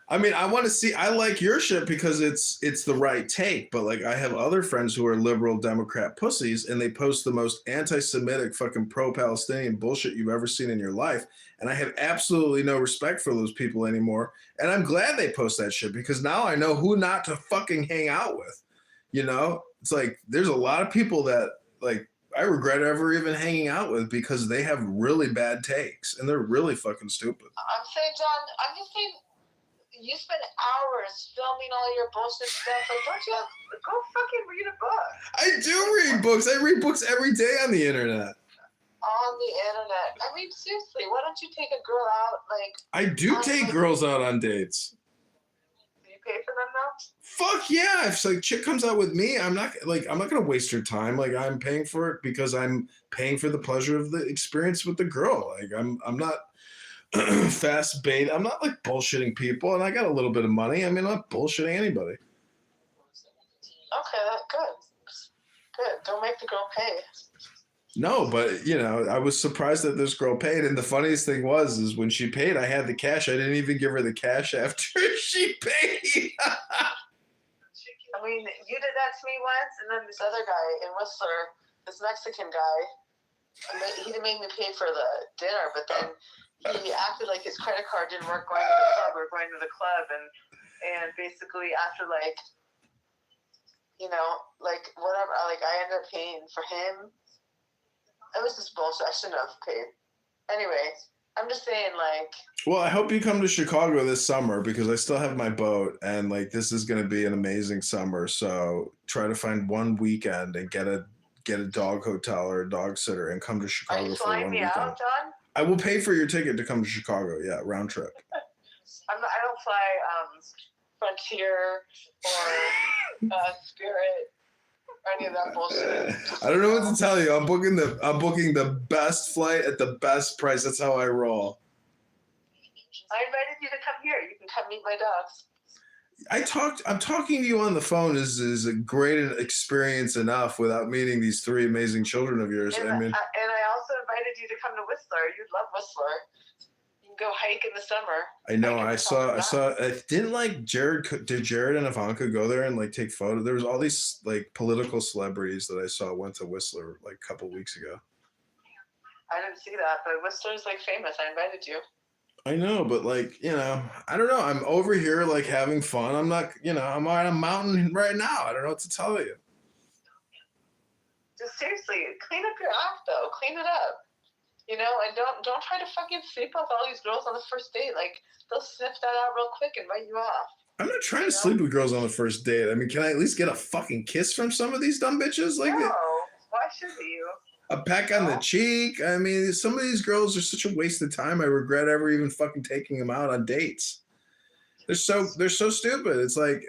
I mean, I want to see. I like your shit because it's the right take. But like, I have other friends who are liberal Democrat pussies, and they post the most anti-Semitic, fucking pro-Palestinian bullshit you've ever seen in your life. And I have absolutely no respect for those people anymore. And I'm glad they post that shit because now I know who not to fucking hang out with. You know, it's like there's a lot of people that like I regret ever even hanging out with because they have really bad takes and they're really fucking stupid. I'm saying, John, I'm just saying, you spend hours filming all your bullshit stuff. Like, don't you go fucking read a book I do read books. I read books every day on the internet. on the internet? I mean, seriously, why don't you take a girl out? Like, I do take girls out on dates. do you pay for them now? Fuck yeah! If like chick comes out with me, I'm not gonna waste her time. Like I'm paying for it because I'm paying for the pleasure of the experience with the girl. Like I'm not fast bait. I'm not like bullshitting people, and I got a little bit of money. I mean, I'm not bullshitting anybody. Okay, good. Good. Don't make the girl pay. No, but you know, I was surprised that this girl paid, and the funniest thing is when she paid, I had the cash. I didn't even give her the cash after she paid. I mean, you did that to me once, and then this other guy in Whistler, this Mexican guy, he made me pay for the dinner, but then he acted like his credit card didn't work going to the club. We're going to the club, and basically after like, you know, like whatever, like I ended up paying for him. It was just bullshit. I shouldn't have paid. Anyway, I'm just saying, like. Well, I hope you come to Chicago this summer because I still have my boat, and like this is going to be an amazing summer. So try to find one weekend and get a dog hotel or a dog sitter and come to Are Chicago you for flying one me weekend. out, John? I will pay for your ticket to come to Chicago. Yeah, round trip. I don't fly Frontier or Spirit or any of that bullshit. I don't know what to tell you. I'm booking the best flight at the best price. That's how I roll. I invited you to come here. You can come meet my dogs. I'm talking to you on the phone is a great experience enough without meeting these three amazing children of yours. And I mean, I also invited you to come to Whistler. You'd love Whistler. You can go hike in the summer. I know. Hike in I the saw. summer. I didn't like Jared. Did Jared and Ivanka go there and like take photos? There was all these like political celebrities that I saw went to Whistler like a couple weeks ago. I didn't see that, but Whistler's like famous. I invited you. I know, but like, you know, I don't know. I'm over here like having fun. I'm not, you know, I'm on a mountain right now. I don't know what to tell you. Just seriously, clean up your act though. Clean it up. You know, and don't try to fucking sleep with all these girls on the first date. Like they'll sniff that out real quick and write you off. I'm not trying to sleep with girls on the first date. I mean, can I at least get a fucking kiss from some of these dumb bitches? Like, No, why should you? a peck on the cheek. I mean, some of these girls are such a waste of time. I regret ever even fucking taking them out on dates. They're so stupid. It's like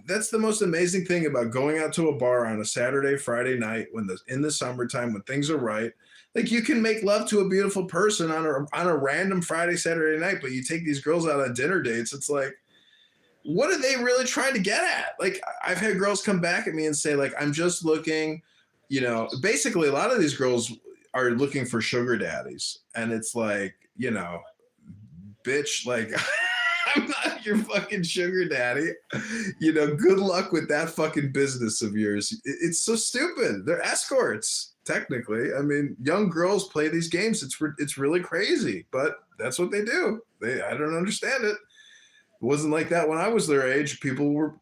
that's the most amazing thing about going out to a bar on a Saturday, Friday night in the summertime when things are right. Like you can make love to a beautiful person on a random Friday, Saturday night, but you take these girls out on dinner dates. It's like, what are they really trying to get at? Like I've had girls come back at me and say, like, I'm just looking. You know, basically a lot of these girls are looking for sugar daddies. And it's like, you know, bitch, like, I'm not your fucking sugar daddy. You know, good luck with that fucking business of yours. It's so stupid. They're escorts, technically. I mean, young girls play these games. It's really crazy, but that's what they do. I don't understand it. It wasn't like that when I was their age. People were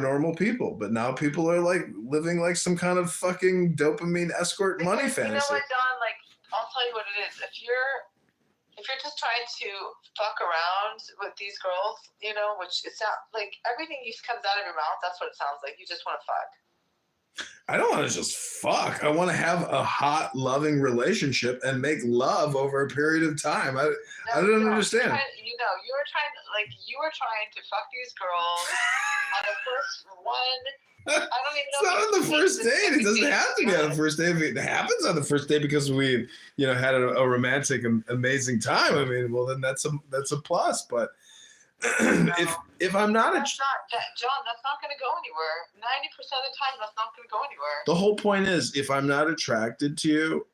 normal people, but now people are like living like some kind of fucking dopamine escort money fantasy. You know what, Don? Like, I'll tell you what it is. If you're just trying to fuck around with these girls, you know, which it's not like everything comes out of your mouth. That's what it sounds like. You just want to fuck. I don't want to just fuck. I want to have a hot, loving relationship and make love over a period of time. I don't understand. You were trying to fuck these girls on the first one. I don't even know. It's not on the first date. It doesn't have to be on the first date. If it happens on the first date because we, you know, had a romantic, amazing time. I mean, well, then that's a plus. But if I'm not John, that's not going to go anywhere. 90% of the time, that's not going to go anywhere. The whole point is, if I'm not attracted to you,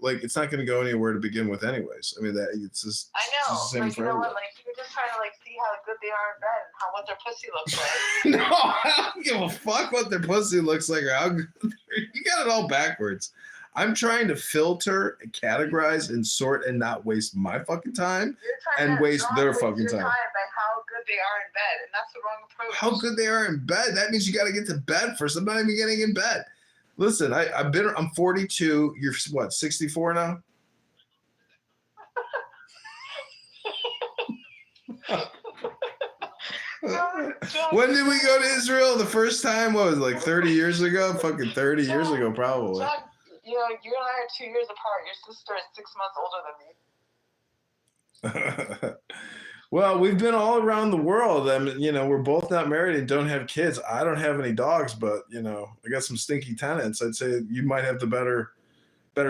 like it's not going to go anywhere to begin with, anyways. I mean, it's just. I know, it's the same but you know what? Like you're just trying to like see how good they are in bed and what their pussy looks like. No, I don't give a fuck what their pussy looks like or how good. You got it all backwards. I'm trying to filter, categorize, and sort, and not waste my fucking time and waste their fucking time. By how good they are in bed, and that's the wrong approach. How good they are in bed? That means you got to get to bed first. I'm not even getting in bed. Listen, I'm 42. You're what, 64 now? When did we go to Israel the first time? What was it, like 30 years ago? Fucking 30 years ago, probably. John, you know, you and I are 2 years apart. Your sister is 6 months older than me. Well, we've been all around the world. I mean, you know, we're both not married and don't have kids. I don't have any dogs, but you know, I got some stinky tenants. I'd say you might have the better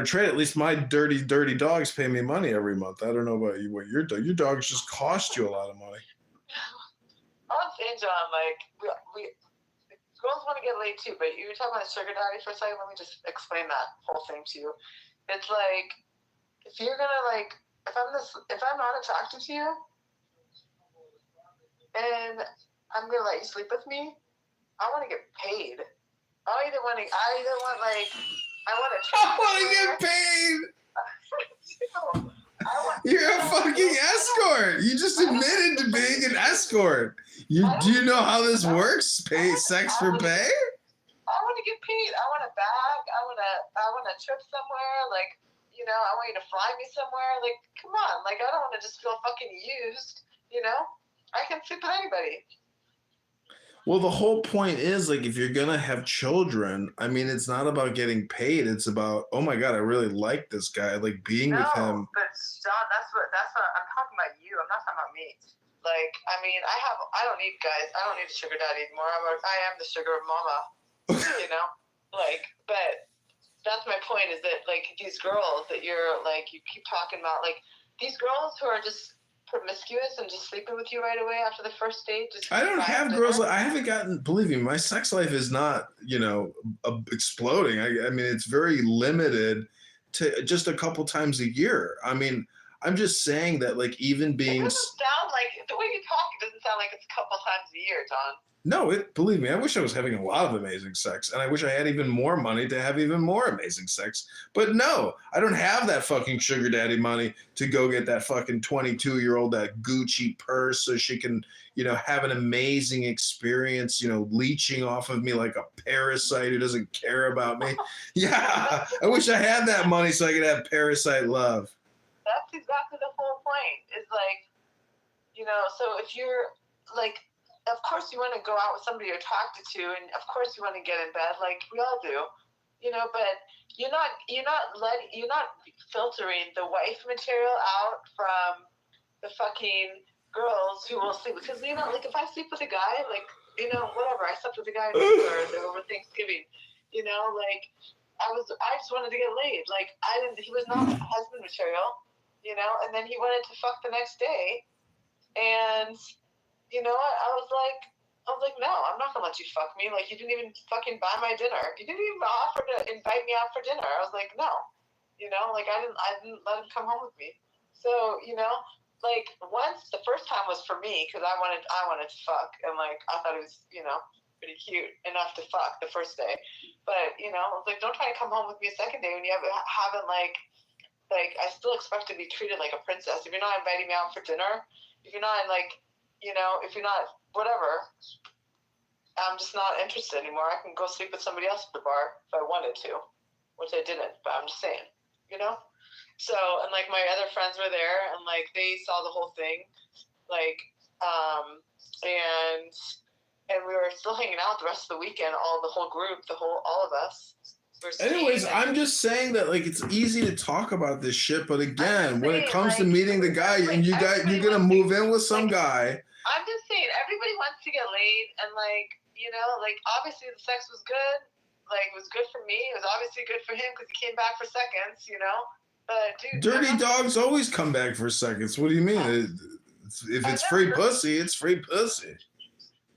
trade. At least my dirty dogs pay me money every month. I don't know about you. What your dogs just cost you a lot of money. I was saying, John, like we girls want to get laid too, but you were talking about sugar daddy for a second. Let me just explain that whole thing to you. It's like if you're gonna like if I'm not attracted to you and I'm gonna let you sleep with me, I want to get paid. I want to get paid. You're a fucking escort. You just admitted to being an escort. Do you know how this works? Pay sex for pay? I want to get paid. I want a bag. I want a trip somewhere. Like, you know, I want you to fly me somewhere. Like, come on. Like, I don't want to just feel fucking used. You know, I can sleep with anybody. Well, the whole point is, like, if you're gonna have children, I mean, it's not about getting paid. It's about, oh my God, I really like this guy. I like being with him. But John, that's what I'm talking about. You. I'm not talking about me. Like, I mean, I don't need guys. I don't need a sugar daddy anymore. I am the sugar mama. You know, like, but that's my point. Is that like these girls that you're like you keep talking about, like these girls who are just promiscuous and just sleeping with you right away after the first date. I don't have girls. I haven't gotten. Believe me, my sex life is not, you know, exploding. I mean, it's very limited to just a couple times a year. I mean, I'm just saying that, like, even being. It doesn't sound like the way you talk. It doesn't sound like it's a couple times a year, John. No, believe me, I wish I was having a lot of amazing sex, and I wish I had even more money to have even more amazing sex. But no, I don't have that fucking sugar daddy money to go get that fucking 22-year-old that Gucci purse so she can, you know, have an amazing experience, you know, leeching off of me like a parasite who doesn't care about me. Yeah, I wish I had that money so I could have parasite love. That's exactly the whole point. Is like, you know, so if you're like, of course you want to go out with somebody you're attracted to, and of course you want to get in bed, like we all do, you know. But you're not filtering the wife material out from the fucking girls who will sleep. Because, you know, like if I sleep with a guy, like, you know, whatever, I slept with a guy over Thanksgiving, you know, like I just wanted to get laid. Like he was not husband material, you know. And then he wanted to fuck the next day, and you know, I was like, no, I'm not gonna let you fuck me. Like, you didn't even fucking buy my dinner. You didn't even offer to invite me out for dinner. I was like, no, you know, like I didn't let him come home with me. So, you know, like once the first time was for me because I wanted to fuck, and like I thought it was, you know, pretty cute enough to fuck the first day. But you know, I was like, don't try to come home with me a second day when you haven't like I still expect to be treated like a princess. If you're not inviting me out for dinner, if you're not like, you know, if you're not, whatever, I'm just not interested anymore. I can go sleep with somebody else at the bar if I wanted to, which I didn't, but I'm just saying, you know? So, and like my other friends were there and like they saw the whole thing, like, and we were still hanging out the rest of the weekend, the whole group, all of us. Anyways, I'm just saying that like it's easy to talk about this shit, but again, when it comes to meeting the guy and you're gonna move in with some guy. I'm just saying, everybody wants to get laid, and like, you know, like obviously the sex was good, like it was good for me. It was obviously good for him because he came back for seconds, you know. But dude, dirty dogs always come back for seconds. What do you mean? If it's free pussy, it's free pussy.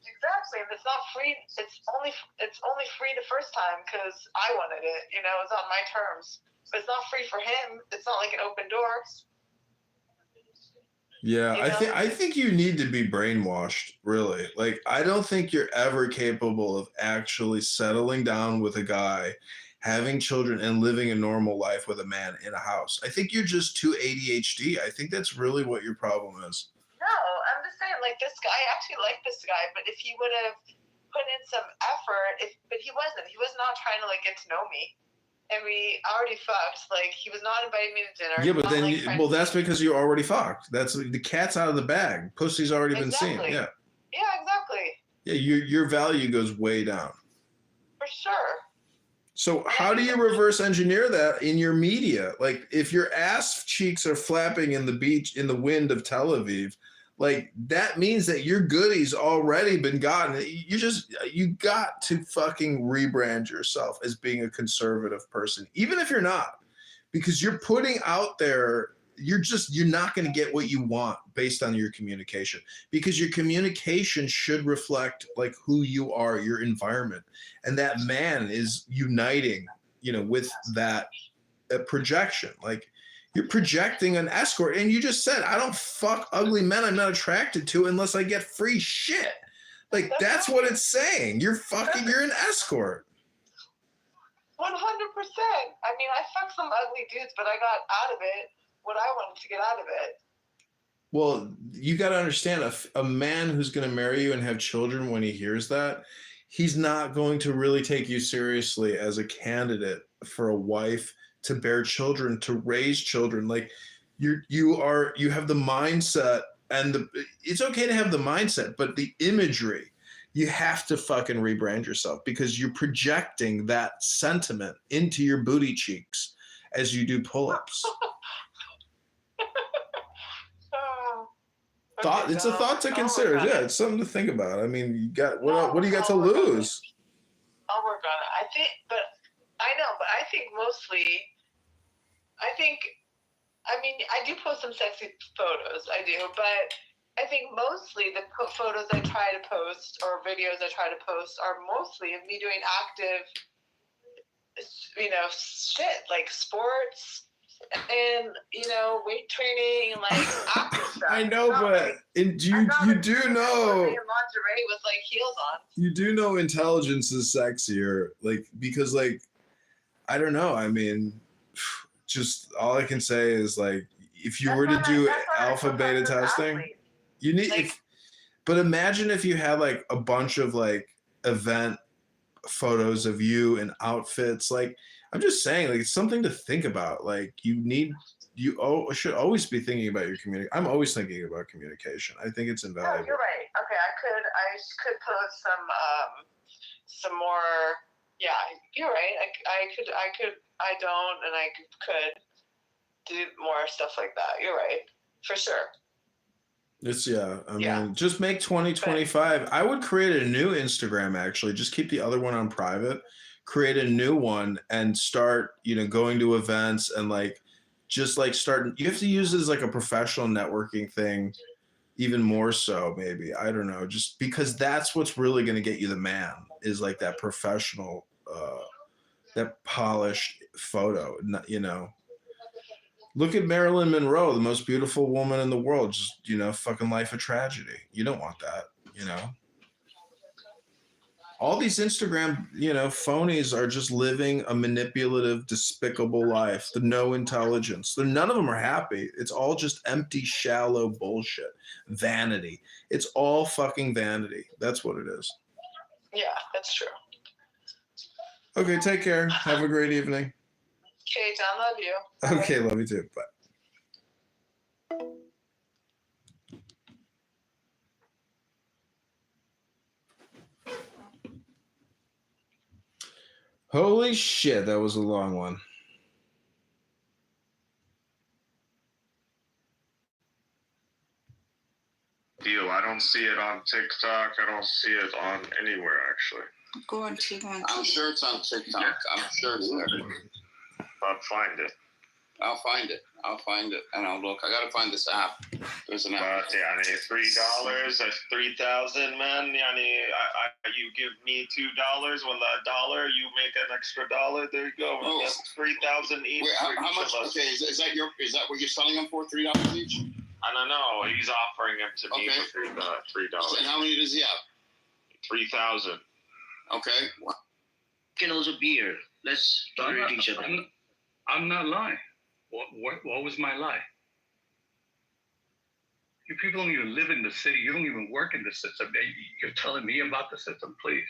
Exactly. If it's not free, it's only free the first time because I wanted it. You know, it's on my terms. But it's not free for him. It's not like an open door. Yeah, you know? I think you need to be brainwashed, really. Like, I don't think you're ever capable of actually settling down with a guy, having children, and living a normal life with a man in a house. I think you're just too ADHD. I think that's really what your problem is. No, I'm just saying, like, this guy, I actually like this guy, but if he would have put in some effort. But he wasn't. He was not trying to like get to know me. And we already fucked. Like he was not inviting me to dinner. Yeah, He was but not, then, like, trying to- that's because you already fucked. That's the cat's out of the bag. Pussy's already been seen. Exactly. Yeah. Yeah, exactly. Yeah, your value goes way down. For sure. So how do you reverse engineer that in your media? Like if your ass cheeks are flapping in the beach in the wind of Tel Aviv, like that means that your goodies already been gotten. You got to fucking rebrand yourself as being a conservative person, even if you're not, because you're putting out there, you're not going to get what you want based on your communication, because your communication should reflect like who you are, your environment. And that man is uniting, with that projection. Like you're projecting an escort, and you just said, I don't fuck ugly men I'm not attracted to unless I get free shit. Like that's what it's saying. You're an escort. 100%. I mean, I fucked some ugly dudes, but I got out of it what I wanted to get out of it. Well, you got to understand, a man who's going to marry you and have children, when he hears that, he's not going to really take you seriously as a candidate for a wife to bear children, to raise children. Like you have the mindset, and it's okay to have the mindset, but the imagery, you have to fucking rebrand yourself, because you're projecting that sentiment into your booty cheeks as you do pull-ups. It's a thought to consider. Yeah, it's something to think about. I mean, you got what do you got to lose? I'll work on it. I think mostly, I do post some sexy photos. I do, but I think mostly the photos I try to post or videos I try to post are mostly of me doing active, shit like sports and weight training and like active stuff. I know, but you do know lingerie with like heels on. You do know intelligence is sexier, like, because like I don't know. I mean, just all I can say is like if you were to do alpha beta testing, you need. But imagine if you had like a bunch of like event photos of you in outfits, like. I'm just saying, like, it's something to think about. Like, you should always be thinking about your communication. I'm always thinking about communication. I think it's invaluable. Oh, you're right. Okay, I could post some more. Yeah, you're right. I could. I don't, and I could do more stuff like that. You're right, for sure. I mean, just make 2025. I would create a new Instagram, actually. Just keep the other one on private. Create a new one and start, going to events and like, just like starting. You have to use it as like a professional networking thing, even more so, maybe. I don't know, just because that's what's really going to get you the man, is like that professional, that polished photo, Look at Marilyn Monroe, the most beautiful woman in the world, just, fucking life of tragedy. You don't want that, All these Instagram, phonies are just living a manipulative, despicable life. No intelligence. None of them are happy. It's all just empty, shallow bullshit. Vanity. It's all fucking vanity. That's what it is. Yeah, that's true. Okay, take care. Have a great evening. Okay, John, love you. Okay, love you too. Bye. Holy shit, that was a long one. I don't see it on TikTok. I don't see it on anywhere, actually. Go on TikTok. I'm sure it's on TikTok. Yeah. I'm sure it's there. But find it. I'll find it, and I'll look. I gotta find this app. There's an app. But $3, that's 3,000, man. You give me $2. With $1, you make an extra $1. There you go. Oh. That's 3,000 each. Wait, for how each much? of us. Okay, is that what you're selling them for? $3 each? I don't know. He's offering them to me Okay. for $3. And how many does he have? 3,000. Okay. Can also beer. Let's tolerate each other. I'm not lying. What was my lie? You people don't even live in the city. You don't even work in the system. You're telling me about the system, please.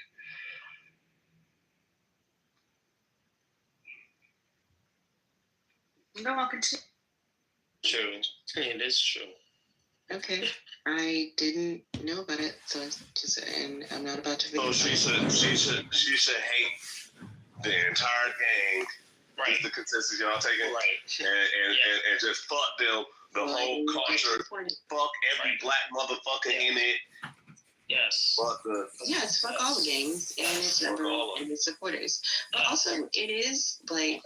No, I'll continue. True. It is true. Okay, I didn't know about it, so it's just, and I'm not about to. So she should hate the entire gang. Right. Is the consensus y'all taking? Right. And just fuck them, the whole culture. Fuck every black motherfucker in it. Yes. Fuck the. Yes, fuck all the gangs and its members and its supporters. But also, it is like,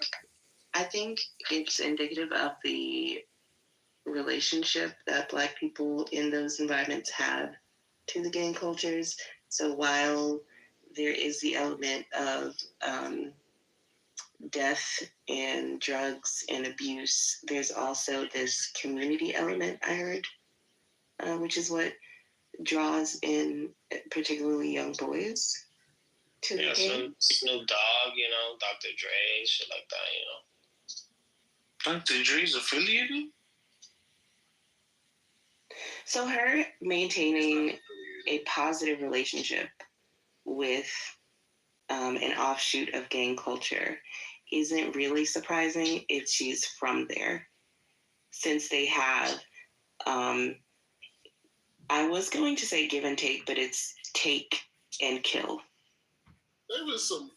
I think it's indicative of the relationship that Black people in those environments have to the gang cultures. So while there is the element of death and drugs and abuse, there's also this community element, I heard, which is what draws in particularly young boys to the gang. Snoop Dogg, Dr. Dre, shit like that, Dr. Dre's affiliated? So her maintaining a positive relationship with an offshoot of gang culture isn't really surprising if she's from there, since they have, I was going to say give and take, but it's take and kill. There was some,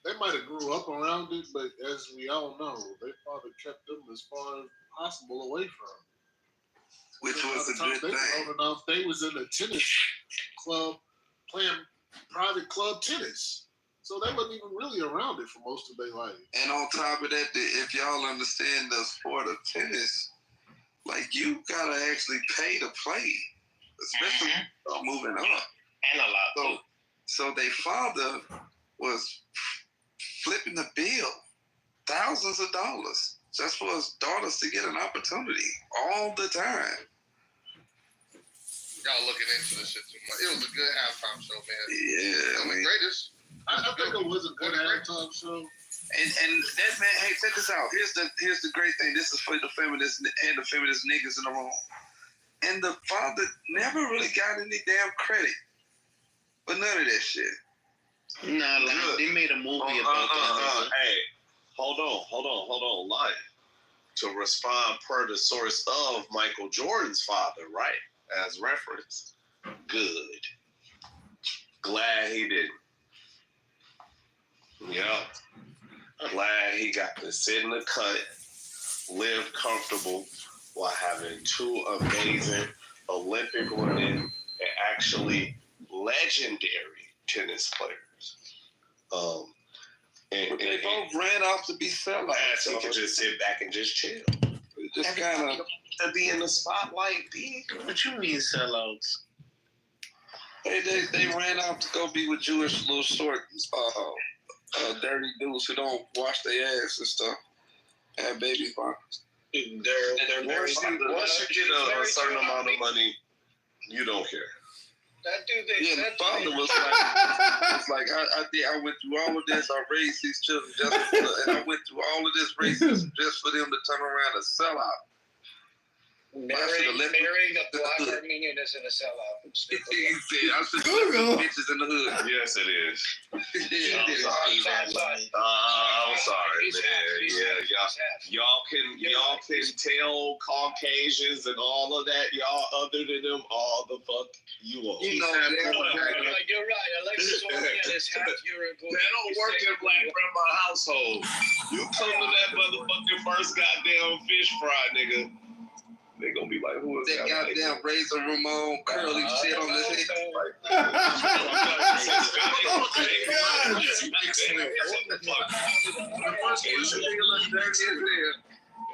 they might have grew up around it, but as we all know, their father kept them as far as possible away from it. Which was a good thing. Old enough, they was in a tennis club playing private club tennis. So they wasn't even really around it for most of their life. And on top of that, if y'all understand the sport of tennis, like you gotta actually pay to play, especially moving up. And a lot. So their father was flipping the bill, thousands of dollars, just for his daughters to get an opportunity all the time. Y'all looking into this shit too much. It was a good halftime show, man. Yeah, I mean, greatest. I think it was a good halftime show. And that man, hey, check this out. Here's the great thing. This is for the feminists and the feminist niggas in the room. And the father never really got any damn credit for none of that shit. Nah, like, they made a movie about that. Hey, hold on, live. To respond per the source of Michael Jordan's father, right? As reference. Good. Glad he didn't. Yep. Glad he got to sit in the cut, live comfortable while having two amazing Olympic winning and actually legendary tennis players. And they both ran off to be sellouts. He could just sit back and just chill. Just kind of to be in the spotlight, B. What you mean sellouts? Hey, they ran out to go be with Jewish little short, dirty dudes who don't wash their ass and stuff. Have babies by. They're very. Once you get a certain amount of money, you don't care. That dude, the father was like, I went through all of this. I raised these children and I went through all of this racism just for them to turn around and sell out. Marrying a black Armenian isn't a sellout. He said, I should put bitches in the hood. Yes, it is. I'm sorry, man. Yeah, y'all can tell Caucasians and all of that. Y'all other than them, all the fuck you want. You're right. Alexis Ohanian is half Uruguayan. That don't work in black grandma household. You come to that motherfucking first goddamn fish fry, nigga. They gonna be like, who is that? Goddamn Razor Ramon curly shit on his head.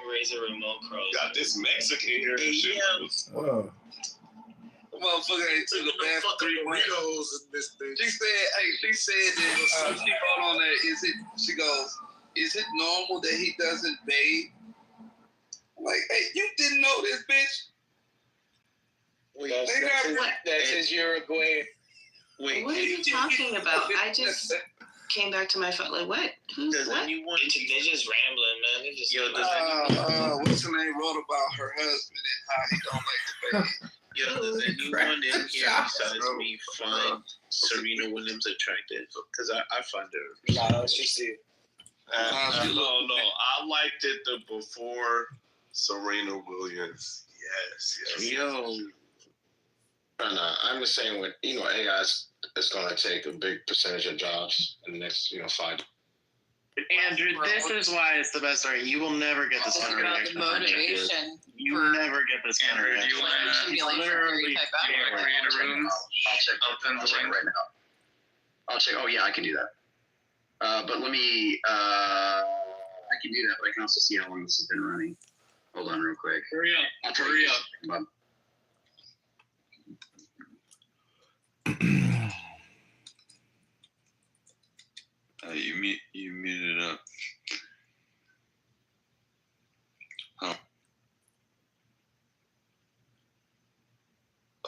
Razor Ramon curly. Got this Mexican here and shit. Oh. Motherfucker ain't took a bath for 3 months. She said that she wrote on that, she goes, is it normal that he doesn't bathe? Like, hey, you didn't know this, bitch? That's his Uruguayan. What are you talking about? came back to my phone. Like, what? Who's Does what? anyone? They're just rambling, man. They just. Yo, what's her name wrote about her husband and how he don't like the baby. Yo, does anyone in here besides me find Serena Williams attractive? Because I find her. No, she's see. No. I liked it before Serena Williams. Yes. Yo. I'm the same with, AI is going to take a big percentage of jobs in the next, 5. Andrew, this is why it's the best story. You will never get this kind of reaction. The motivation. You will never get this kind of reaction. Literally. Create a room. I'll send the link right now. I'll check. Oh yeah, I can do that. But let me. I can do that, but I can also see how long this has been running. Hold on, real quick. Hurry up. Hurry up. You muted up. Huh.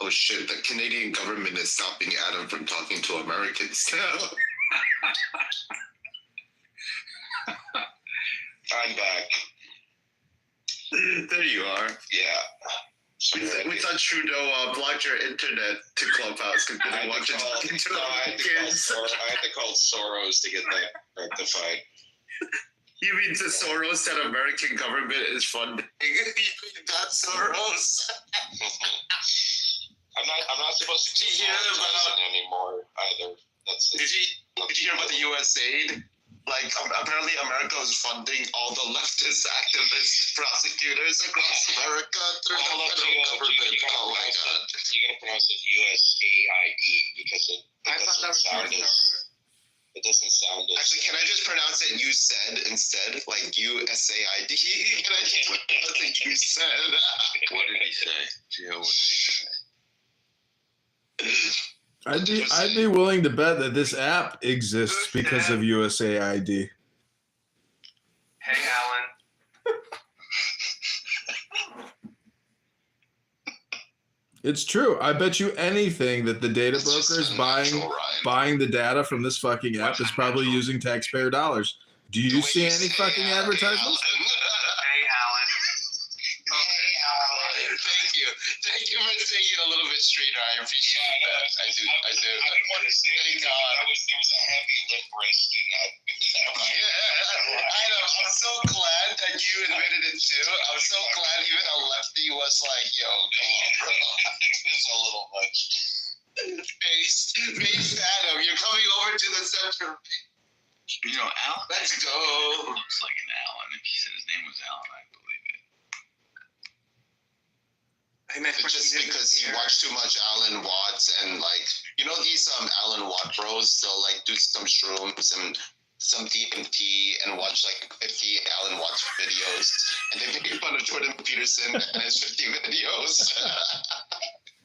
Oh shit, the Canadian government is stopping Adam from talking to Americans now. I'm back. There you are. Yeah. We thought Trudeau blocked your internet to Clubhouse because they didn't want you talking to Americans. I had to call Soros to get that rectified. You mean to Soros that American government is funding? That Soros? I'm not supposed to be anymore either. Did you hear about the U.S. aid? Like, apparently America is funding all the leftist activist prosecutors across America through the federal government. Oh my God. You're going to pronounce it USAID because it doesn't sound as... It doesn't sound as... Actually, can I just pronounce it you said instead? Like USAID? Can I just pronounce it you said? What did he say? Gio, what did he say? I'd be willing to bet that this app exists because of USAID. Hey, Alan. It's true. I bet you anything that the data broker is buying the data from this fucking app is probably using taxpayer dollars. Do you see any fucking advertisements? Hey, Alan. Thank you for saying it a little bit straighter. I appreciate that. I do. I didn't want to say it because there was a heavy lip wrist in that. I know. I'm so glad that you admitted it too. I'm so glad even a lefty was like, yo, come on, bro. It's a little much. Face Adam, you're coming over to the center. Alan. Let's go. Looks like an Alan. If you said his name was Alan, I believe it. Just because he watched too much Alan Watts and like, these Alan Watt bros, they'll like do some shrooms and some DMT and watch like 50 Alan Watts videos, and they make fun of Jordan Peterson and his 50 videos.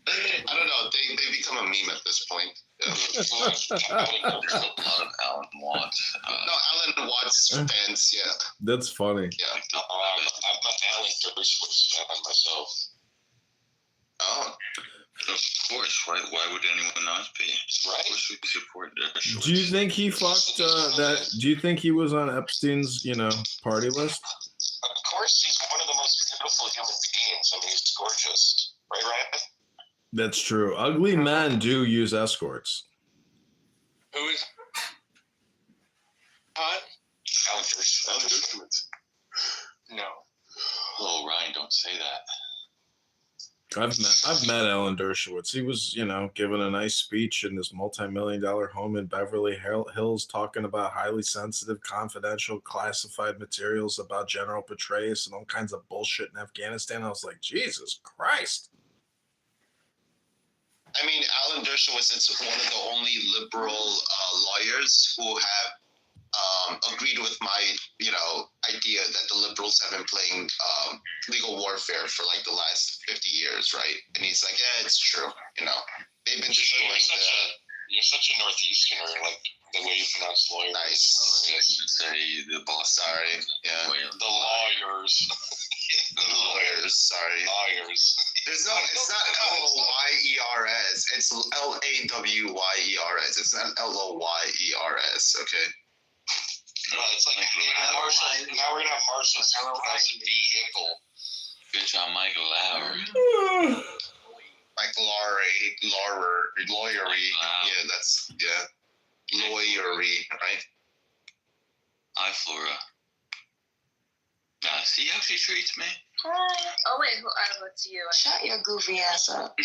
I don't know. They become a meme at this point. There's a lot of Alan Watts. No, Alan Watts fans, yeah. That's funny. Yeah. I'm an Alan Dershowitz fan myself. Oh. Of course, right? Why would anyone not be? Right. Of course, we support Dershowitz. Do you think he fucked that? Do you think he was on Epstein's, party list? Of course, he's one of the most beautiful human beings. I mean, he's gorgeous. Right, Ryan? That's true. Ugly men do use escorts. Who is? Alan Dershowitz. No. Oh, Ryan, don't say that. I've met Alan Dershowitz. He was, giving a nice speech in this multi-million-dollar home in Beverly Hills, talking about highly sensitive, confidential, classified materials about General Petraeus and all kinds of bullshit in Afghanistan. I was like, Jesus Christ. I mean, Alan Dershowitz is one of the only liberal lawyers who have agreed with my, idea that the liberals have been playing legal warfare for like the last 50 years, right? And he's like, yeah, it's true. They've been destroying You're such a Northeasterner, like the way you pronounce lawyer. Nice. Say the boss. Sorry. Yeah. The lawyers. Lawyers. Sorry. Lawyers. It's not L-O-Y-E-R-S. It's L-A-W-Y-E-R-S. It's not L-O-Y-E-R-S, okay? It's like now we're gonna have Marshall's as a vehicle. Good job, Michael Lauer. Like lawyery. Yeah, that's, lawyery, right? Hi, Flora. See how she treats me? Hi. Oh wait, it's you. Shut your goofy ass up.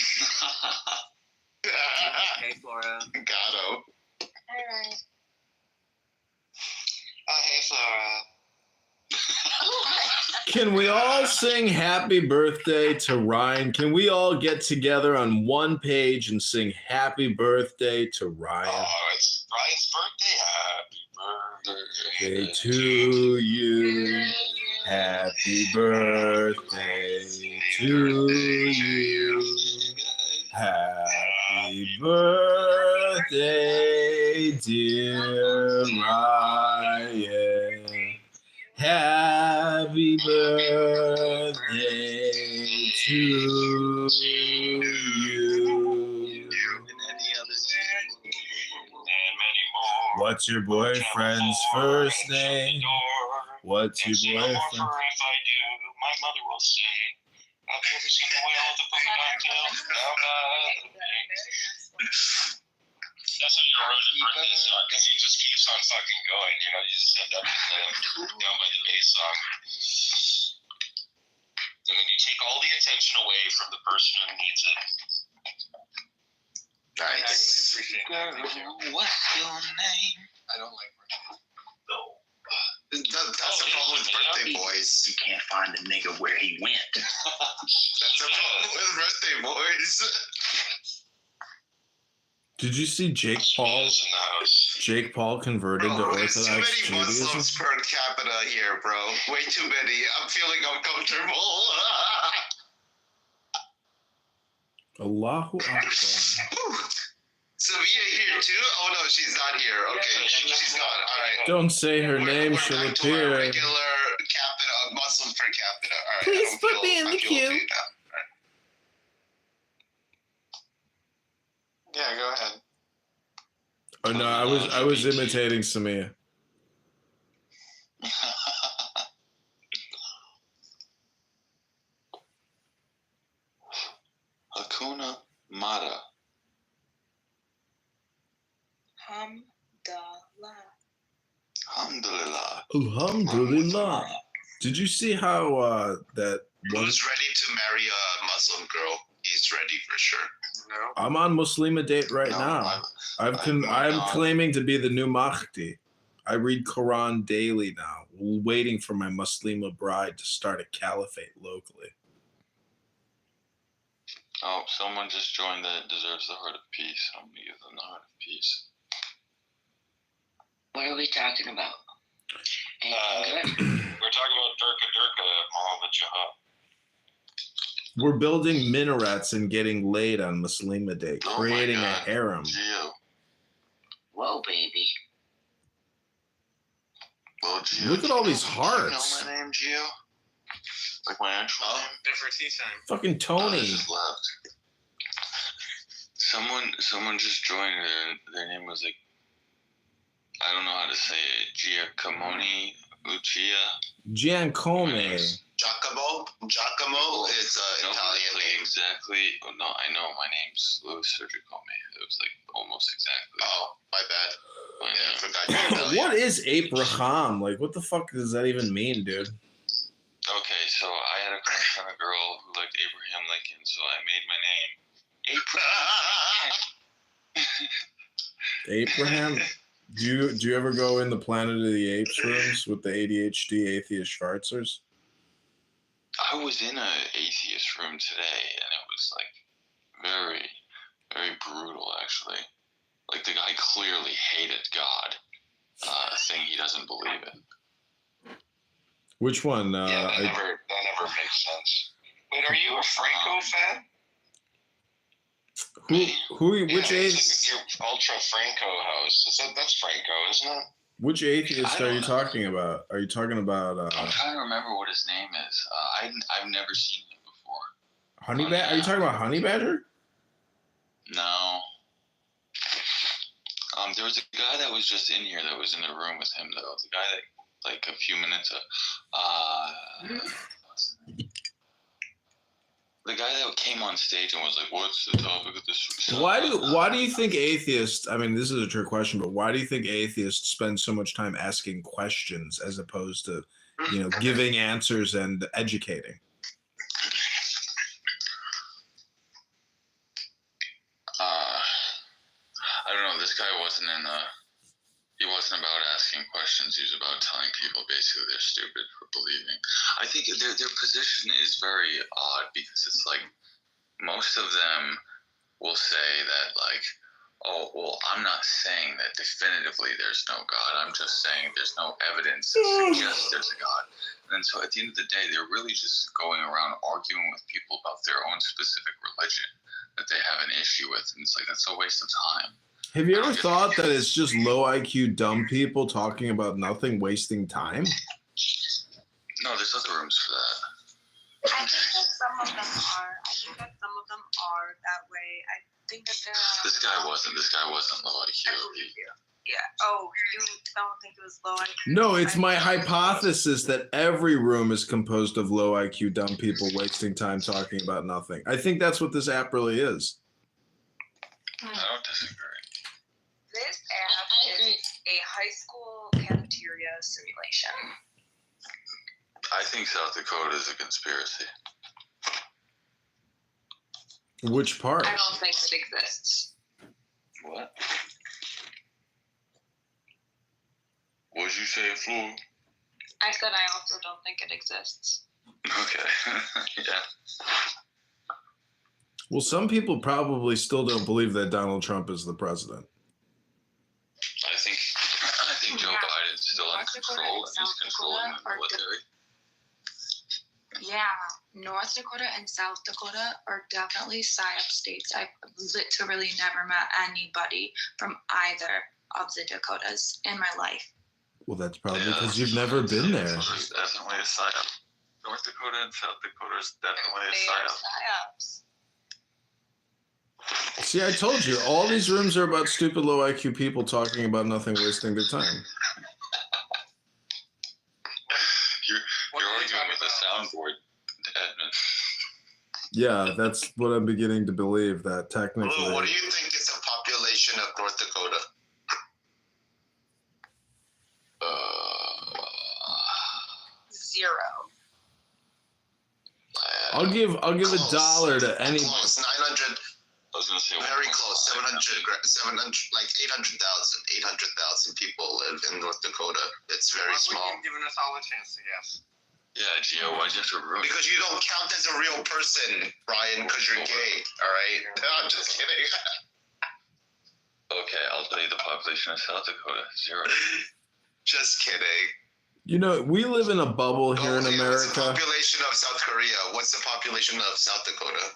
Hey, Flora. Gato. Alright. Hey, Flora. Can we all sing happy birthday to Ryan? Can we all get together on one page and sing happy birthday to Ryan? Oh, it's Ryan's birthday. Happy birthday to you. Happy birthday to you. Happy birthday, dear Ryan. Happy birthday to you. What's your boyfriend's first name? What's your boyfriend? If I do, my mother will say, have you ever seen the whale with the puppy cocktail? That's how you run a birthday song, because he just keeps on fucking going. You know, you just end up down by the bass song. And then you take all the attention away from the person who needs it. Nice. What's your name? I don't like birthdays. That's the problem with birthday boys. You can't find the nigga where he went. That's the problem with birthday boys. Did you see Jake Paul? Jake Paul converted to There's too Orthodox many Judaism. Muslims per capita here, bro. Way too many. I'm feeling uncomfortable. Allahu Akbar. Sevilla here too? Oh no, she's not here. Okay, she's gone. All right. Don't say her name, she'll Back to our appear. regular capita, Muslims per capita. All right. Please put me in the queue. Okay now. Yeah, go ahead. Oh no, I was imitating Samia. Hakuna Mata. Alhamdulillah. Alhamdulillah. Did you see how that one? Who's ready to marry a Muslim girl? He's ready for sure. No. I'm on Muslima date right now. I'm claiming to be the new Mahdi. I read Quran daily now, waiting for my Muslima bride to start a caliphate locally. Oh, someone just joined that deserves the heart of peace. I'm gonna give them the heart of peace. What are we talking about? We're talking about Durka Muhammad Jihad. We're building minarets and getting laid on Muslima Day, creating a harem. Whoa, baby. Well, Gio, Look at all these You hearts. know my name, Gio? Like my actual name? Different tea time. Fucking I Tony. just left. Someone just joined. Their name was like, I don't know how to say it. Giacomo Lucia. Giancome. Giacomo is Italian like name. Exactly. Oh, no, I know my name's Louis Sergicome. It was like almost exactly. Oh, my bad. my Yeah, I name. forgot you're Italian. What is Abraham? Like, what the fuck does that even mean, dude? Okay, so I had a crush on a girl who liked Abraham Lincoln, so I made my name Abraham. Abraham? Do you ever go in the Planet of the Apes rooms with the ADHD atheist Schwarzers? I was in a atheist room today, and it was like very, very brutal, actually. Like the guy clearly hated God, saying he doesn't believe it. Which one? Yeah, that never makes sense. Wait, are you a Franco fan? Which atheist? Your Ultra Franco house. That's Franco, isn't it? Which atheist are you talking about? Are you talking about? I'm trying to remember what his name is. I've never seen him before. Honey Badger? Are you talking about Honey Badger? No. There was a guy that was just in here that was in the room with him, though. The guy that, like, a few minutes ago. The guy that came on stage and was like, "What's the topic of this?" Why do you think atheists? I mean, this is a trick question, but why do you think atheists spend so much time asking questions as opposed to, giving answers and educating? I don't know. This guy wasn't he wasn't about asking questions. He was about telling people basically they're stupid for believing. I think their position is very odd because it's like most of them will say that, like, oh, well, I'm not saying that definitively there's no God. I'm just saying there's no evidence that suggests there's a God. And so at the end of the day, they're really just going around arguing with people about their own specific religion that they have an issue with. And it's like, that's a waste of time. Have you ever thought that it's just low IQ, dumb people talking about nothing, wasting time? No, there's other rooms for that. I think that some of them are. That way. I think that there are. This guy wasn't low IQ. Yeah. Oh, you don't think it was low IQ? No, it's my hypothesis that every room is composed of low IQ, dumb people wasting time talking about nothing. I think that's what this app really is. I don't disagree. This app is a high school cafeteria simulation. I think South Dakota is a conspiracy. Which part? I don't think it exists. What? What did you say, Flo? I said I also don't think it exists. Okay. Yeah. Well, some people probably still don't believe that Donald Trump is the president. I think Joe Biden's still in control and he's controlling the military. Yeah, North Dakota and South Dakota are definitely PSYOP states. I've literally never met anybody from either of the Dakotas in my life. Well, that's probably because you've never been there. There's definitely a PSYOP. North Dakota and South Dakota is definitely a PSYOP. See, I told you, all these rooms are about stupid low IQ people talking about nothing, wasting their time. You're arguing with a soundboard, Edmund. Yeah, that's what I'm beginning to believe, that technically. Blue, what do you think is the population of North Dakota? Zero. I'll give $1 to any. Close, 900. I was gonna say very close. 700, like 800,000 people live in North Dakota. It's very small. Giving us all a chance to guess. Yeah, Gio, why'd you have to ruin it? Because you don't count as a real person, Brian, because you're gay. All right? No, I'm just kidding. Okay, I'll tell you the population of South Dakota. 0. Just kidding. You know, we live in a bubble here in America. What's the population of South Korea? What's the population of South Dakota?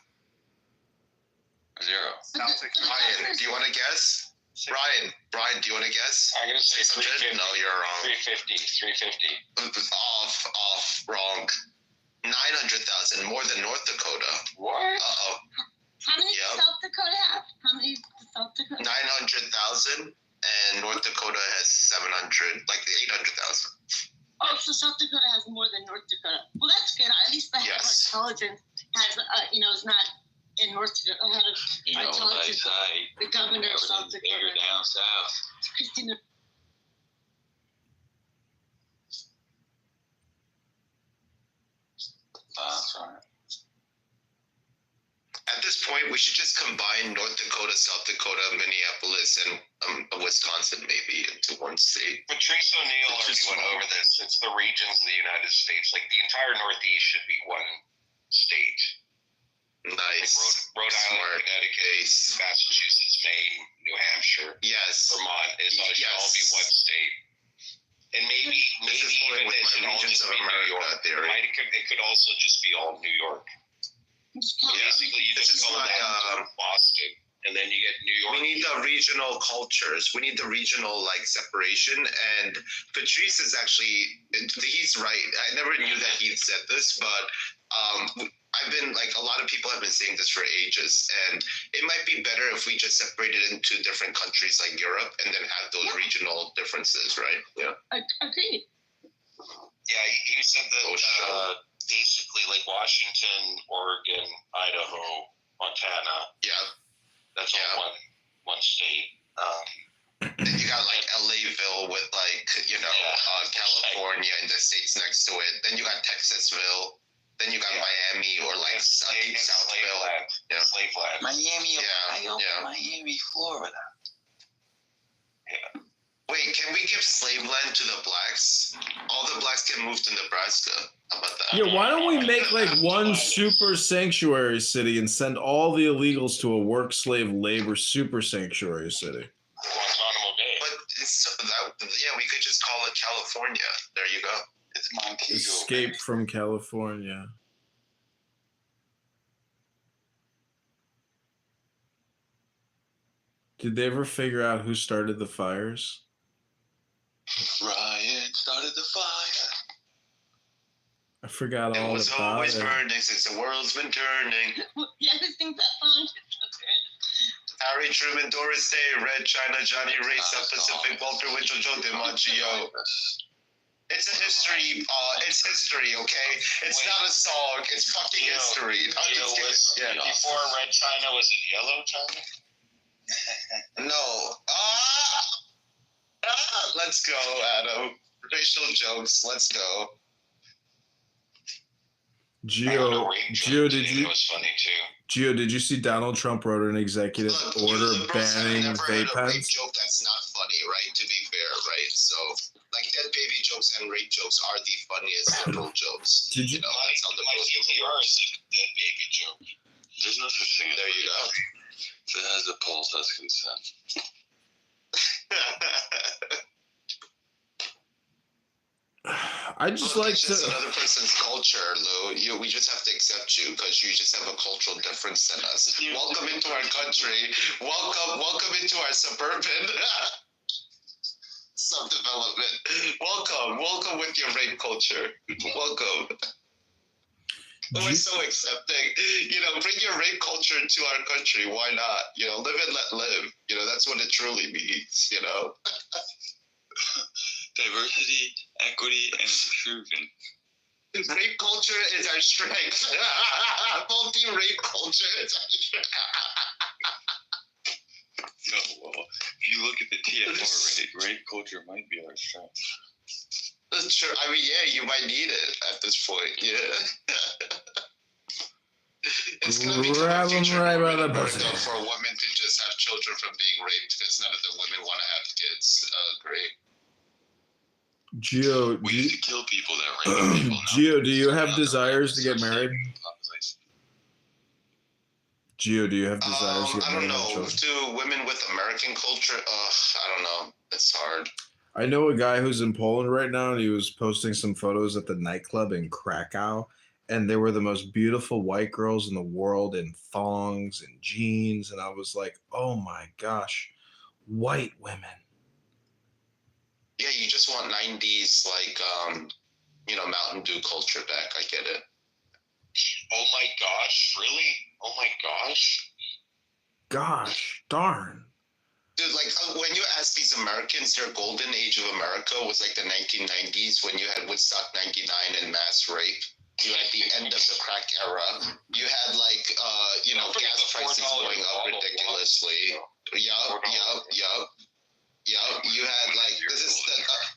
0. Brian, do you want to guess? Brian, do you want to guess? I'm going to say 350. No, you're wrong. 350. Off, wrong. 900,000, more than North Dakota. What? Uh-oh. How many does South Dakota have? How many does South Dakota? 900,000, and North Dakota has 700, like 800,000. Oh, so South Dakota has more than North Dakota. Well, that's good. At least the head of intelligence has, is not in North Dakota. Intelligence. The governor of South Dakota. Down south. Christina. That's right. At this point, we should just combine North Dakota, South Dakota, Minneapolis, and Wisconsin maybe into one state. Patrice O'Neill already went over this. It's the regions of the United States. Like the entire Northeast should be one state. Nice. Like Rhode Island, Connecticut, Massachusetts, Maine, New Hampshire, Vermont. It should all be one state. And maybe even this should all just be New York. It could also just be all New York. Basically, you just go down to Boston and then you get New York. We need the regional cultures. We need the regional like separation. And Patrice is actually, he's right. I never knew that he said this, but I've been like, a lot of people have been saying this for ages, and it might be better if we just separate it into different countries like Europe and then have those regional differences, right? Yeah. Agreed. Yeah, he said that basically like Washington, Oregon, Idaho, Montana. Yeah. That's all one state. Then you got like LAville with like, you know, California and the states next to it. Then you got Texasville. Then you got Miami or like Southville. Yeah. Slaveland. Miami, Ohio, Miami, Florida. Yeah. Wait, can we give slave land to the blacks? All the blacks can move to Nebraska. How about that? Yeah, why don't we make like one super sanctuary city and send all the illegals to a work slave labor super sanctuary city? But we could just call it California. There you go. It's Montego. Escape from California. Did they ever figure out who started the fires? Ryan started the fire. I forgot It all was about always it. burning since the world's been turning. Yeah, I think that song. Harry Truman, Doris Day, Red China, Johnny Ray, South Pacific, Walter Winchell, Joe DiMaggio. It's a history. It's history, okay? It's not a song. It's fucking history. Before Red China, was it Yellow China? No. Let's go, Adam. Racial jokes. Let's go. Gio, did you? It was funny too. Gio, did you see Donald Trump wrote an executive order banning vape Rape pens? joke that's not funny, right? To be fair, right? So, like, dead baby jokes and rape jokes are the funniest liberal jokes. Did you? You know, that's how the PTR is a dead baby joke. There's no such thing as There you go. If it has a pulse, has consent. I just Look, like it's just to. another person's culture, Lou. We just have to accept you because you just have a cultural difference than us. Welcome into our country. Welcome into our suburban subdevelopment. Welcome with your rape culture. Welcome. We're so accepting. You know, bring your rape culture to our country. Why not? You know, live and let live. You know, that's what it truly means. You know. Diversity, equity, and inclusion. Rape culture is our strength. Multi-rape culture is our strength. No, well, if you look at the TFR rate, rape culture might be our strength. That's true. I mean, yeah, you might need it at this point. Yeah. It's gonna be Grab 'em right by the pussy. for a woman to just have children from being raped because none of the women want to have kids. Great. Gio, We used to kill people that rape people. Now. Gio, do you have desires to get married? Gio, do you have desires to get I married? don't and have know. children? To women with American culture, I don't know. It's hard. I know a guy who's in Poland right now, and he was posting some photos at the nightclub in Krakow, and they were the most beautiful white girls in the world in thongs and jeans, and I was like, oh my gosh, white women. Yeah, you just want 90s, like, Mountain Dew culture back. I get it. Oh my gosh, really? Oh my gosh. Gosh, darn. Dude, like, when you ask these Americans, their golden age of America was like the 1990s when you had Woodstock 99 and mass rape. You had the end of the crack era. You had, like, gas prices going up ridiculously. Yup. You had, like, this is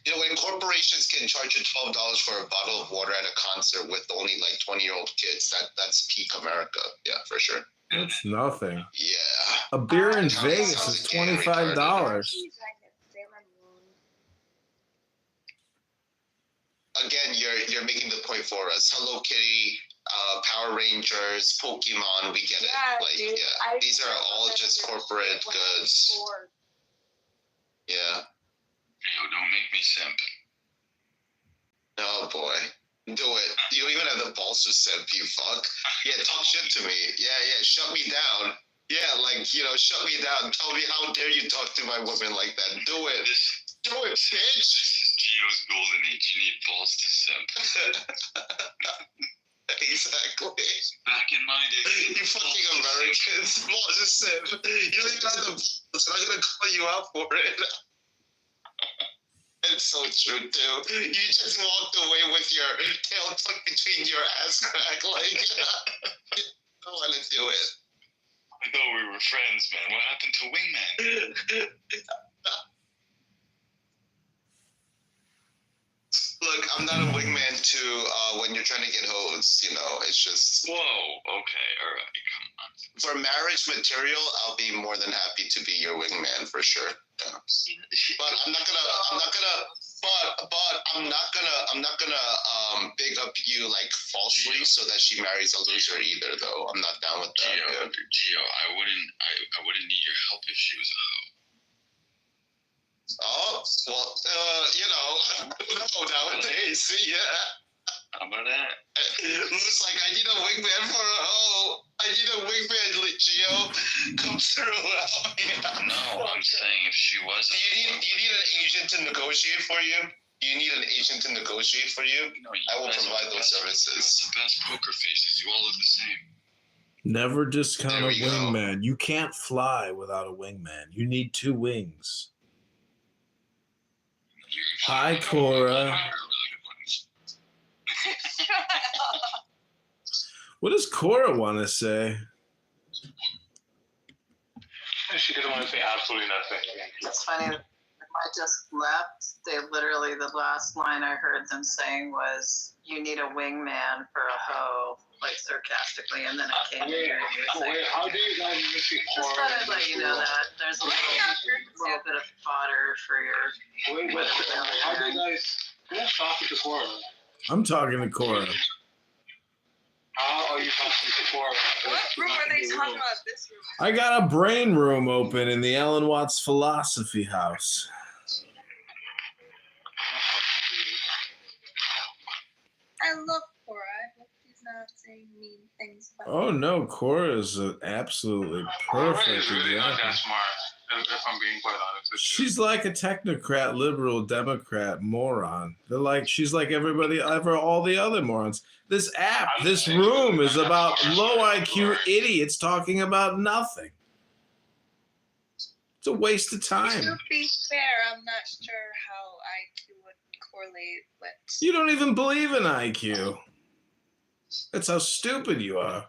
the, when corporations can charge you $12 for a bottle of water at a concert with only like 20-year-old kids, that's peak America. Yeah, for sure. That's nothing. Yeah. A beer in Vegas is $25. Again, you're making the point for us. Hello Kitty, Power Rangers, Pokemon, we get it. These are all just corporate goods. Yeah. Yo, don't make me simp. Oh boy. Do it. You don't even have the balls to simp, you fuck. Yeah, talk shit to me. Yeah, shut me down. Yeah, like, shut me down. Tell me how dare you talk to my woman like that. Do it. Do it, bitch. Gio's golden age. You need balls to simp. Exactly. Back in my day. You fucking Americans. Balls to simp. You don't even have the balls. I'm not going to call you out for it. It's so true, too. You just walked away with your tail tucked between your ass crack. Like, you don't want to do it. I thought we were friends, man. What happened to Wingman? Look, I'm not a wingman to when you're trying to get hoes, it's just... Whoa, okay, all right, come on. For marriage material, I'll be more than happy to be your wingman for sure. Yeah. But I'm not gonna big up you like falsely so that she marries a loser either, though. I'm not down with that. Gio, I wouldn't need your help if she was a hoe. Oh, well, no, nowadays, yeah. How about that? Looks like I need a wingman for a hoe. I need a wingman, Gio. Come through. No, I'm saying if she was. Do you need an agent to negotiate for you? You need an agent to negotiate for you? No, I will provide those services. The best poker faces. You all look the same. Never discount There a we go. wingman. You can't fly without a wingman. You need two wings. Hi, Cora. What does Cora want to say? She doesn't want to say absolutely nothing. It's funny. When I just left, they literally, the last line I heard them saying was, "You need a wingman for a hoe," like sarcastically, and then I came here. Wait, how do you guys see Just Cora? thought I'd let you know that there's a little bit of fodder for your. Wait, how do you guys? Who's talking to Cora? I'm talking to Cora. How are you talking to Cora? What room are they talking about? This room? I got a brain room open in the Alan Watts Philosophy House. I love Cora. I hope she's not saying mean things about Oh no, Cora is absolutely Cora perfect. is really not example. that smart, if I'm being quite honest with you. She's like a technocrat, liberal, Democrat, moron. She's like all the other morons. This app, this room is about low IQ idiots talking about nothing. It's a waste of time. To be fair, I'm not sure how IQ would correlate with. You don't even believe in IQ. That's how stupid you are.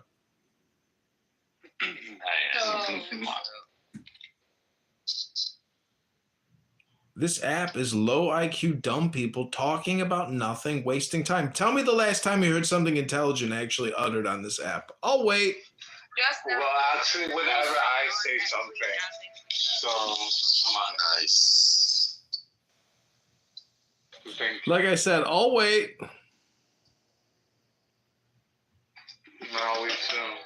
This app is low IQ dumb people talking about nothing, wasting time. Tell me the last time you heard something intelligent actually uttered on this app. I'll wait. Well, actually, whenever I say something, so come on. Nice. Thank Like I said, I'll wait. No, we soon.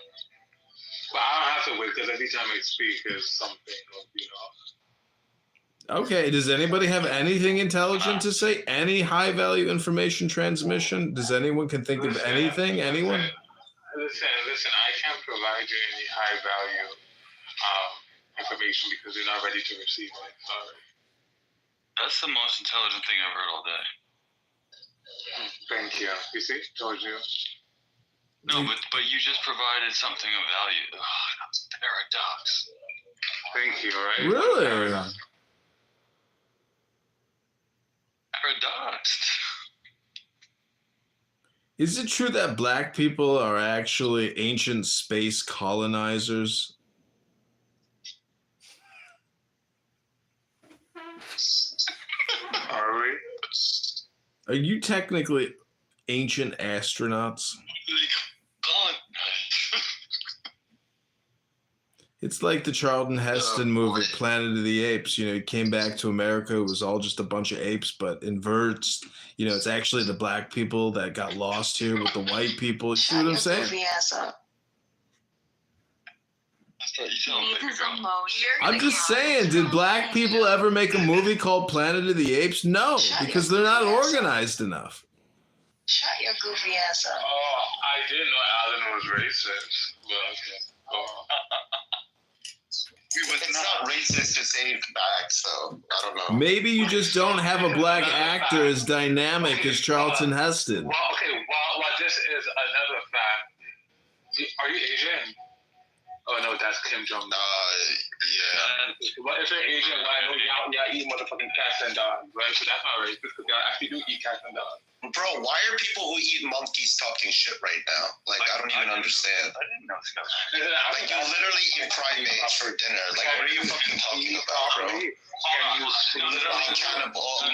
But I don't have to wait because every time I speak, there's something, Okay, does anybody have anything intelligent to say? Any high value information transmission? Does anyone can think of anything? Anyone? Listen, I can't provide you any high value information because you're not ready to receive it. Sorry. That's the most intelligent thing I've heard all day. Thank you. You see, told you. No, but you just provided something of value. Oh, that's paradox. Thank you, right? Really? Paradox. Is it true that black people are actually ancient space colonizers? Are we? Are you technically ancient astronauts? It's like the Charlton Heston movie, Planet of the Apes. You know, he came back to America. It was all just a bunch of apes, but inverts. You know, it's actually the black people that got lost here with the white people. You see what I'm saying? I'm just saying, did black people ever make a movie called Planet of the Apes? No, because they're not organized enough. Shut your goofy ass up. Oh, I didn't know Alan was racist. But okay. It's not racist to say blacks, though. I don't know. Maybe you just don't have a black actor as dynamic as Charlton Heston. Well, okay. Well, this is another fact. Are you Asian? Oh no, that's Kim Jong. Yeah. Well, if you're Asian, well, I know y'all eat motherfucking cats and dogs, right? So that's not racist because y'all actually do eat cats and dogs. Bro, why are people who eat monkeys talking shit right now? Like, I don't even understand. I didn't know this. Like, you literally eat primates for dinner. Like, what are you fucking talking about, bro? Literally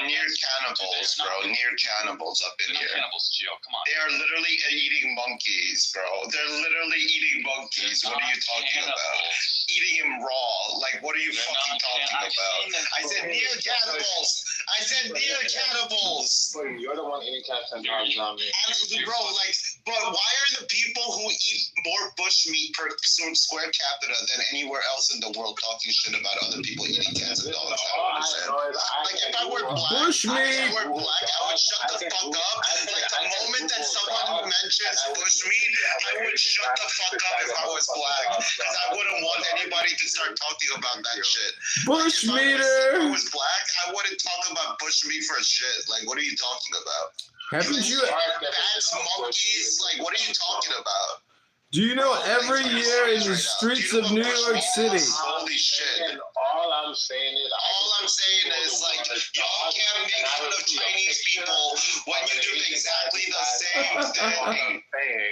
near cannibals, bro. Near cannibals up in here. They are literally eating monkeys, bro. They're literally eating monkeys. What are you talking about? Eating them raw. Like, what are you fucking talking about? I said near cannibals. I said near cannibals. You're the one eating cats and dogs, not me. Bro, like, but why are the people who eat more bushmeat per square capita than anywhere else in the world talking shit about other people eating cats and dogs? I don't understand. Like, if I were black, I would shut the fuck up. Like, the moment that someone mentions bushmeat, I would shut the fuck up if I was black. Because I wouldn't want anybody to start talking about that shit. Bushmeater! If I was black, I wouldn't talk about bushmeat for shit. Like, what are you talking about? Haven't you? Bats, monkeys, like, what are you talking about? Do you know every year in the streets of New York City? Holy shit. All I'm saying is, like, y'all can't make fun of Chinese people when you do exactly the same thing.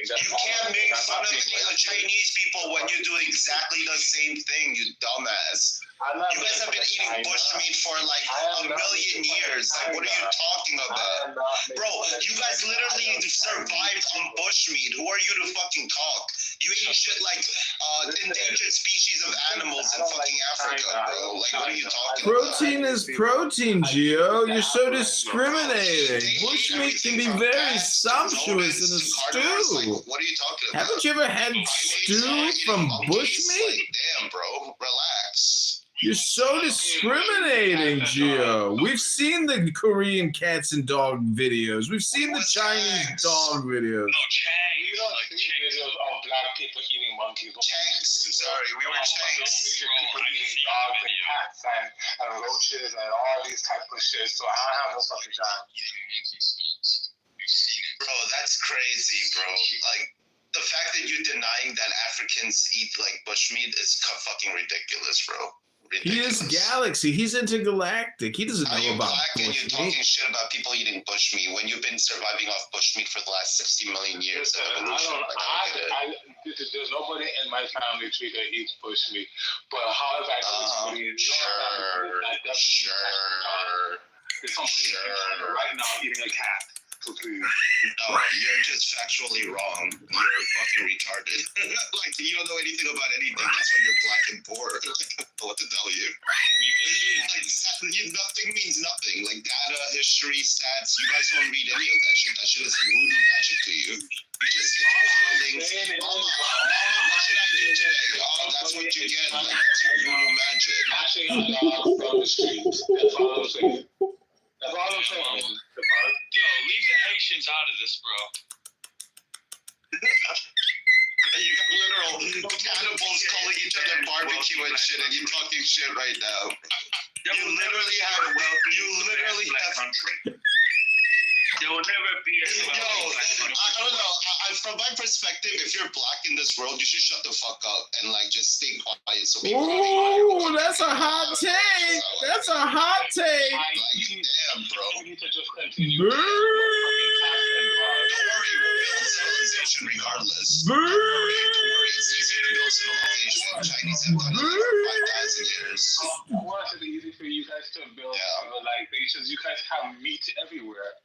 You can't make fun of Chinese people when you do exactly the same thing, you dumbass. You guys have been eating bushmeat for like a million years. Like, what are you talking about? Bro, you guys literally survived on bushmeat. Who are you to fucking talk? You eat shit like endangered species of animals in fucking Africa, bro. Like, what are you talking about? Protein is protein, Gio. You're so discriminating. Bushmeat can be very sumptuous in a stew. What are you talking about? Haven't you ever had stew from bushmeat? Damn, bro. Relax. You're so discriminating, Gio. We've seen the Korean cats and dog videos. We've seen the Chinese dog videos. You don't see videos of black people eating monkeys. Chanks. Sorry, we were Chanks. People eating dogs and cats and roaches and all these type of shit. So I don't have no fucking time. Bro, that's crazy, bro. Like, the fact that you're denying that Africans eat like bushmeat is fucking ridiculous, bro. He is Galaxy. He's intergalactic. He doesn't know about black and you're talking bushmeat. shit about people eating bushmeat when you've been surviving off bushmeat for the last 60 million years of evolution. There's nobody in my family tree that eats bushmeat. But however, I know somebody in your family that doesn't eat cats. There's somebody right now eating a cat. So please. No, you're just factually wrong. You're fucking retarded. Like, you don't know anything about anything. That's why you're black and poor. I don't know what to tell you. Like, nothing means nothing. Like, data, history, stats. You guys don't read any of that shit. That shit is like voodoo magic to you. You just get these feelings. Mama, what should I do today? Oh, that's what you get. Like, it's your voodoo magic. Mashing your dog from the streets. That's all I'm saying. That's all I'm saying. Yo, leave the Haitians out of this, bro. You got literal cannibals calling each other barbecue and shit, and you talking shit right now. You literally have. There will never be a I don't know. From my perspective, if you're black in this world, you should shut the fuck up and like just stay quiet. So people. Ooh, that's a hot take. That's a hot take. Like, damn, bro. You need to just continue. Don't worry, we'll build civilization regardless. Don't worry. It's easier to build civilization than Chinese have done it for 5,000 years. Of course, it's easy for you guys to build civilizations. You guys have meat everywhere.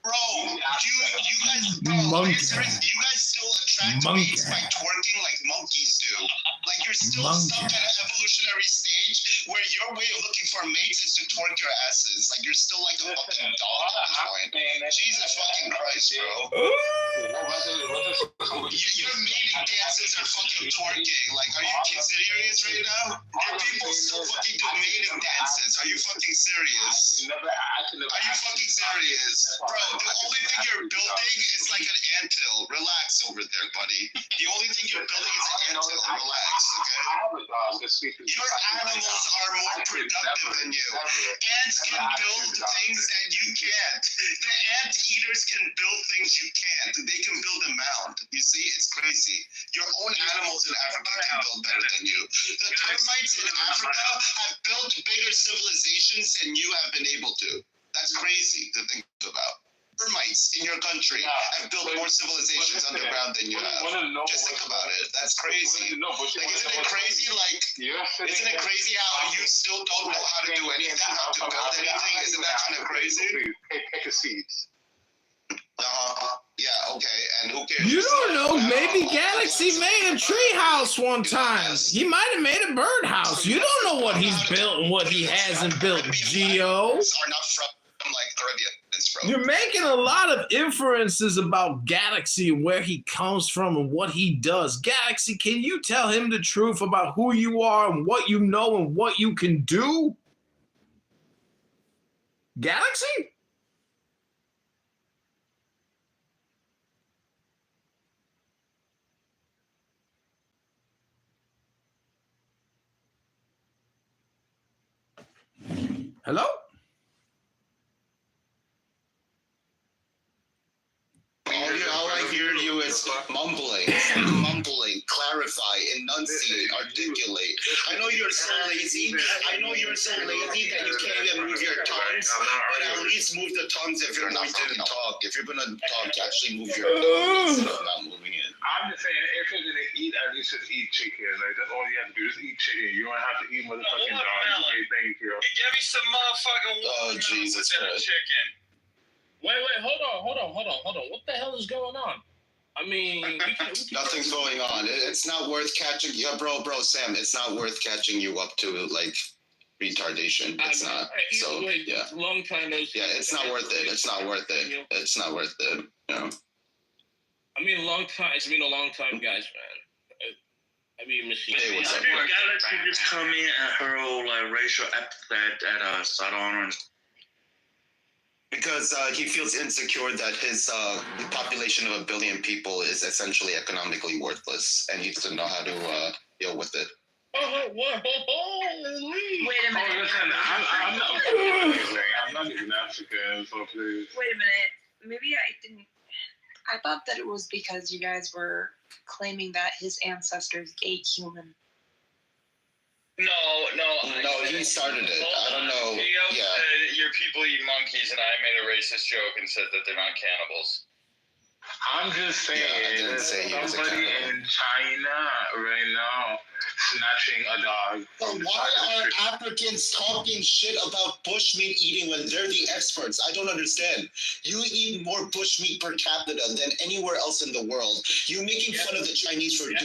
Bro, you guys, bro, you guys still attract mates by twerking like monkeys do. Like, you're still stuck at an evolutionary stage where your way of looking for mates is to twerk your asses. Like, you're still like a fucking dog at this point. Jesus fucking Christ, bro. Your mating dances are fucking twerking. Like, are you serious right now? Your people still fucking do mating dances. Are you fucking serious? Are you fucking serious? Bro, the only thing you're building is like an anthill. Relax over there, buddy. The only thing you're building is an anthill. Relax, okay? I have a Your animals are more productive than you. Ants can build things that you can't. The ant eaters can build things you can't. They can build a mound. You see, it's crazy. Your own animals in Africa can build better than you. The termites in Africa have built bigger civilizations than you have been able to. That's crazy to think about. Termites in your country have built more civilizations underground than you have. Just think about it. That's crazy. Like, isn't it crazy? Like, isn't it crazy how you still don't know how to do anything, how to build anything? Isn't that kind of crazy? Pick a seeds. Yeah, okay. And who cares? You don't know. Maybe Galaxy made a tree house one time. He might have made a birdhouse. You don't know what he's built and what he hasn't built, Geo. Are not from like Caribbean. It's from. You're making a lot of inferences about Galaxy and where he comes from and what he does. Galaxy, can you tell him the truth about who you are and what you know and what you can do? Galaxy? Hello? All I hear you is mumbling, clarify, enunciate, articulate. I know you're so lazy. I know you're so lazy that you can't even move your tongues, but at least move the tongues if you're going to talk. If you're going to talk, actually move your tongues instead of not moving it. I'm just saying, if you're gonna eat, at least just eat chicken. Like, that's all you have to do. Just eat chicken. You don't have to eat motherfucking dogs. Okay, thank you. Give me some motherfucking Oh, Jesus Christ. chicken. Wait, hold on. What the hell is going on? I mean, Nothing's going on. It's not worth catching. Yeah, bro, Sam, it's not worth catching you up to, like, retardation. It's not. So, yeah. Long time no see. Yeah, it's not worth it. It's not worth it. It's not worth it. You know? I mean, long time. It's been a long time, guys, man. I mean, Machine. Hey, what's up, Did Galaxy just come in and hurl like racial epithet at Sadon? Because he feels insecure that his population of 1 billion people is essentially economically worthless, and he doesn't know how to deal with it. Wait a minute. Oh, listen, I'm not even African, so please. Wait a minute. Maybe I didn't. I thought that it was because you guys were claiming that his ancestors ate human. No, he started it. I don't know. He said your people eat monkeys, and I made a racist joke and said that they're not cannibals. I'm just saying, I didn't say he was a somebody cannibal. in China right now snatching a dog. But why are Africans talking shit about bushmeat eating when they're the experts? I don't understand. You eat more bushmeat per capita than anywhere else in the world. You're making fun of the Chinese for